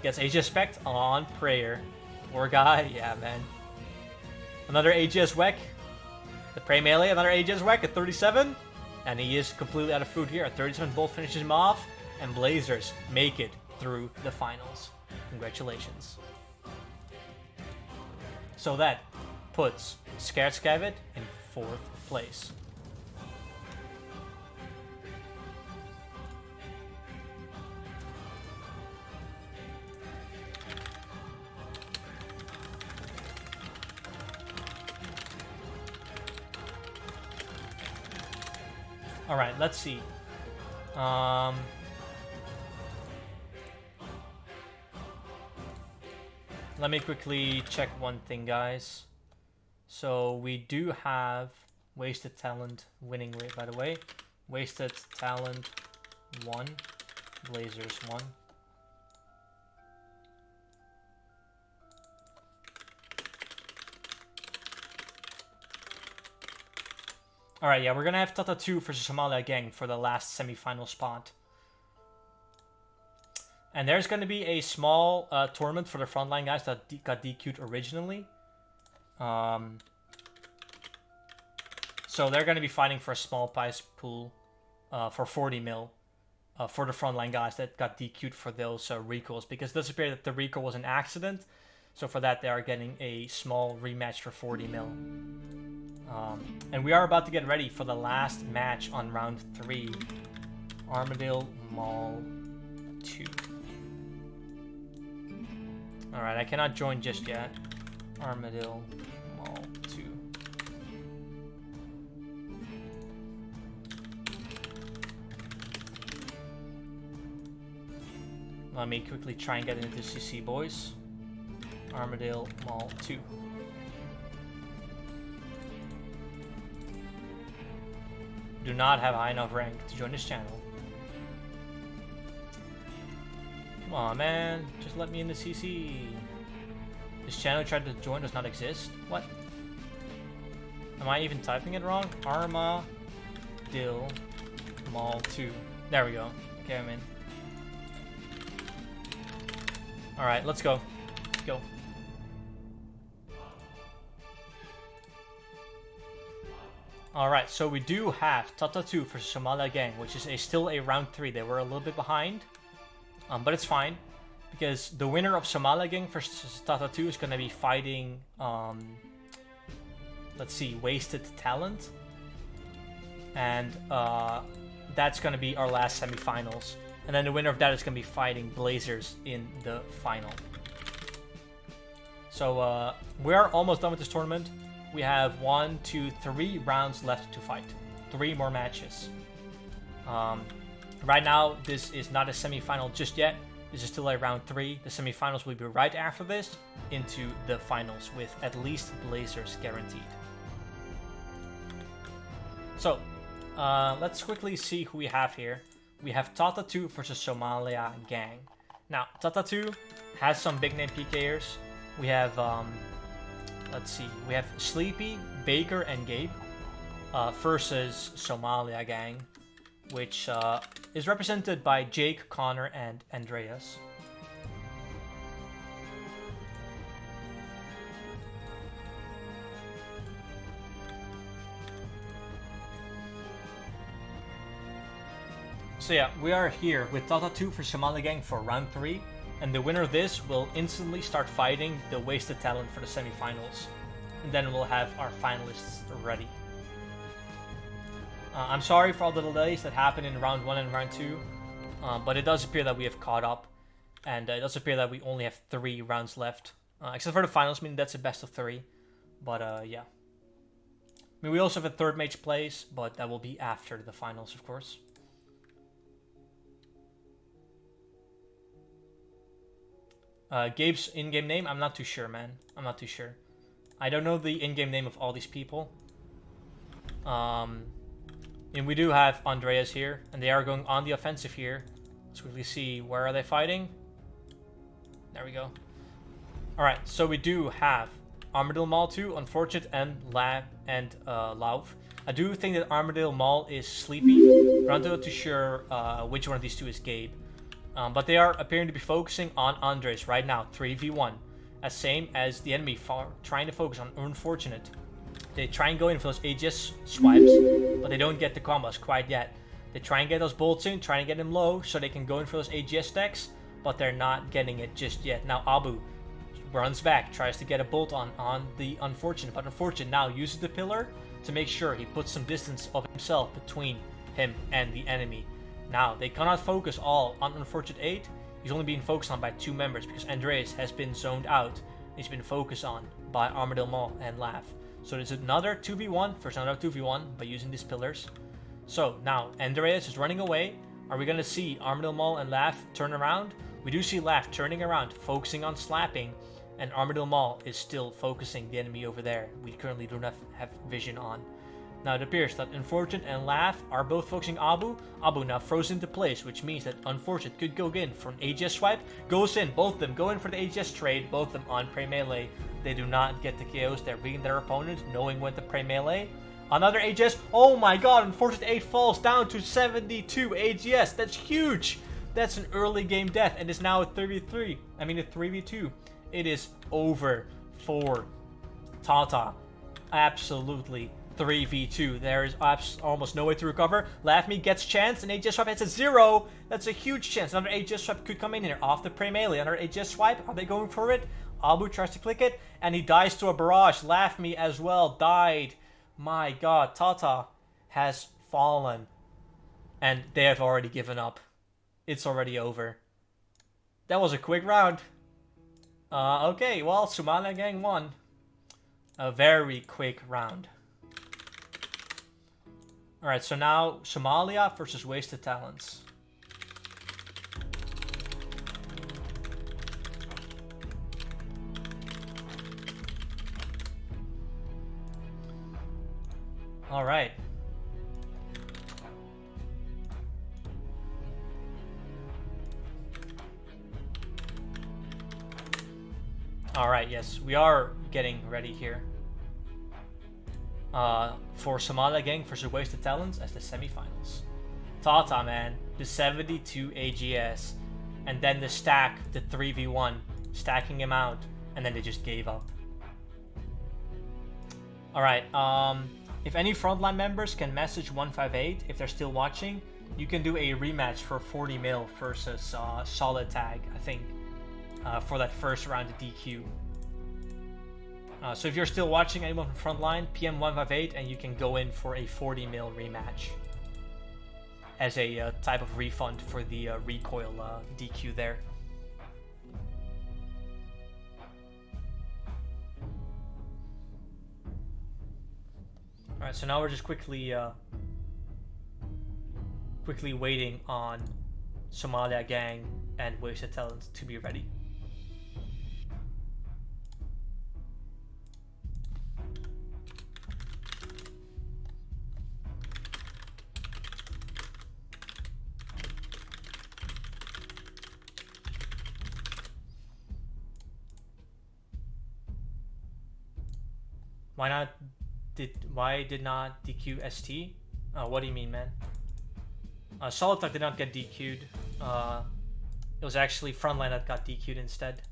Gets Aegis Spec on Prayer. Poor guy, yeah, man. Another Aegis Whack. The Prey melee, another Aegis Whack at 37. And he is completely out of food here. At 37, Bolt finishes him off. And Blazers make it through the finals. Congratulations. So that puts Scared Scavit in 4th place. Alright, let's see. Let me quickly check one thing, guys. So we do have Wasted Talent winning rate, by the way. Wasted Talent 1, Blazers 1. Alright, yeah, we're gonna have Tata 2 versus Somalia Gang for the last semi-final spot. And there's gonna be a small tournament for the frontline guys that got DQ'd originally. So they're gonna be fighting for a small prize pool for 40 mil for the frontline guys that got DQ'd for those recalls, because it does appear that the recall was an accident. So for that, they are getting a small rematch for 40 mil. And we are about to get ready for the last match on round 3. Armadale Mall 2. Alright, I cannot join just yet. Armadale Mall 2. Let me quickly try and get into CC, boys. Armadale Mall 2. Do not have high enough rank to join this channel. Come on, man. Just let me in the CC. This channel tried to join does not exist. What? Am I even typing it wrong? Armadil Mall 2. There we go. Okay, I'm in. Alright, let's go. Let's go. Alright, so we do have Tata 2 for Somalia Gang, which is still a round 3. They were a little bit behind. But it's fine. Because the winner of Somalia Gang versus Tata 2 is going to be fighting... let's see, Wasted Talent. And that's going to be our last semifinals. And then the winner of that is going to be fighting Blazers in the final. So we are almost done with this tournament. We have 1, 2, 3 rounds left to fight. 3 more matches. Right now, this is not a semifinal just yet. This is still a round 3. The semifinals will be right after this into the finals with at least Blazers guaranteed. So, let's quickly see who we have here. We have Tata 2 versus Somalia Gang. Now, Tata 2 has some big name PKers. We have, let's see, we have Sleepy, Baker, and Gabe versus Somalia Gang, which is represented by Jake, Connor, and Andreas. So yeah, we are here with Tata 2 for Somalia Gang for round 3, and the winner of this will instantly start fighting the Wasted Talent for the semifinals, and then we'll have our finalists ready. I'm sorry for all the delays that happened in round 1 and round 2, but it does appear that we have caught up, and it does appear that we only have 3 rounds left, except for the finals, meaning that's a best of 3, but yeah. I mean, we also have a third match place, but that will be after the finals, of course. Gabe's in-game name, I'm not too sure, man. I'm not too sure. I don't know the in-game name of all these people. And we do have Andreas here, and they are going on the offensive here. Let's quickly see, where are they fighting? There we go. Alright, so we do have Armadillo Mall 2, Unfortunate, and Lauf. I do think that Armadillo Mall is sleepy, but I'm not too sure which one of these two is Gabe. But they are appearing to be focusing on Andres right now, 3v1. As same as the enemy trying to focus on Unfortunate. They try and go in for those AGS swipes, but they don't get the combos quite yet. They try and get those bolts in, try and get them low, so they can go in for those AGS stacks, but they're not getting it just yet. Now Abu runs back, tries to get a bolt on the Unfortunate, but Unfortunate now uses the pillar to make sure he puts some distance of himself between him and the enemy. Now, they cannot focus all on Unfortunate 8. He's only being focused on by 2 members because Andreas has been zoned out. He's been focused on by Armadillo Mall and Laugh. So there's another 2v1 versus another 2v1 by using these pillars. So now, Andreas is running away. Are we going to see Armadillo Mall and Laugh turn around? We do see Laugh turning around, focusing on slapping, and Armadillo Mall is still focusing the enemy over there. We currently do not have vision on. Now it appears that Unfortunate and Laugh are both focusing Abu. Abu now frozen into place, which means that Unfortunate could go in for an AGS swipe. Goes in, both of them go in for the AGS trade, both of them on prey melee. They do not get the KOs, they're beating their opponent, knowing when to prey melee. Another AGS, oh my god, Unfortunate 8 falls down to 72 AGS, that's huge! That's an early game death, and is now a 3v2. It is over for Tata. Absolutely. 3v2. There is almost no way to recover. Laugh Me gets chance, and AGS swipe hits a 0. That's a huge chance. Another AGS swipe could come in here off the prey melee. Another AGS swipe. Are they going for it? Abu tries to click it, and he dies to a barrage. Laugh Me as well died. My god, Tata has fallen. And they have already given up. It's already over. That was a quick round. Okay, well, Somalia Gang won. A very quick round. Alright, so now Somalia versus Wasted Talents. Alright. Alright, yes, we are getting ready here. For Somalia Gang versus Wasted Talents as the semifinals. Tata, man, the 72 AGS, and then the stack, the 3v1, stacking him out, and then they just gave up. Alright, if any frontline members can message 158 if they're still watching, you can do a rematch for 40 mil versus Solid Tag, I think, for that first round of DQ. So if you're still watching, anyone from Frontline, PM 158 and you can go in for a 40 mil rematch as a type of refund for the recoil DQ there. Alright, so now we're just quickly waiting on Somalia Gang and Wasted Talents to be ready. Why did not DQ ST? What do you mean, man? Solid Tag did not get DQ'd. It was actually Frontline that got DQ'd instead.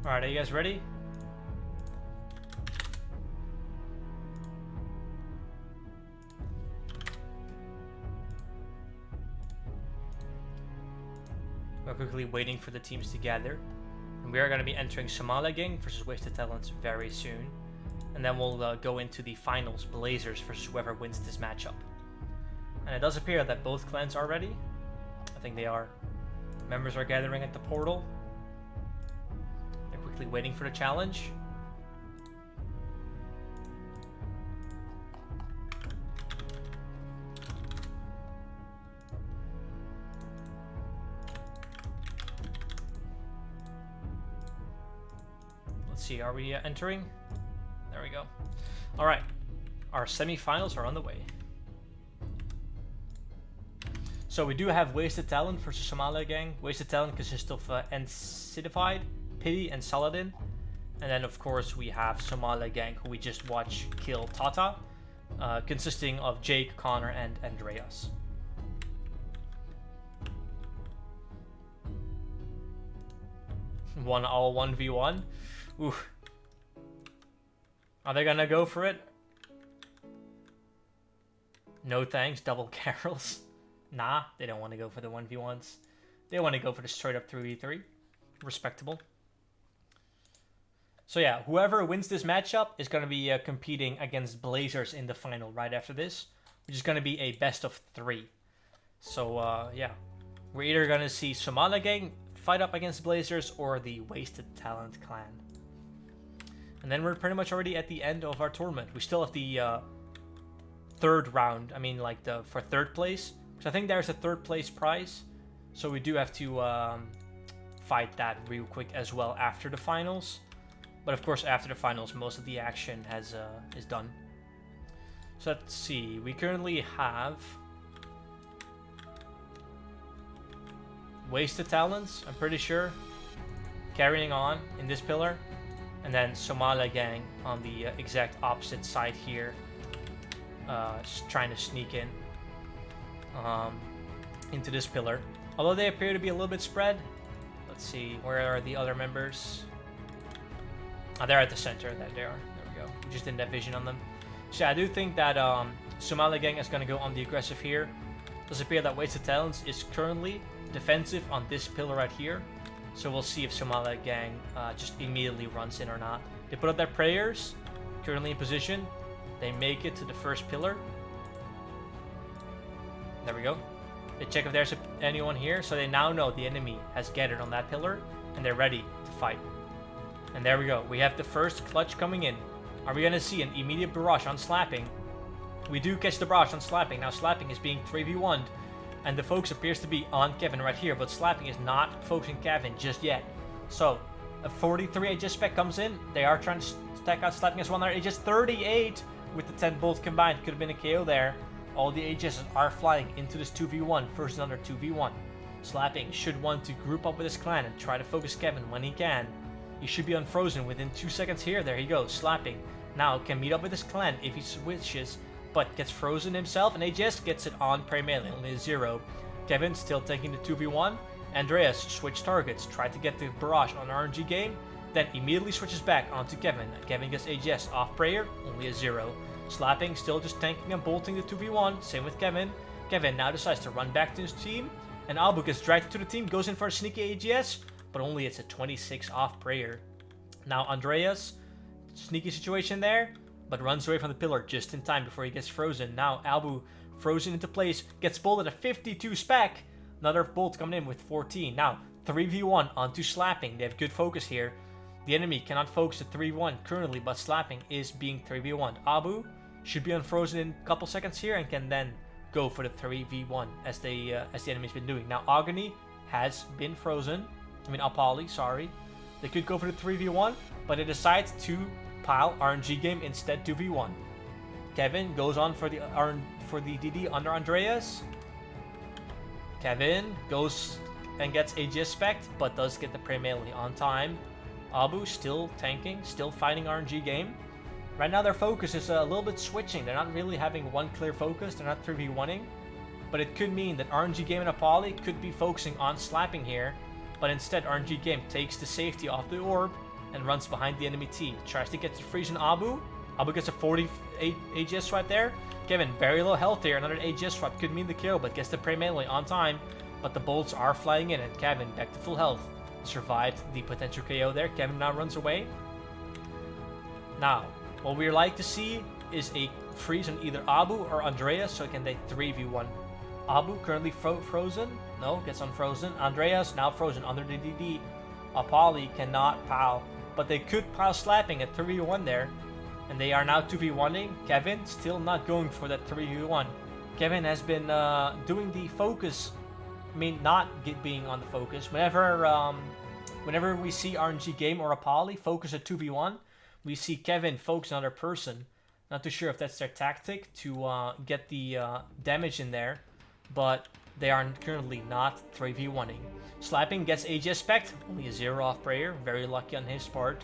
Alright, are you guys ready? We're quickly waiting for the teams to gather. And we are going to be entering Somalia Gang versus Wasted Talents very soon. And then we'll go into the finals, Blazers versus whoever wins this matchup. And it does appear that both clans are ready. I think they are. Members are gathering at the portal. Quickly waiting for the challenge. Let's see, are we entering? There we go. All right, our semifinals are on the way. So we do have Wasted Talent versus Somalia Gang. Wasted Talent consists of Encidified, Pity, and Saladin. And then of course we have Somalia Gang, who we just watched kill Tata, consisting of Jake, Connor, and Andreas. All 1v1. Ooh. Are they gonna go for it? No thanks, double carols. Nah, they don't want to go for the 1v1s. They want to go for the straight up 3v3. Respectable. So yeah, whoever wins this matchup is going to be competing against Blazers in the final right after this, which is going to be a best of 3. So yeah, we're either going to see Somalia Gang fight up against Blazers or the Wasted Talent clan. And then we're pretty much already at the end of our tournament. We still have the third round, I mean like for third place, because I think there's a third place prize. So we do have to fight that real quick as well after the finals. But of course, after the finals, most of the action is done. So let's see. We currently have Wasted Talents, I'm pretty sure, carrying on in this pillar. And then Somalia Gang on the exact opposite side here, trying to sneak in into this pillar. Although they appear to be a little bit spread. Let's see, where are the other members? Oh, they're at the center. There they are. There we go. We just didn't have vision on them. So yeah, I do think that Somalia Gang is going to go on the aggressive here. It does appear that Wasted Talents is currently defensive on this pillar right here. So we'll see if Somalia Gang just immediately runs in or not. They put up their prayers, currently in position. They make it to the first pillar. There we go. They check if there's anyone here. So they now know the enemy has gathered on that pillar and they're ready to fight. And there we go. We have the first clutch coming in. Are we going to see an immediate barrage on slapping? We do catch the barrage on slapping. Now slapping is being 3v1'd. and the focus appears to be on Kevin right here, but Slapping is not focusing Kevin just yet. So a 43 Aegis spec comes in. They are trying to stack out Slapping as well. Aegis 38 with the 10 bolts combined. Could have been a KO there. All the Aegis are flying into this 2v1 versus another 2v1. Slapping should want to group up with his clan and try to focus Kevin when he can. He should be unfrozen within 2 seconds here. There he goes. Slapping now can meet up with his clan if he switches, but gets frozen himself, and Aegis gets it on prey melee, only a 0. Kevin still taking the 2v1. Andreas switch targets, tried to get the barrage on RNG game, then immediately switches back onto Kevin. Kevin gets Aegis off prayer, only a 0. Slapping still just tanking and bolting the 2v1, same with Kevin. Kevin now decides to run back to his team, and Abu gets dragged to the team, goes in for a sneaky Aegis, but only it's a 26 off prayer. Now Andreas, sneaky situation there, but runs away from the pillar just in time before he gets frozen. Now Abu frozen into place, gets bolted at 52 spec. Another bolt coming in with 14. Now 3v1 onto Slapping. They have good focus here. The enemy cannot focus at 3v1 currently, but Slapping is being 3v1. Abu should be unfrozen in a couple seconds here and can then go for the 3v1 as the enemy's been doing. Now Agony has been frozen. Apolly, sorry. They could go for the 3v1, but they decide to pile RNG game instead 2v1. Kevin goes on for the DD under Andreas. Kevin goes and gets Aegis spec, but does get the prey melee on time. Abu still tanking, still fighting RNG game. Right now their focus is a little bit switching. They're not really having one clear focus. They're not 3v1ing. But it could mean that RNG game and Apolly could be focusing on Slapping here. But instead RNG game takes the safety off the orb and runs behind the enemy team. Tries to get to freeze on Abu. Abu gets a 48 Aegis swipe there. Kevin, very low health here. Another Aegis swipe could mean the kill, but gets the prey melee on time. But the bolts are flying in, and Kevin back to full health. Survived the potential KO there. Kevin now runs away. Now, what we like to see is a freeze on either Abu or Andreas, so it can take 3v1. Abu currently frozen. No, gets unfrozen. Andreas now frozen under the DD. Apolly cannot pile, but they could pile Slapping at 3v1 there. And they are now 2v1ing. Kevin still not going for that 3v1. Kevin has been doing the focus. Not being on the focus. Whenever we see RNG game or Apolly focus at 2v1, we see Kevin focus on another person. Not too sure if that's their tactic to get the damage in there, but they are currently not 3v1ing. Slapping gets Aegis spec, only a 0 off prayer. Very lucky on his part.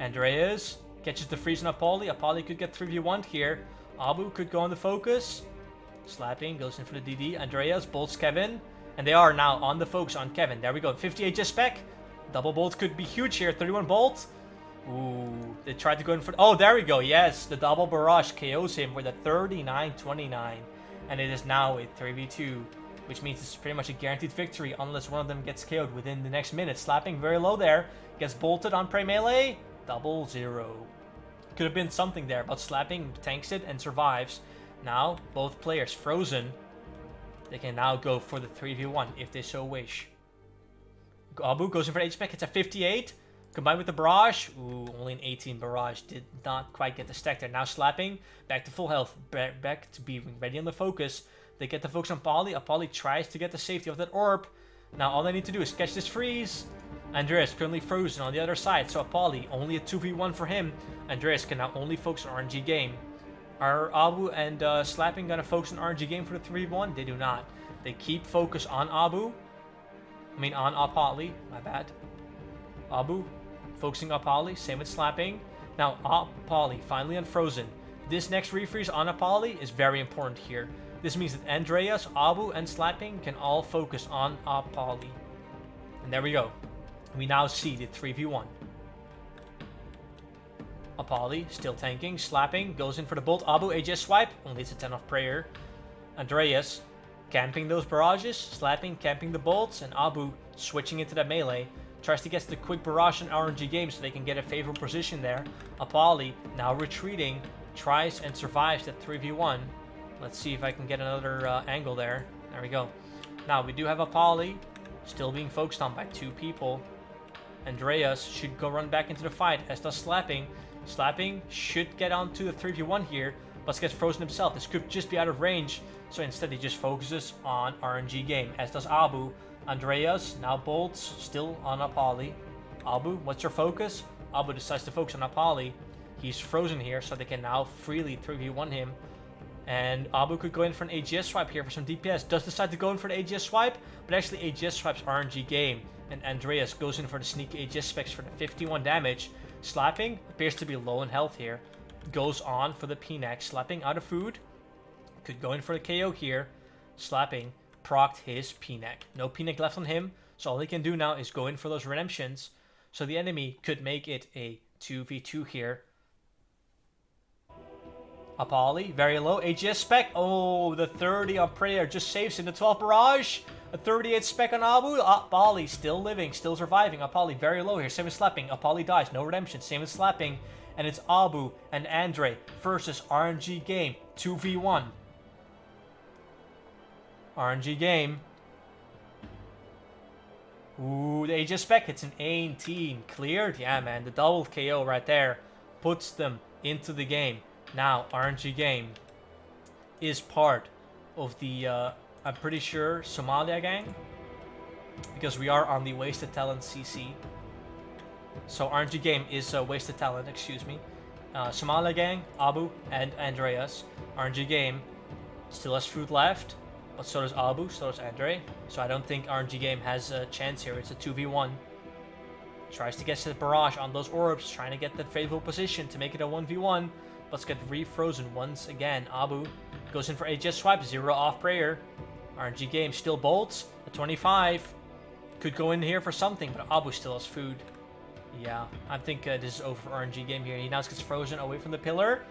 Andreas catches the freeze on Apolly. Apolly could get 3v1 here. Abu could go on the focus. Slapping goes in for the DD. Andreas bolts Kevin. And they are now on the focus on Kevin. There we go. 58 just spec. Double bolt could be huge here. 31 bolt. Ooh. They tried to go in for... Oh, there we go. Yes. The double barrage KOs him with a 39-29. And it is now a 3v2. Which means it's pretty much a guaranteed victory unless one of them gets KO'd within the next minute. Slapping very low there. Gets bolted on prey melee. 0-0. Could have been something there, but Slapping tanks it and survives. Now, both players frozen. They can now go for the 3v1 if they so wish. Abu goes in for H-spec. It's a 58. Combined with the barrage. Ooh, only an 18 barrage. Did not quite get the stack there. Now Slapping. Back to full health. Back to being ready on the focus. They get the focus on Apolly. Apolly tries to get the safety of that orb. Now all they need to do is catch this freeze. Andreas currently frozen on the other side. So Apolly, only a 2v1 for him. Andreas can now only focus on RNG game. Are Abu and Slapping gonna focus on RNG game for the 3v1? They do not. They keep focus on Abu. On Apolly. My bad. Abu focusing Apolly. Same with Slapping. Now Apolly finally unfrozen. This next refreeze on Apolly is very important here. This means that Andreas, Abu, and Slapping can all focus on Apolly. And there we go. We now see the 3v1. Apolly still tanking. Slapping goes in for the bolt. Abu Aegis swipe. Only it's a 10 off prayer. Andreas camping those barrages. Slapping camping the bolts. And Abu switching into that melee. Tries to get the quick barrage in RNG game so they can get a favorable position there. Apolly now retreating. Tries and survives that 3v1. Let's see if I can get another angle there. There we go. Now we do have Apolly still being focused on by 2 people. Andreas should go run back into the fight, as does Slapping. Slapping should get onto the 3v1 here, but gets frozen himself. This could just be out of range. So instead he just focuses on RNG game, as does Abu. Andreas now bolts, still on Apolly. Abu, what's your focus? Abu decides to focus on Apolly. He's frozen here, so they can now freely 3v1 him. And Abu could go in for an AGS swipe here for some DPS. Does decide to go in for the AGS swipe, but actually AGS swipes RNG game. And Andreas goes in for the sneaky AGS specs for the 51 damage. Slapping appears to be low in health here. Goes on for the PNAC. Slapping out of food. Could go in for the KO here. Slapping procced his PNAC. No PNAC left on him, so all he can do now is go in for those redemptions. So the enemy could make it a 2v2 here. Apolly, very low. AGS spec. Oh, the 30 on Prayer just saves him. The 12 barrage. A 38 spec on Abu. Apolly still living, still surviving. Apolly very low here. Same as slapping. Apolly dies. No redemption. Same as slapping. And it's Abu and Andre versus RNG game. 2v1. RNG game. Ooh, the AGS spec hits an 18. Cleared? Yeah, man. The double KO right there puts them into the game. Now, RNG game is part of the, I'm pretty sure, Somalia gang. Because we are on the Wasted Talent CC. So RNG game is Wasted Talent, excuse me. Somalia gang, Abu, and Andreas. RNG game still has food left. But so does Abu, so does Andre. So I don't think RNG game has a chance here. It's a 2v1. Tries to get to the barrage on those orbs. Trying to get that favorable position to make it a 1v1. Let's get refrozen once again. Abu goes in for AGS swipe. 0 off Prayer. RNG game still bolts. A 25. Could go in here for something, but Abu still has food. Yeah, I think this is over for RNG game here. He now gets frozen away from the pillar.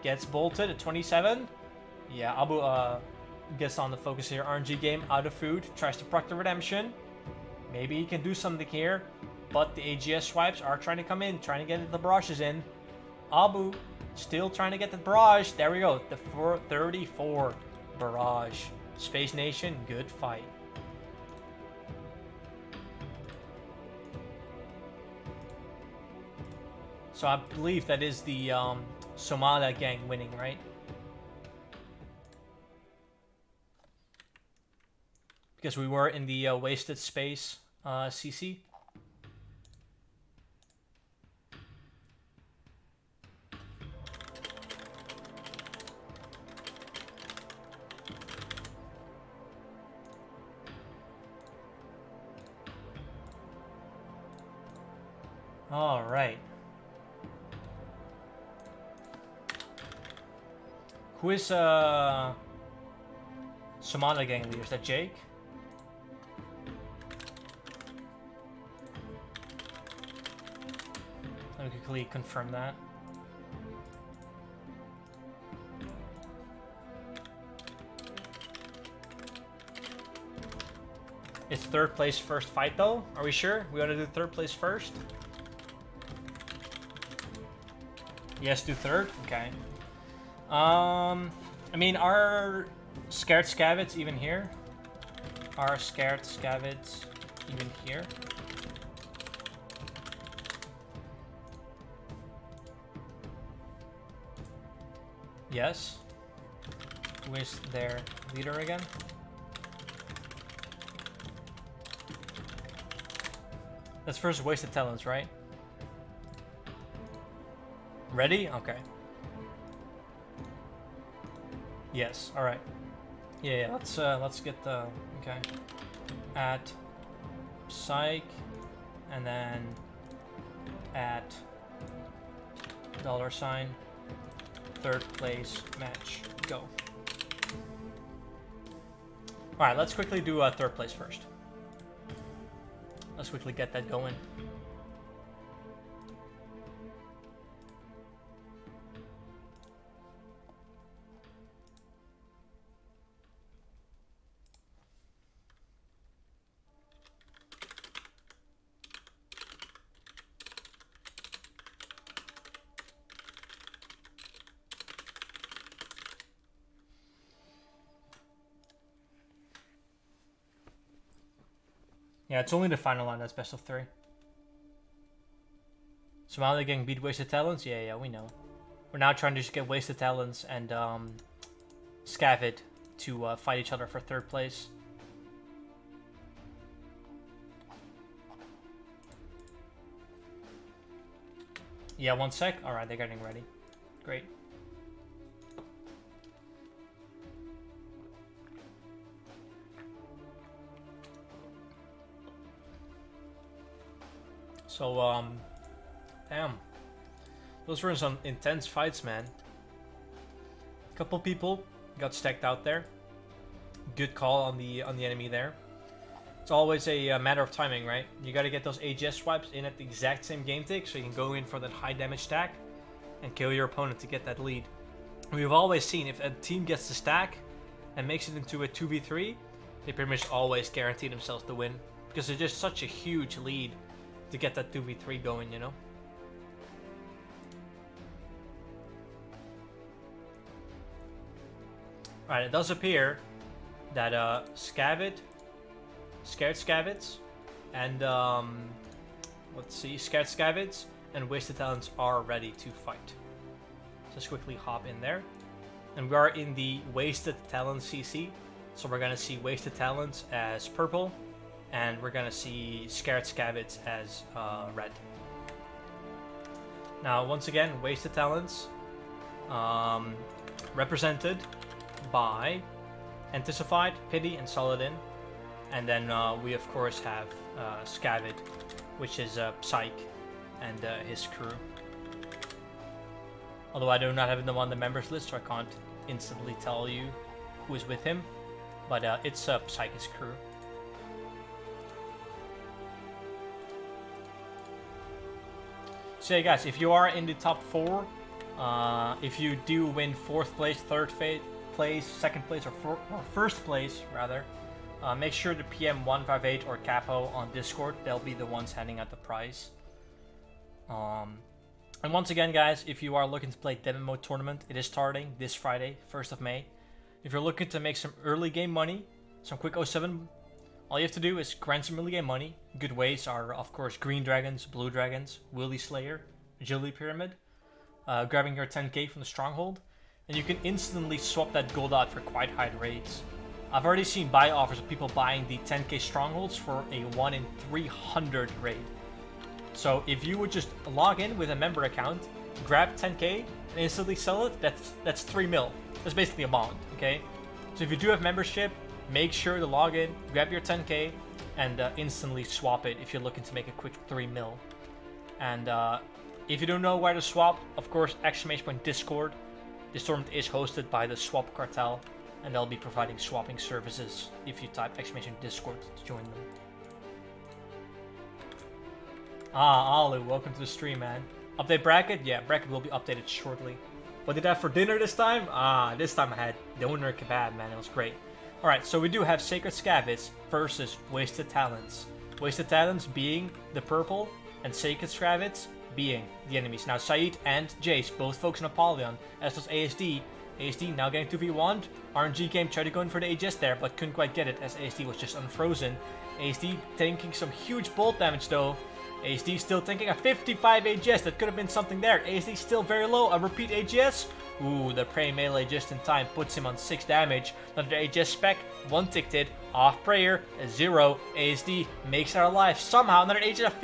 Gets bolted at 27. Yeah, Abu gets on the focus here. RNG game out of food. Tries to proc the redemption. Maybe he can do something here. But the AGS swipes are trying to come in. Trying to get the barrages in. Abu still trying to get the barrage. There we go. The 434 barrage. Space Nation, good fight. So I believe that is the Somalia gang winning, right? Because we were in the wasted space CC. All right. Who is Somalia gang leader? Is that Jake? Let me quickly confirm that. It's third place first fight though? Are we sure? We want to do third place first? Yes, do third? Okay. I mean, are scared scavets even here? Are scared scavets even here? Yes. Who is their leader again? That's first wasted talents, right? Ready? Okay. Yes. All right. Yeah. Let's get the okay. At psych, and then at $, third place match. Go. All right. Let's quickly do third place first. Let's quickly get that going. Yeah, it's only the final line that's best of 3. Somalia gang beat Wasted Talents? Yeah, we know. We're now trying to just get Wasted Talents and Scavid to fight each other for 3rd place. Yeah, 1 sec. Alright, they're getting ready. Great. So, damn. Those were some intense fights, man. A couple people got stacked out there. Good call on the enemy there. It's always a matter of timing, right? You gotta get those AGS swipes in at the exact same game tick so you can go in for that high damage stack and kill your opponent to get that lead. We've always seen if a team gets the stack and makes it into a 2v3, they pretty much always guarantee themselves the win. Because it's just such a huge lead to get that 2v3 going, you know? Alright, it does appear that Scared Scavids, and let's see, Scared Scavids and Wasted Talents are ready to fight. Just quickly hop in there. And we are in the Wasted Talents CC, so we're gonna see Wasted Talents as purple, and we're gonna see Scared Scavids as red. Now, once again, Wasted Talents, represented by Anticified, Pity, and Saladin. And then we of course have Scavid, which is Psyche and his crew. Although I do not have them on the members list, so I can't instantly tell you who is with him. But it's Psyche's crew. So yeah, guys, if you are in the top 4, if you do win 4th place, 3rd place, 2nd place, or 1st place, rather, make sure to PM 158 or Capo on Discord. They'll be the ones handing out the prize. And once again, guys, if you are looking to play Demo Mode Tournament, it is starting this Friday, 1st of May. If you're looking to make some early game money, some quick 07, all you have to do is grind some early game money. Good ways are, of course, Green Dragons, Blue Dragons, Willy Slayer, Agility Pyramid, grabbing your 10k from the Stronghold, and you can instantly swap that gold out for quite high rates. I've already seen buy offers of people buying the 10k Strongholds for a 1 in 300 raid. So if you would just log in with a member account, grab 10k, and instantly sell it, that's 3 mil. That's basically a bond, okay? So if you do have membership, make sure to log in, grab your 10k, and instantly swap it if you're looking to make a quick 3 mil. And if you don't know where to swap, of course, ! Discord. This tournament is hosted by the Swap Cartel, and they'll be providing swapping services if you type !Discord to join them. Ah, Alu, welcome to the stream, man. Update bracket? Yeah, bracket will be updated shortly. What did I have for dinner this time? This time I had doner kebab, man. It was great. Alright, so we do have Sacred Scavids versus Wasted Talents. Wasted Talents being the purple, and Sacred Scavids being the enemies. Now, Saeed and Jace both focus on Apollyon, as does ASD. ASD now getting 2v1. RNG game tried to go in for the AGS there, but couldn't quite get it as ASD was just unfrozen. ASD taking some huge bolt damage though. ASD still taking a 55 AGS, that could have been something there. ASD still very low, a repeat AGS. Ooh, the prey melee just in time puts him on 6 damage. Another AGS spec, 1 ticked hit, off prayer, a 0. ASD makes it out alive. Somehow another AGS of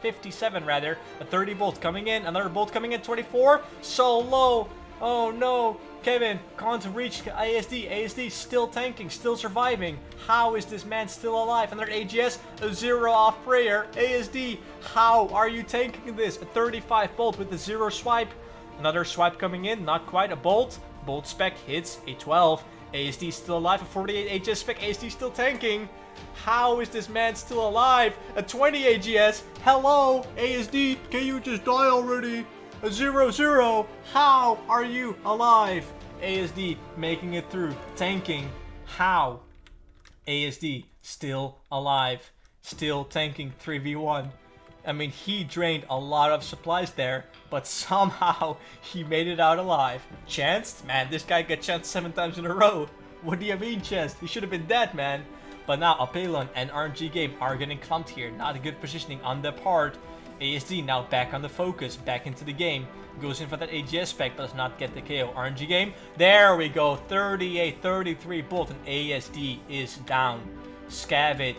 57 rather. A 30 bolt coming in, another bolt coming in, 24. So low. Oh no. Kevin can't reach ASD. ASD still tanking, still surviving. How is this man still alive? Another AGS, a 0 off prayer. ASD, how are you tanking this? A 35 bolt with a 0 swipe. Another swipe coming in, not quite a bolt. Bolt spec hits a 12. ASD still alive, a 48 AGS spec. ASD still tanking. How is this man still alive? A 20 AGS. Hello, ASD, can you just die already? A 0-0. How are you alive? ASD making it through, tanking. How? ASD still alive, still tanking 3v1. I mean, he drained a lot of supplies there, but somehow he made it out alive. Chanced? Man, this guy got chanced 7 times in a row. What do you mean chanced? He should have been dead, man. But now Apollyon and RNG Game are getting clumped here. Not a good positioning on their part. ASD now back on the focus, back into the game. Goes in for that AGS spec, but does not get the KO. RNG game. There we go. 38-33 bolt, and ASD is down. Scavid,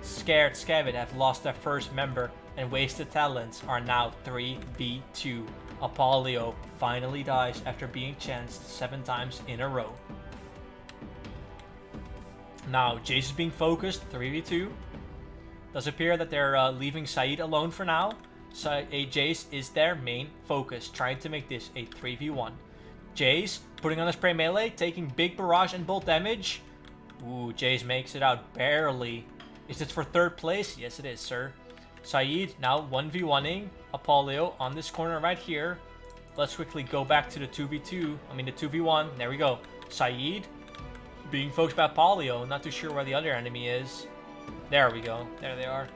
scared Scavid have lost their first member, and Wasted Talents are now 3v2. Apollio finally dies after being chanced 7 times in a row. Now, Jace is being focused, 3v2. Does appear that they're leaving Saeed alone for now. So Jace is their main focus, trying to make this a 3v1. Jace putting on a spray melee, taking big barrage and bolt damage. Ooh, Jace makes it out barely. Is this for 3rd place? Yes, it is, sir. Saeed now 1v1ing Apollio on this corner right here. Let's quickly go back to the 2v2. I mean, the 2v1. There we go. Saeed being focused by Apollio. Not too sure where the other enemy is. There we go. There they are.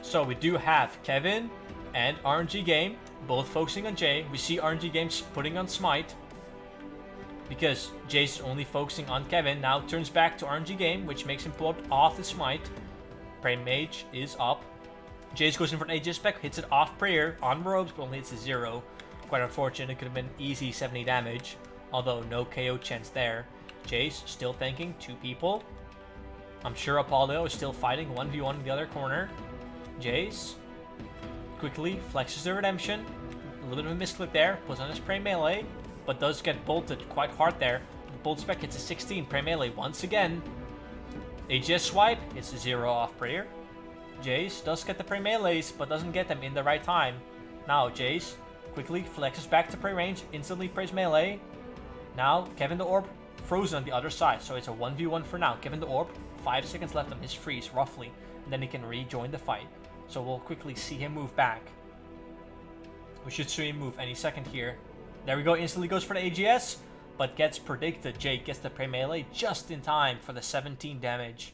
So we do have Kevin and RNG Game both focusing on Jay. We see RNG Game putting on Smite because Jay's is only focusing on Kevin. Now turns back to RNG Game, which makes him pull off the Smite. Prey Mage is up. Jace goes in for an Aegis spec, hits it off prayer on robes, but only hits a 0. Quite unfortunate. It could have been easy 70 damage, although no KO chance there. Jace still thinking 2 people. I'm sure Apollio is still fighting 1v1 in the other corner. Jace quickly flexes the redemption. A little bit of a misclick there. Puts on his Prey Melee, but does get bolted quite hard there. The bolt spec hits a 16. Prey Melee once again. AGS swipe. It's a 0 off prayer. Jace does get the Prey Melees, but doesn't get them in the right time. Now Jace quickly flexes back to Prey range. Instantly prays Melee. Now Kevin the Orb frozen on the other side. So it's a 1v1 for now. Kevin the Orb, 5 seconds left on his freeze, roughly. And then he can rejoin the fight. So we'll quickly see him move back. We should see him move any second here. There we go. Instantly goes for the AGS. But gets predicted. Jake gets the Prey Melee just in time for the 17 damage.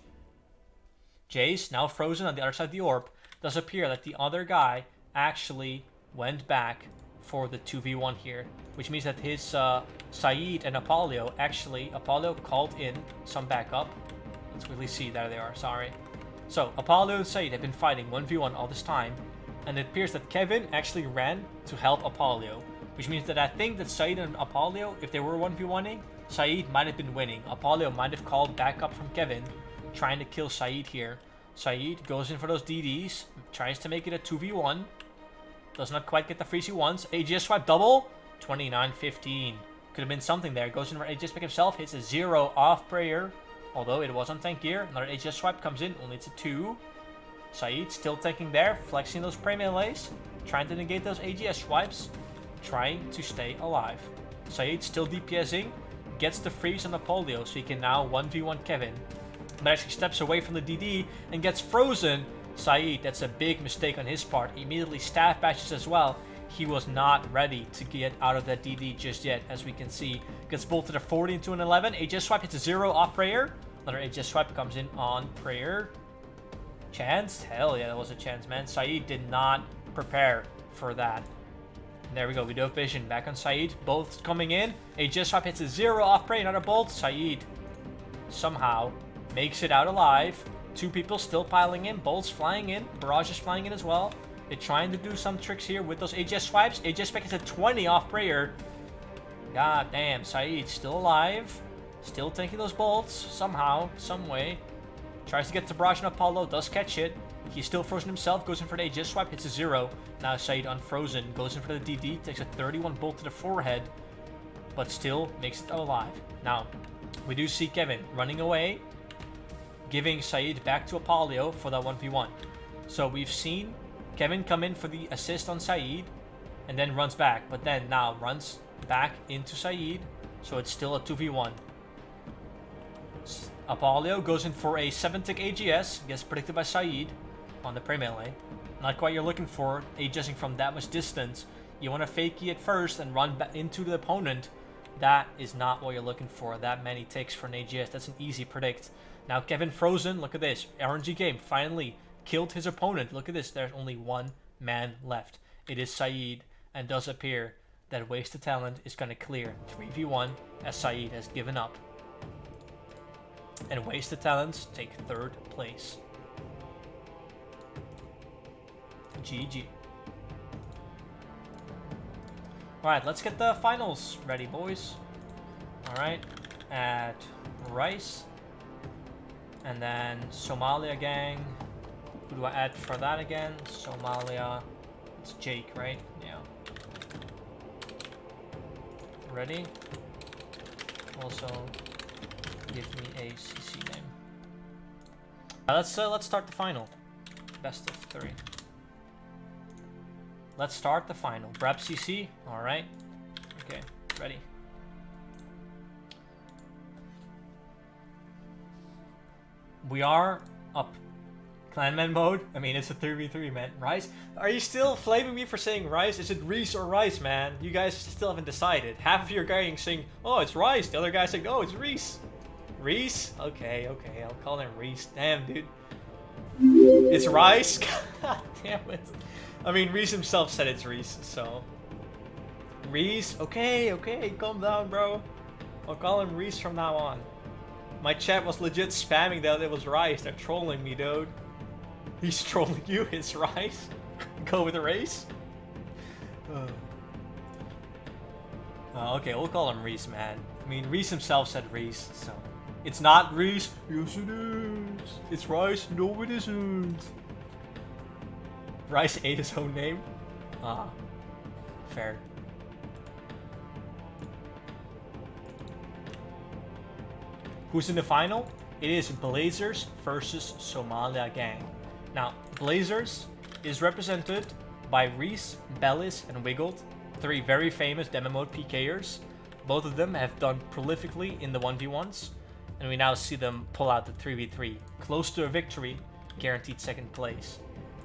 Jace, now frozen on the other side of the orb. Does appear that the other guy actually went back for the 2v1 here. Which means that his Saeed and Apollio, actually, Apollio called in some backup. Let's quickly see. There they are. Sorry. So, Apollio and Saeed have been fighting 1v1 all this time. And it appears that Kevin actually ran to help Apollio. Which means that I think that Saeed and Apollio, if they were 1v1ing, Saeed might have been winning. Apollio might have called backup from Kevin, trying to kill Saeed here. Saeed goes in for those DDs, tries to make it a 2v1. Does not quite get the freeze he wants. AGS swipe double, 29-15. Could have been something there. Goes in for AGS pick himself, hits a 0 off prayer. Although it was on tank gear. Another AGS swipe comes in, only it's a 2. Saeed still tanking there, flexing those Prey Melees, trying to negate those AGS swipes, trying to stay alive. Saeed still DPSing, gets the freeze on Apollio, so he can now 1v1 Kevin. But actually steps away from the DD and gets frozen. Saeed, that's a big mistake on his part. Immediately staff bashes as well. He was not ready to get out of that DD just yet, as we can see. Gets bolted a 40 into an 11. Aegis swipe hits a 0 off prayer. Another Aegis swipe comes in on prayer. Chance? Hell yeah, that was a chance, man. Saeed did not prepare for that. And there we go. We do have vision back on Saeed. Both coming in. Aegis swipe hits a 0 off prayer. Another bolt. Saeed somehow makes it out alive. 2 people still piling in. Bolts flying in. Barrage is flying in as well. They're trying to do some tricks here with those Aegis swipes. Aegis spec is a 20 off prayer. God damn. Saeed still alive. Still taking those bolts. Somehow. Some way. Tries to get to barrage on Apollo. Does catch it. He's still frozen himself. Goes in for the Aegis swipe. Hits a 0. Now Saeed unfrozen. Goes in for the DD. Takes a 31 bolt to the forehead. But still makes it alive. Now, we do see Kevin running away, giving Saeed back to Apollio for that 1v1. So we've seen Kevin come in for the assist on Saeed, and then runs back, but then now runs back into Saeed, so it's still a 2v1. Apollio goes in for a 7-tick AGS, gets predicted by Saeed on the Prey Melee. Not quite you're looking for, AGSing from that much distance. You want to fakey it first and run back into the opponent. That is not what you're looking for. That many ticks for an AGS. That's an easy predict. Now Kevin frozen. Look at this. RNG game finally killed his opponent. Look at this. There's only one man left. It is Saeed. And does appear that Wasted Talent is going to clear 3v1 as Saeed has given up. And Wasted Talents take 3rd place. GG. Alright, let's get the finals ready, boys. Alright, add Rice. And then Somalia gang. Who do I add for that again? Somalia. It's Jake, right? Yeah. Ready? Also, give me a CC name. Let's start the final. Best of 3. Let's start the final. Grab CC. All right. Okay. Ready. We are up. Clanman mode? I mean, it's a 3v3, man. Rice? Are you still flaming me for saying Rice? Is it Reese or Rice, man? You guys still haven't decided. Half of your guys saying, oh, it's Rice. The other guy saying, oh, it's Reese. Reese? Okay, okay. I'll call him Reese. Damn, dude. It's Rice? God damn it. I mean, Reese himself said it's Reese, so... Reese? Okay, okay. Calm down, bro. I'll call him Reese from now on. My chat was legit spamming that it was Rice. They're trolling me, dude. He's trolling you, it's Rice. Go with the race. Okay, we'll call him Reese, man. I mean, Reese himself said Reese, so... It's not Reese. Yes, it is. It's Rice. No, it isn't. Rice ate his own name? Ah. Fair. Who's in the final? It is Blazers versus Somalia gang. Now, Blazers is represented by Reese, Bellis, and Wiggled, 3 very famous demo mode PKers. Both of them have done prolifically in the 1v1s, and we now see them pull out the 3v3. Close to a victory, guaranteed 2nd place.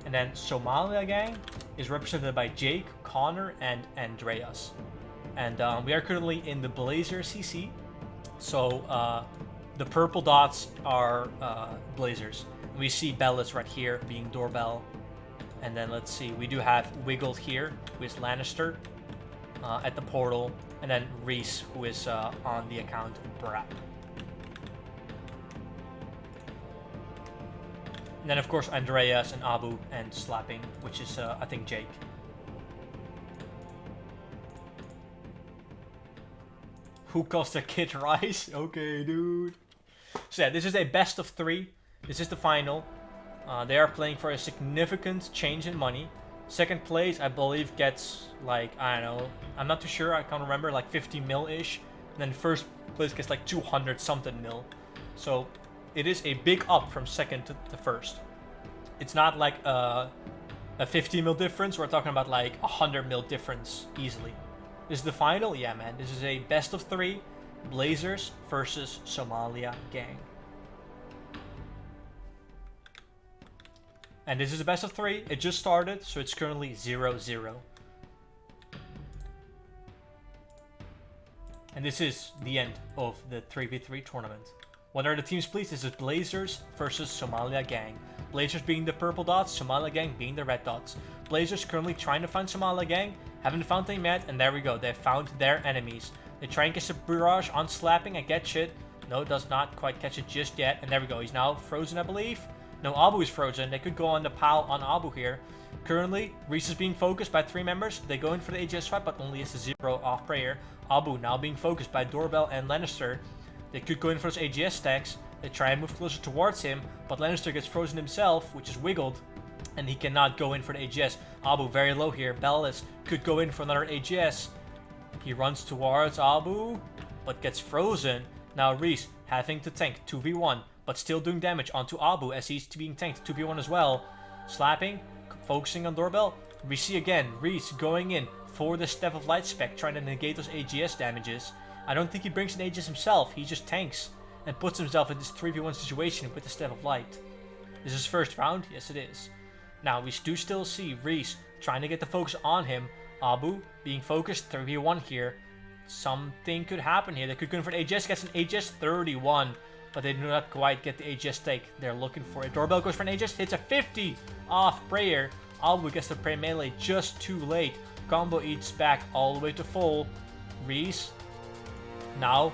And then Somalia gang is represented by Jake, Connor, and Andreas. And we are currently in the Blazer CC, so the purple dots are Blazers. We see Bellis right here being Doorbell. And then let's see, we do have Wiggled here, who is Lannister at the portal. And then Reese, who is on the account Brap. And then of course Andreas and Abu and Slapping, which is I think Jake. Who calls the kid Rice? Okay, dude. So yeah, this is a best of 3. This is the final. They are playing for a significant change in money. 2nd place, I believe, gets like, I don't know, I'm not too sure, I can't remember, like 50 mil-ish. And then 1st place gets like 200 something mil. So it is a big up from 2nd to 1st. It's not like a 50 mil difference, we're talking about like 100 mil difference easily. This is the final? Yeah, man, this is a best of 3. Blazers versus Somalia gang. And this is a best of 3. It just started, so it's currently 0-0. And this is the end of the 3v3 tournament. What are the teams, please? This is Blazers versus Somalia gang. Blazers being the purple dots, Somalia gang being the red dots. Blazers currently trying to find Somalia gang. Haven't found them yet, and there we go. They found their enemies. They try and catch a barrage on Slapping and catch it. No, does not quite catch it just yet. And there we go. He's now frozen, I believe. No, Abu is frozen. They could go on the pal on Abu here. Currently, Reese is being focused by 3 members. They go in for the AGS fight, but only is a 0 off prayer. Abu now being focused by Doorbell and Lannister. They could go in for those AGS stacks. They try and move closer towards him, but Lannister gets frozen himself, which is Wiggled, and he cannot go in for the AGS. Abu very low here. Bellis could go in for another AGS. He runs towards Abu, but gets frozen. Now Reese having to tank 2v1, but still doing damage onto Abu as he's being tanked 2v1 as well. Slapping, focusing on Doorbell. We see again Reese going in for the Step of Light spec, trying to negate those AGS damages. I don't think he brings an AGS himself. He just tanks and puts himself in this 3v1 situation with the Step of Light. Is this 1st round? Yes, it is. Now, we do still see Reese trying to get the focus on him. Abu being focused 3v1 here. Something could happen here. They could go in for an AGS, gets an AGS 31, but they do not quite get the AGS take. They're looking for it. Doorbell goes for an AGS, hits a 50 off prayer. Abu gets the prayer melee just too late. Combo eats back all the way to full. Reese now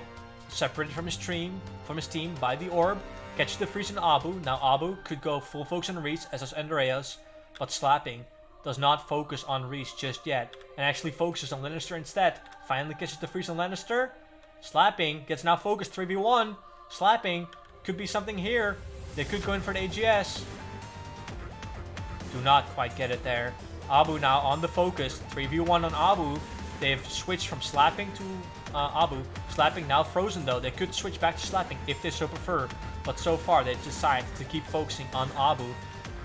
separated from his team by the orb. Catches the freeze on Abu. Now Abu could go full focus on Reese as does Andreas, but Slapping does not focus on Reese just yet, and actually focuses on Lannister instead. Finally catches the freeze on Lannister. Slapping gets now focused 3v1. Slapping could be something here. They could go in for the AGS. Do not quite get it there. Abu now on the focus. 3v1 on Abu. They've switched from slapping to Abu. Slapping now frozen though. They could switch back to slapping if they so prefer. But so far they decide to keep focusing on Abu.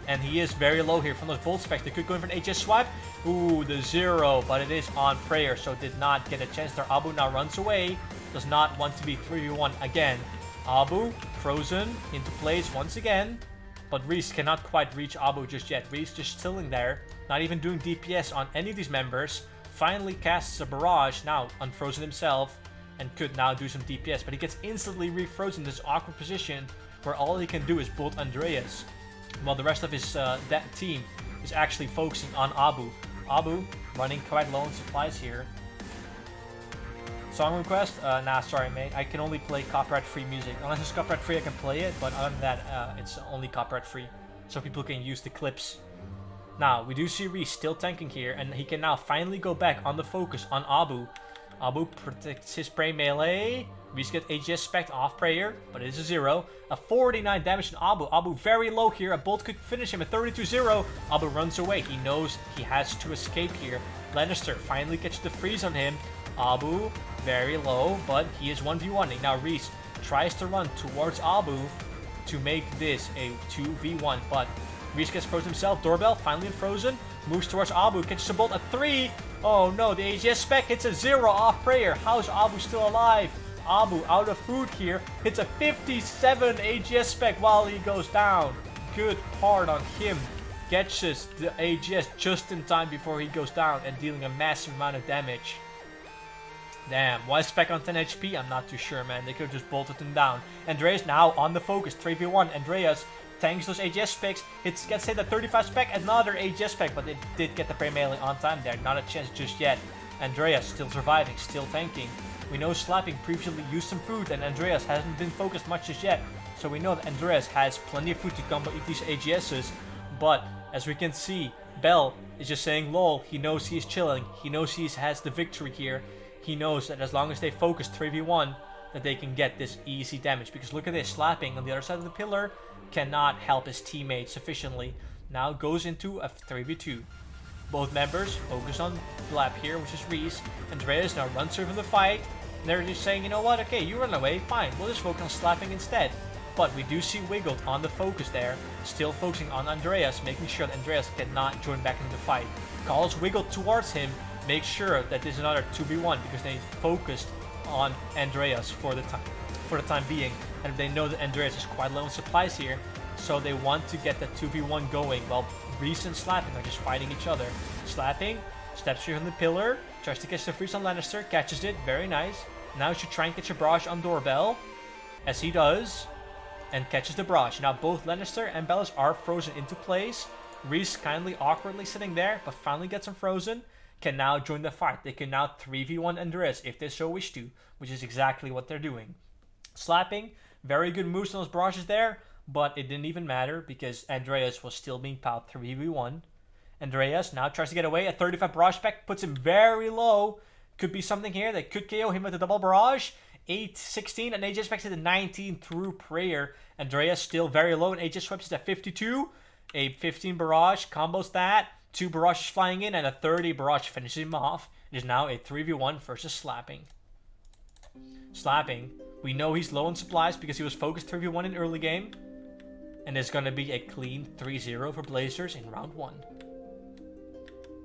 And he is very low here from those bolt specs. They could go in for an HS swipe. Ooh, the 0. But it is on prayer. So did not get a chance there. Abu now runs away. Does not want to be 3v1 again. Abu frozen into place once again. But Reese cannot quite reach Abu just yet. Reese just chilling there. Not even doing DPS on any of these members. Finally casts a barrage. Now unfrozen himself. And could now do some DPS. But he gets instantly refrozen in this awkward position. Where all he can do is bolt Andreas. While the rest of his that team is actually focusing on Abu. Abu running quite low on supplies here. Song request? Nah, sorry mate. I can only play copyright-free music. Unless it's copyright-free, I can play it. But other than that, it's only copyright-free. So people can use the clips. Now, we do see Reese still tanking here. And he can now finally go back on the focus on Abu. Abu protects his prey melee. Reese gets AGS spec off prayer, but it is a 0. A 49 damage on Abu. Abu very low here. A bolt could finish him at 32-0. Abu runs away. He knows he has to escape here. Lannister finally gets the freeze on him. Abu very low, but he is 1v1ing. Now Reese tries to run towards Abu to make this a 2v1, but Reese gets frozen himself. Doorbell finally unfrozen. Moves towards Abu. Catches a bolt at 3. Oh no, the AGS spec hits a 0 off prayer. How is Abu still alive? Abu out of food here. Hits a 57 AGS spec while he goes down. Good part on him. Catches the AGS just in time before he goes down and dealing a massive amount of damage. Damn, why spec on 10 HP? I'm not too sure, man. They could have just bolted him down. Andreas now on the focus. 3v1. Andreas tanks those AGS specs. Gets hit at 35 spec. Another AGS spec, but it did get the prey melee on time there. Not a chance just yet. Andreas still surviving, still tanking. We know Slapping previously used some food, and Andreas hasn't been focused much just yet. So we know that Andreas has plenty of food to combo these AGSs. But as we can see, Bell is just saying lol. He knows he's chilling. He knows he has the victory here. He knows that as long as they focus 3v1, that they can get this easy damage. Because look at this, Slapping on the other side of the pillar cannot help his teammate sufficiently. Now goes into a 3v2. Both members focus on Blap here, which is Reese. Andreas now runs through from the fight. And they're just saying, you know what, okay, you run away, fine. We'll just focus on Slapping instead. But we do see Wiggled on the focus there. Still focusing on Andreas, making sure that Andreas cannot join back into the fight. Calls Wiggled towards him. Make sure that there's another 2v1 because they focused on Andreas for the time being. And they know that Andreas is quite low on supplies here. So they want to get that 2v1 going while Reese and Slapping are just fighting each other. Slapping steps through on the pillar, tries to catch the freeze on Lannister, catches it, very nice. Now he should try and catch a barrage on Doorbell, as he does, and catches the barrage. Now both Lannister and Bellis are frozen into place. Reese kindly, awkwardly sitting there, but finally gets him frozen. Can now join the fight. They can now 3v1 Andreas if they so wish to, which is exactly what they're doing. Slapping, very good moves on those barrages there, but it didn't even matter because Andreas was still being powered 3v1. Andreas now tries to get away. A 35 barrage spec puts him very low. Could be something here that could KO him with a double barrage. 8-16 and AJ specs at 19 through prayer. Andreas still very low and AJ swipes at 52. A 15 barrage combos that. 2 barrages flying in and a 30 barrage finishes him off. It is now a 3v1 versus Slapping. Slapping, we know he's low on supplies because he was focused 3v1 in early game. And it's going to be a clean 3-0 for Blazers in round 1.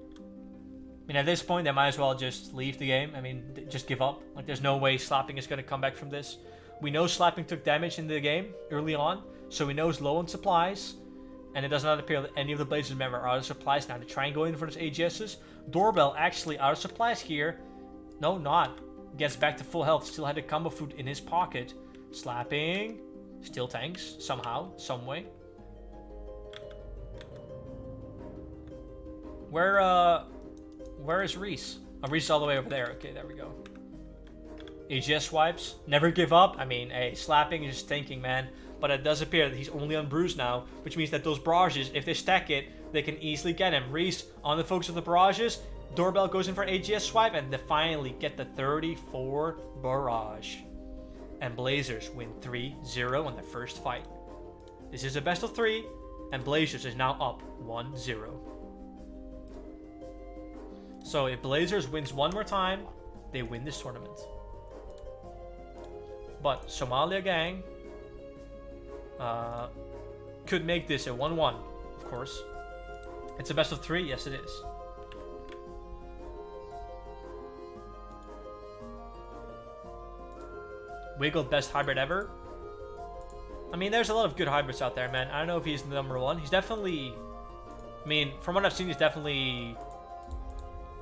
I mean, at this point, they might as well just leave the game. I mean, just give up. Like, there's no way Slapping is going to come back from this. We know Slapping took damage in the game early on, so we know he's low on supplies. And it does not appear that any of the Blazers members are out of supplies now to try and go in for those AGSs. Doorbell actually out of supplies here. No, not. Gets back to full health. Still had a combo food in his pocket. Slapping. Still tanks. Somehow. Some way. Where is Reese? Oh, Reese is all the way over there. Okay, there we go. AGS swipes. Never give up. I mean, hey, Slapping is just tanking, man. but it does appear that he's only on Bruise now, which means that those barrages, if they stack it, they can easily get him. Reese on the focus of the barrages. Doorbell goes in for AGS swipe, and they finally get the 34 barrage. And Blazers win 3-0 on their first fight. This is a best of 3, and Blazers is now up 1-0. So if Blazers wins one more time, they win this tournament. But Somalia Gang could make this a 1-1, of course. It's a best of 3, yes it is. Wiggle best hybrid ever. I mean, there's a lot of good hybrids out there, man. I don't know if he's the number 1. He's definitely... I mean, from what I've seen, he's definitely...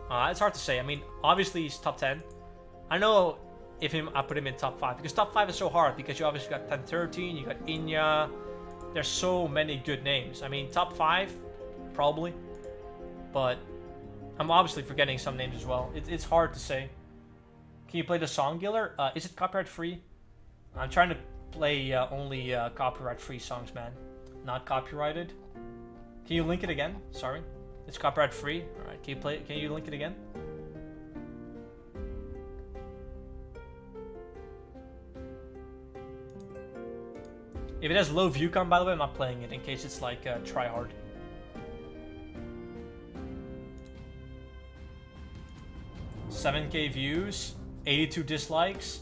it's hard to say. I mean, obviously he's top 10. I know if I put him in top 5. Because top 5 is so hard. Because you obviously got 10-13. You got Inya. There's so many good names. I mean, top 5, probably. But I'm obviously forgetting some names as well. It's hard to say. Can you play the song, Giller? Is it copyright free? I'm trying to play only copyright free songs, man. Not copyrighted. Can you link it again? Sorry. It's copyright free. Alright, can you play it? Can you link it again? If it has low view count, by the way, I'm not playing it in case it's like try hard. $7K views, 82 dislikes.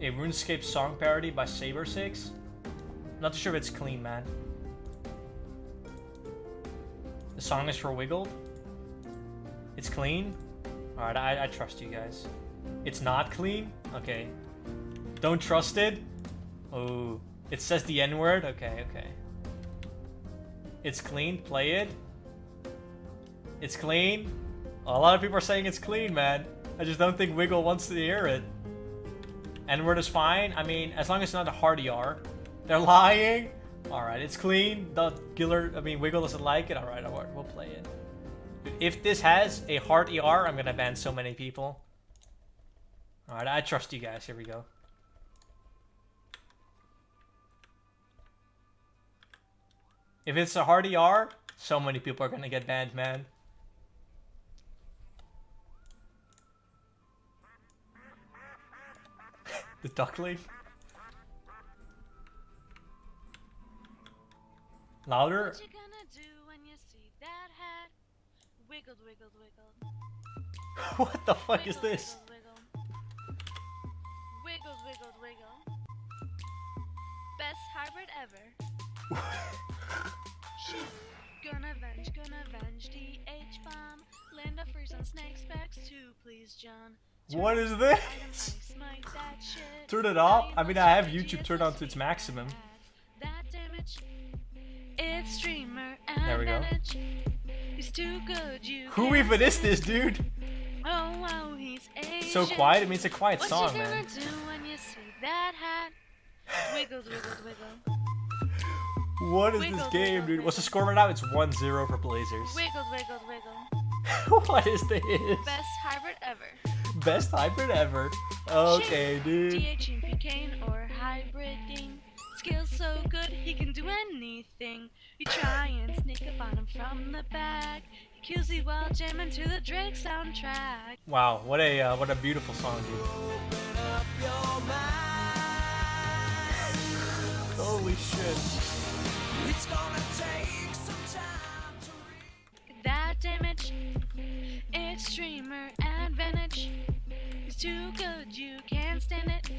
A RuneScape song parody by Saber6. Not too sure if it's clean, man. The song is for Wiggled. It's clean. Alright, I trust you guys. It's not clean? Okay. Don't trust it? Oh, it says the N-word? Okay, okay. It's clean, play it. It's clean. A lot of people are saying it's clean, man. I just don't think Wiggle wants to hear it. N-word is fine. I mean, as long as it's not a hard ER. They're lying. Alright, it's clean. Wiggle doesn't like it. Alright, we'll play it. If this has a hard ER, I'm gonna ban so many people. Alright, I trust you guys. Here we go. If it's a hard ER, so many people are gonna get banned, man. The duckling. Louder. What you gonna do when you see that hat? Wiggled, wiggled, wiggled. What the fuck is this? Wiggled, wiggled, wiggled, wiggled. Best hybrid ever. She's gonna avenge the H-bomb. Land a freeze on snake specs too, please, John. What is this? Turn it off? I mean, I have YouTube turned on to its maximum. It's streamer and there we go. He's too good, you who even is this dude? Oh, wow, he's Asian. So quiet? I mean, it's a quiet song, man. What you gonna do when you see that hat? Wiggled, wiggled, wiggle. What is this game, dude? What's the score right now? It's 1-0 for Blazers. Wiggled, wiggled, wiggle. What is this? Best hybrid ever. Best hybrid ever. Okay, dude. DH in Pecan or hybriding. Skills so good, he can do anything. You try and sneak up on him from the back. He kills you while jamming to the Drake soundtrack. Wow, what a beautiful song, dude. Holy shit. It's gonna take some time to read that damage. It's streamer advantage. He's too good, you can't stand it.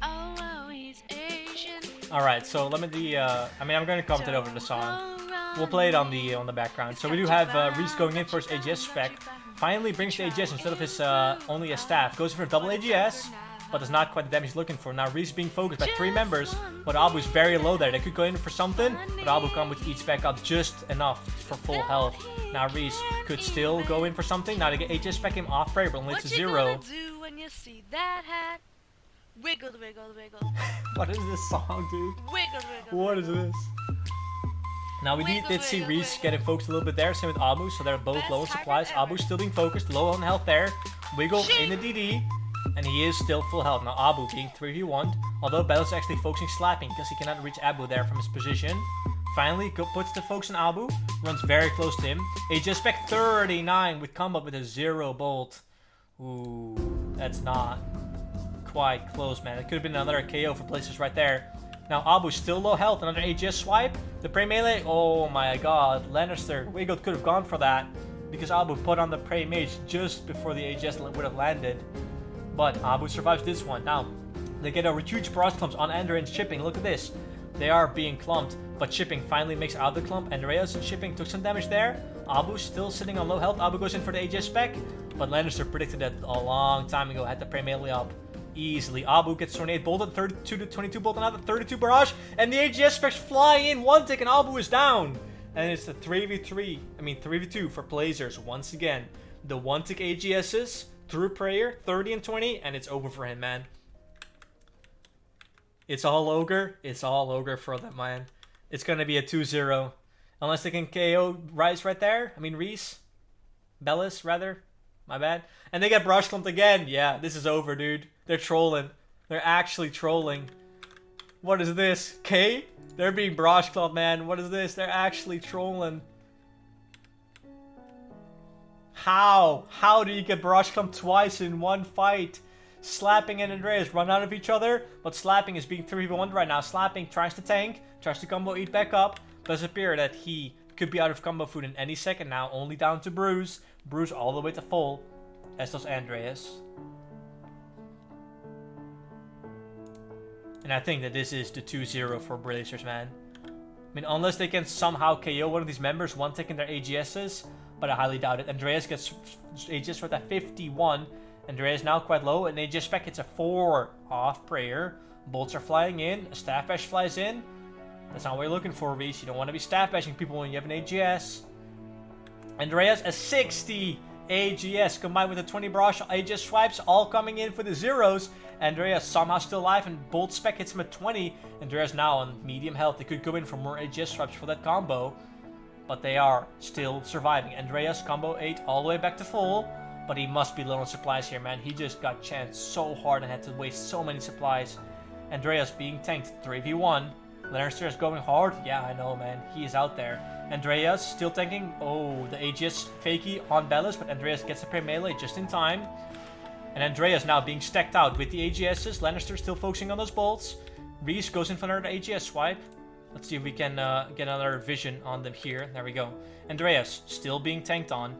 Oh, he's Asian. Alright, so let me I'm gonna comment it over the song. We'll play it on the background. So we do have Reese going in for his AGS spec. Finally brings the AGS instead of his only a staff. Goes for a double AGS, but does not quite the damage he's looking for. Now Reese being focused by 3 members, but Abu's very low there. They could go in for something, but Abu come with each spec up just enough for full health. Now Reese could still go in for something. Now they get AGS spec him off prayer, but only to 0. What you gonna do when you see that hat? Wiggled, wiggled, wiggle. What is this song, dude? Wiggled, wiggled. What is this? Now we did see Reese getting focused a little bit there, same with Abu, so they're both low on supplies. Abu's still being focused, low on health there. Wiggle in the DD. And he is still full health. Now Abu being 3v1. Although Bellis actually focusing slapping because he cannot reach Abu there from his position. Finally puts the focus on Abu. Runs very close to him. AJ Spec 39 with combo with a 0 bolt. Ooh, that's not quite close, man. It could have been another KO for Blazers right there. Now Abu's still low health. Another AGS swipe. The prey melee. Oh my god. Lannister. Wiggle could have gone for that because Abu put on the prey mage just before the AGS would have landed. But Abu survives this one. Now, they get a huge barrage clumps on Andrea and Shipping. Look at this. They are being clumped, but Shipping finally makes out the clump. Andreas and Shipping took some damage there. Abu still sitting on low health. Abu goes in for the AGS spec, but Lannister predicted that a long time ago. Had the prey melee up easily. Abu gets 28 bolted, 32 to 22 bolt, another 32 barrage, and the AGS specs fly in one tick, and Abu is down. And it's the 3v2 for Blazers once again. The one tick AGSs through prayer, 30 and 20, and it's over for him, man. It's all ogre. It's all ogre for them, man. It's gonna be a 2-0. Unless they can KO Rice right there. Reese. Bellis, rather. My bad. And they get brush clumped again. Yeah, this is over, dude. They're trolling. They're actually trolling. What is this? K? They're being brush clumped, man. What is this? They're actually trolling. How? How do you get brush clumped twice in one fight? Slapping and Andreas run out of each other, but Slapping is being 3v1 right now. Slapping tries to tank, tries to combo eat back up. Does appear that he could be out of combo food in any second now. Only down to Bruce. Bruce all the way to full, as does Andreas. And I think that this is the 2-0 for Blazers, man. Unless they can somehow KO one of these members, one taking their AGSs, but I highly doubt it. Andreas gets AGS for that 51. Andreas now quite low, and AGS spec hits a 4 off prayer. Bolts are flying in, a staff bash flies in. That's not what you're looking for, Reese. You don't want to be staff bashing people when you have an AGS. Andreas, a 60 AGS combined with a 20 barrage AGS swipes, all coming in for the zeros. Andreas somehow still alive, and Bolt spec hits him at 20. Andreas now on medium health. They could go in for more AGS swipes for that combo, but they are still surviving. Andreas combo 8 all the way back to full. But he must be low on supplies here, man. He just got chanced so hard and had to waste so many supplies. Andreas being tanked 3v1. Lannister is going hard. Yeah, I know, man. He is out there. Andreas still tanking. Oh, the AGS fakey on Bellis, but Andreas gets the prey melee just in time. And Andreas now being stacked out with the AGSs. Lannister still focusing on those bolts. Reese goes in for another AGS swipe. Let's see if we can get another vision on them here. There we go. Andreas still being tanked on.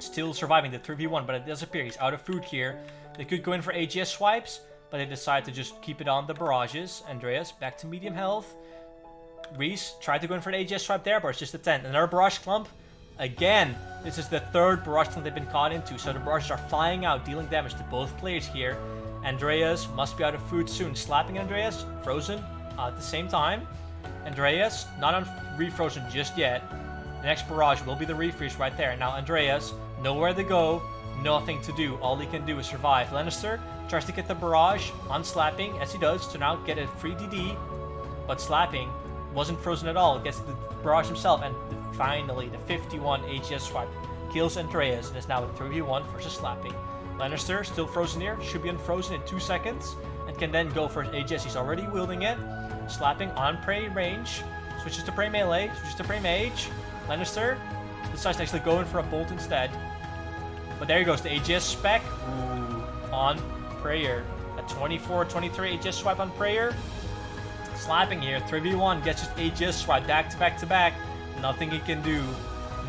Still surviving the 3v1, but it does appear he's out of food here. They could go in for AGS swipes, but they decide to just keep it on the barrages. Andreas back to medium health. Reese tried to go in for an AGS swipe there, but it's just a 10. Another barrage clump. Again, this is the third barrage clump they've been caught into, so the barrages are flying out, dealing damage to both players here. Andreas must be out of food soon. Slapping Andreas, frozen at the same time. Andreas not on refrozen just yet. The next barrage will be the refreeze right there. Now Andreas, nowhere to go, nothing to do. All he can do is survive. Lannister tries to get the barrage on Slapping, as he does, to now get a free DD. But Slapping wasn't frozen at all. Gets the barrage himself, and finally the 51 AGS swipe kills Andreas, and is now a 3v1 versus Slapping. Lannister still frozen here, should be unfrozen in 2 seconds, and can then go for his AGS. He's already wielding it. Slapping on prey range, switches to prey melee, switches to prey mage. Lannister decides to actually go in for a bolt instead. But there he goes, the AGS spec. Ooh, on prayer. A 24-23 AGS swipe on prayer. Slapping here, 3v1, gets his AGS swipe back to back to back. Nothing he can do.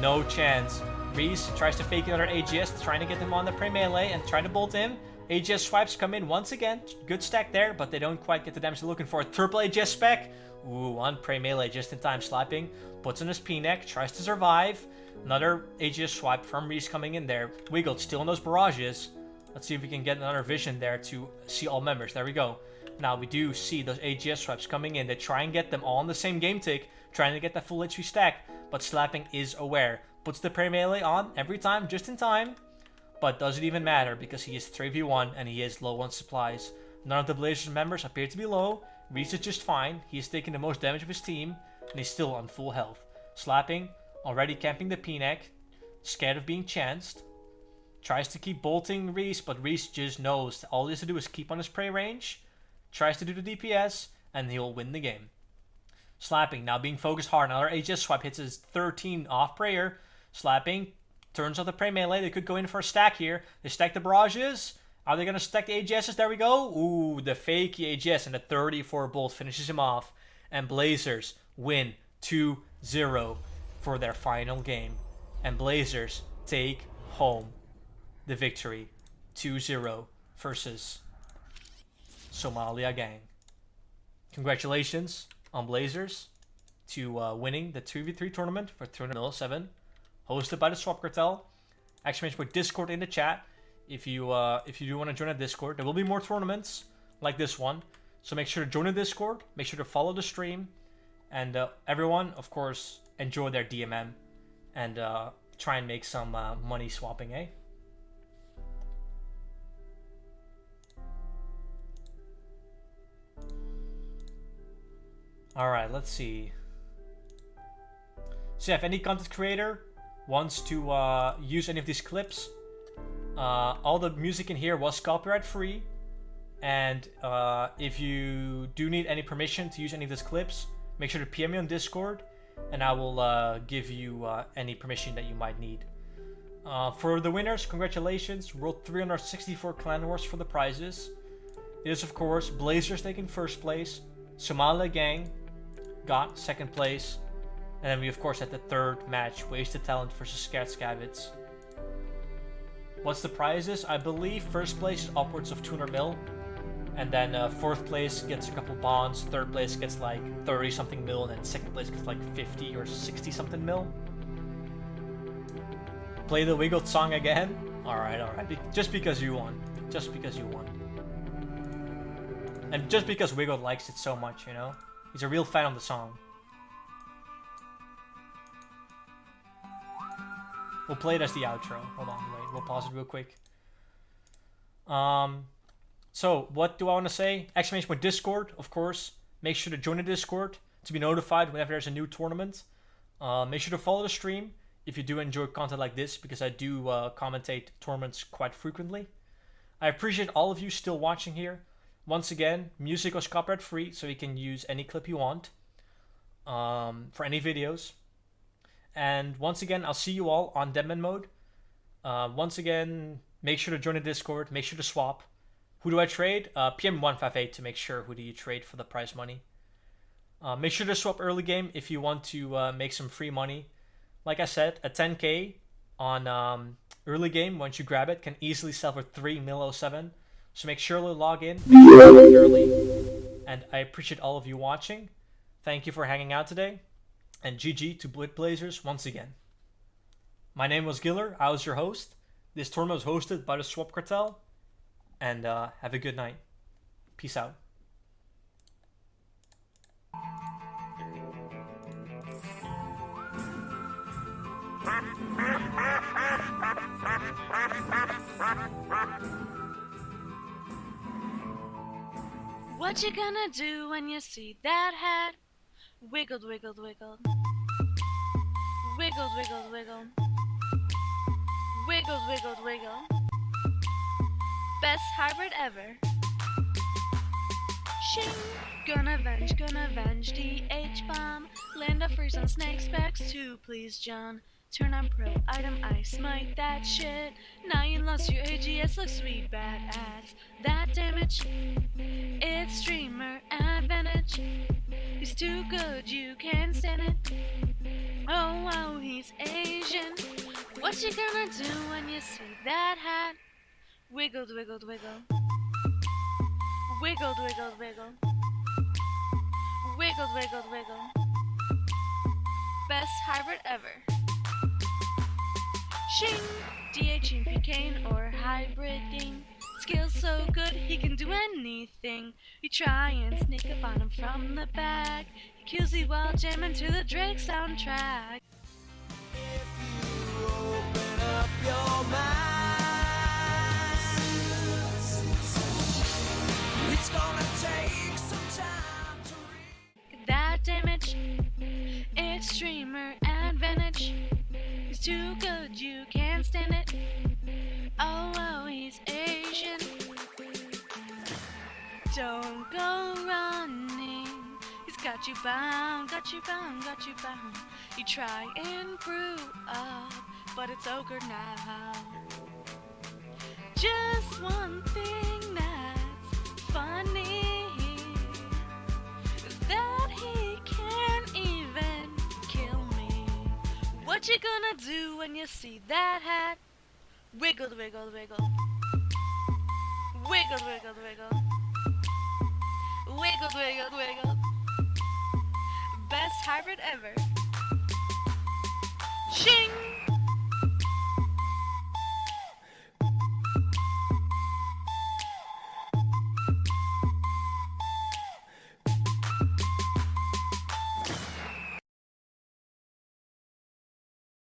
No chance. Reese tries to fake another AGS, trying to get him on the prey melee and trying to bolt him. AGS swipes come in once again. Good stack there, but they don't quite get the damage they're looking for. Triple AGS spec. Ooh, on prey melee just in time. Slapping. Puts on his P-neck. Tries to survive. Another AGS swipe from Reese coming in there. Wiggled still in those barrages. Let's see if we can get another vision there to see all members. There we go. Now we do see those AGS swipes coming in. They try and get them all in the same game tick. Trying to get the full HP stack. But Slapping is aware. Puts the prey melee on every time just in time. But does it even matter because he is 3v1 and he is low on supplies. None of the Blazers members appear to be low. Reese is just fine. He has taken the most damage of his team and he's still on full health. Slapping, already camping the P-neck, scared of being chanced. Tries to keep bolting Reese, but Reese just knows that all he has to do is keep on his prey range, tries to do the DPS, and he'll win the game. Slapping, now being focused hard. Another HS swipe hits his 13 off prayer. Slapping, turns off the prey melee. They could go in for a stack here. They stack the barrages. Are they going to stack the AGSs? There we go. Ooh, the fake AGS and the 34 bolt finishes him off. And Blazers win 2-0 for their final game. And Blazers take home the victory 2-0 versus Somalia Gang. Congratulations on Blazers to winning the 2v3 tournament for 207, hosted by the Swap Cartel. Actually, mention Discord in the chat if you do want to join a Discord. There will be more tournaments like this one, so make sure to join the Discord. Make sure to follow the stream, and everyone, of course, enjoy their DMM and try and make some money swapping, eh? Alright, let's see. So yeah, if any content creator wants to use any of these clips, all the music in here was copyright free. And if you do need any permission to use any of these clips, make sure to PM me on Discord, and I will give you any permission that you might need. For the winners, congratulations. World 364 Clan Wars for the prizes. It is, of course, Blazers taking first place. Somalia Gang got second place. And then we, of course, had the third match, Wasted Talent versus Scared Scavits. What's the prizes? I believe first place is upwards of 200 mil. And then fourth place gets a couple bonds. Third place gets like 30 something mil. And then second place gets like 50 or 60 something mil. Play the Wiggled song again? Alright. Just because you won. Just because you won. And just because Wiggled likes it so much, you know? He's a real fan of the song. We'll play it as the outro. Hold on, wait. We'll pause it real quick. So, what do I want to say? Exclamation point Discord, of course. Make sure to join the Discord to be notified whenever there's a new tournament. Make sure to follow the stream if you do enjoy content like this, because I do commentate tournaments quite frequently. I appreciate all of you still watching here. Once again, music was copyright free, so you can use any clip you want for any videos. And once again, I'll see you all on Deadman mode. Once again, make sure to join the Discord. Make sure to swap. Who do I trade? PM158 to make sure who do you trade for the prize money. Make sure to swap early game if you want to make some free money. Like I said, a 10k on early game, once you grab it, can easily sell for 3.07. So make sure to log in early. And I appreciate all of you watching. Thank you for hanging out today. And GG to Blazers once again. My name was Giller. I was your host. This tournament was hosted by the Swap Cartel. And have a good night. Peace out. What you gonna do when you see that hat? Wiggled, wiggled, wiggled. Wiggled, wiggled, wiggled. Wiggled, wiggled, wiggle. Best hybrid ever. Shing! Gonna avenge the H-bomb. Land a freeze on snake specs too, please, John. Turn on pro item, I smite that shit. Now you lost your AGS, look sweet, badass. That damage, it's streamer advantage. He's too good, you can't stand it. Oh wow, he's Asian. What you gonna do when you see that hat? Wiggled, wiggled, wiggle. Wiggled, wiggled, wiggle. Wiggled, wiggled, wiggle. Best hybrid ever. Shing! DHing, PKing, or hybriding. Skills so good, he can do anything. We try and sneak up on him from the back. He kills you while jamming to the Drake soundtrack. If you open up your mind, it's gonna take some time to read. That damage, it's streamer advantage. He's too good, you can't stand it. Don't go running. He's got you bound, got you bound, got you bound. You try and brew up, but it's ogre now. Just one thing that's funny is that he can't even kill me. What you gonna do when you see that hat? Wiggle, wiggle, wiggle. Wiggle, wiggle, wiggle. Wiggle, wiggle, wiggle. Best hybrid ever. Ching!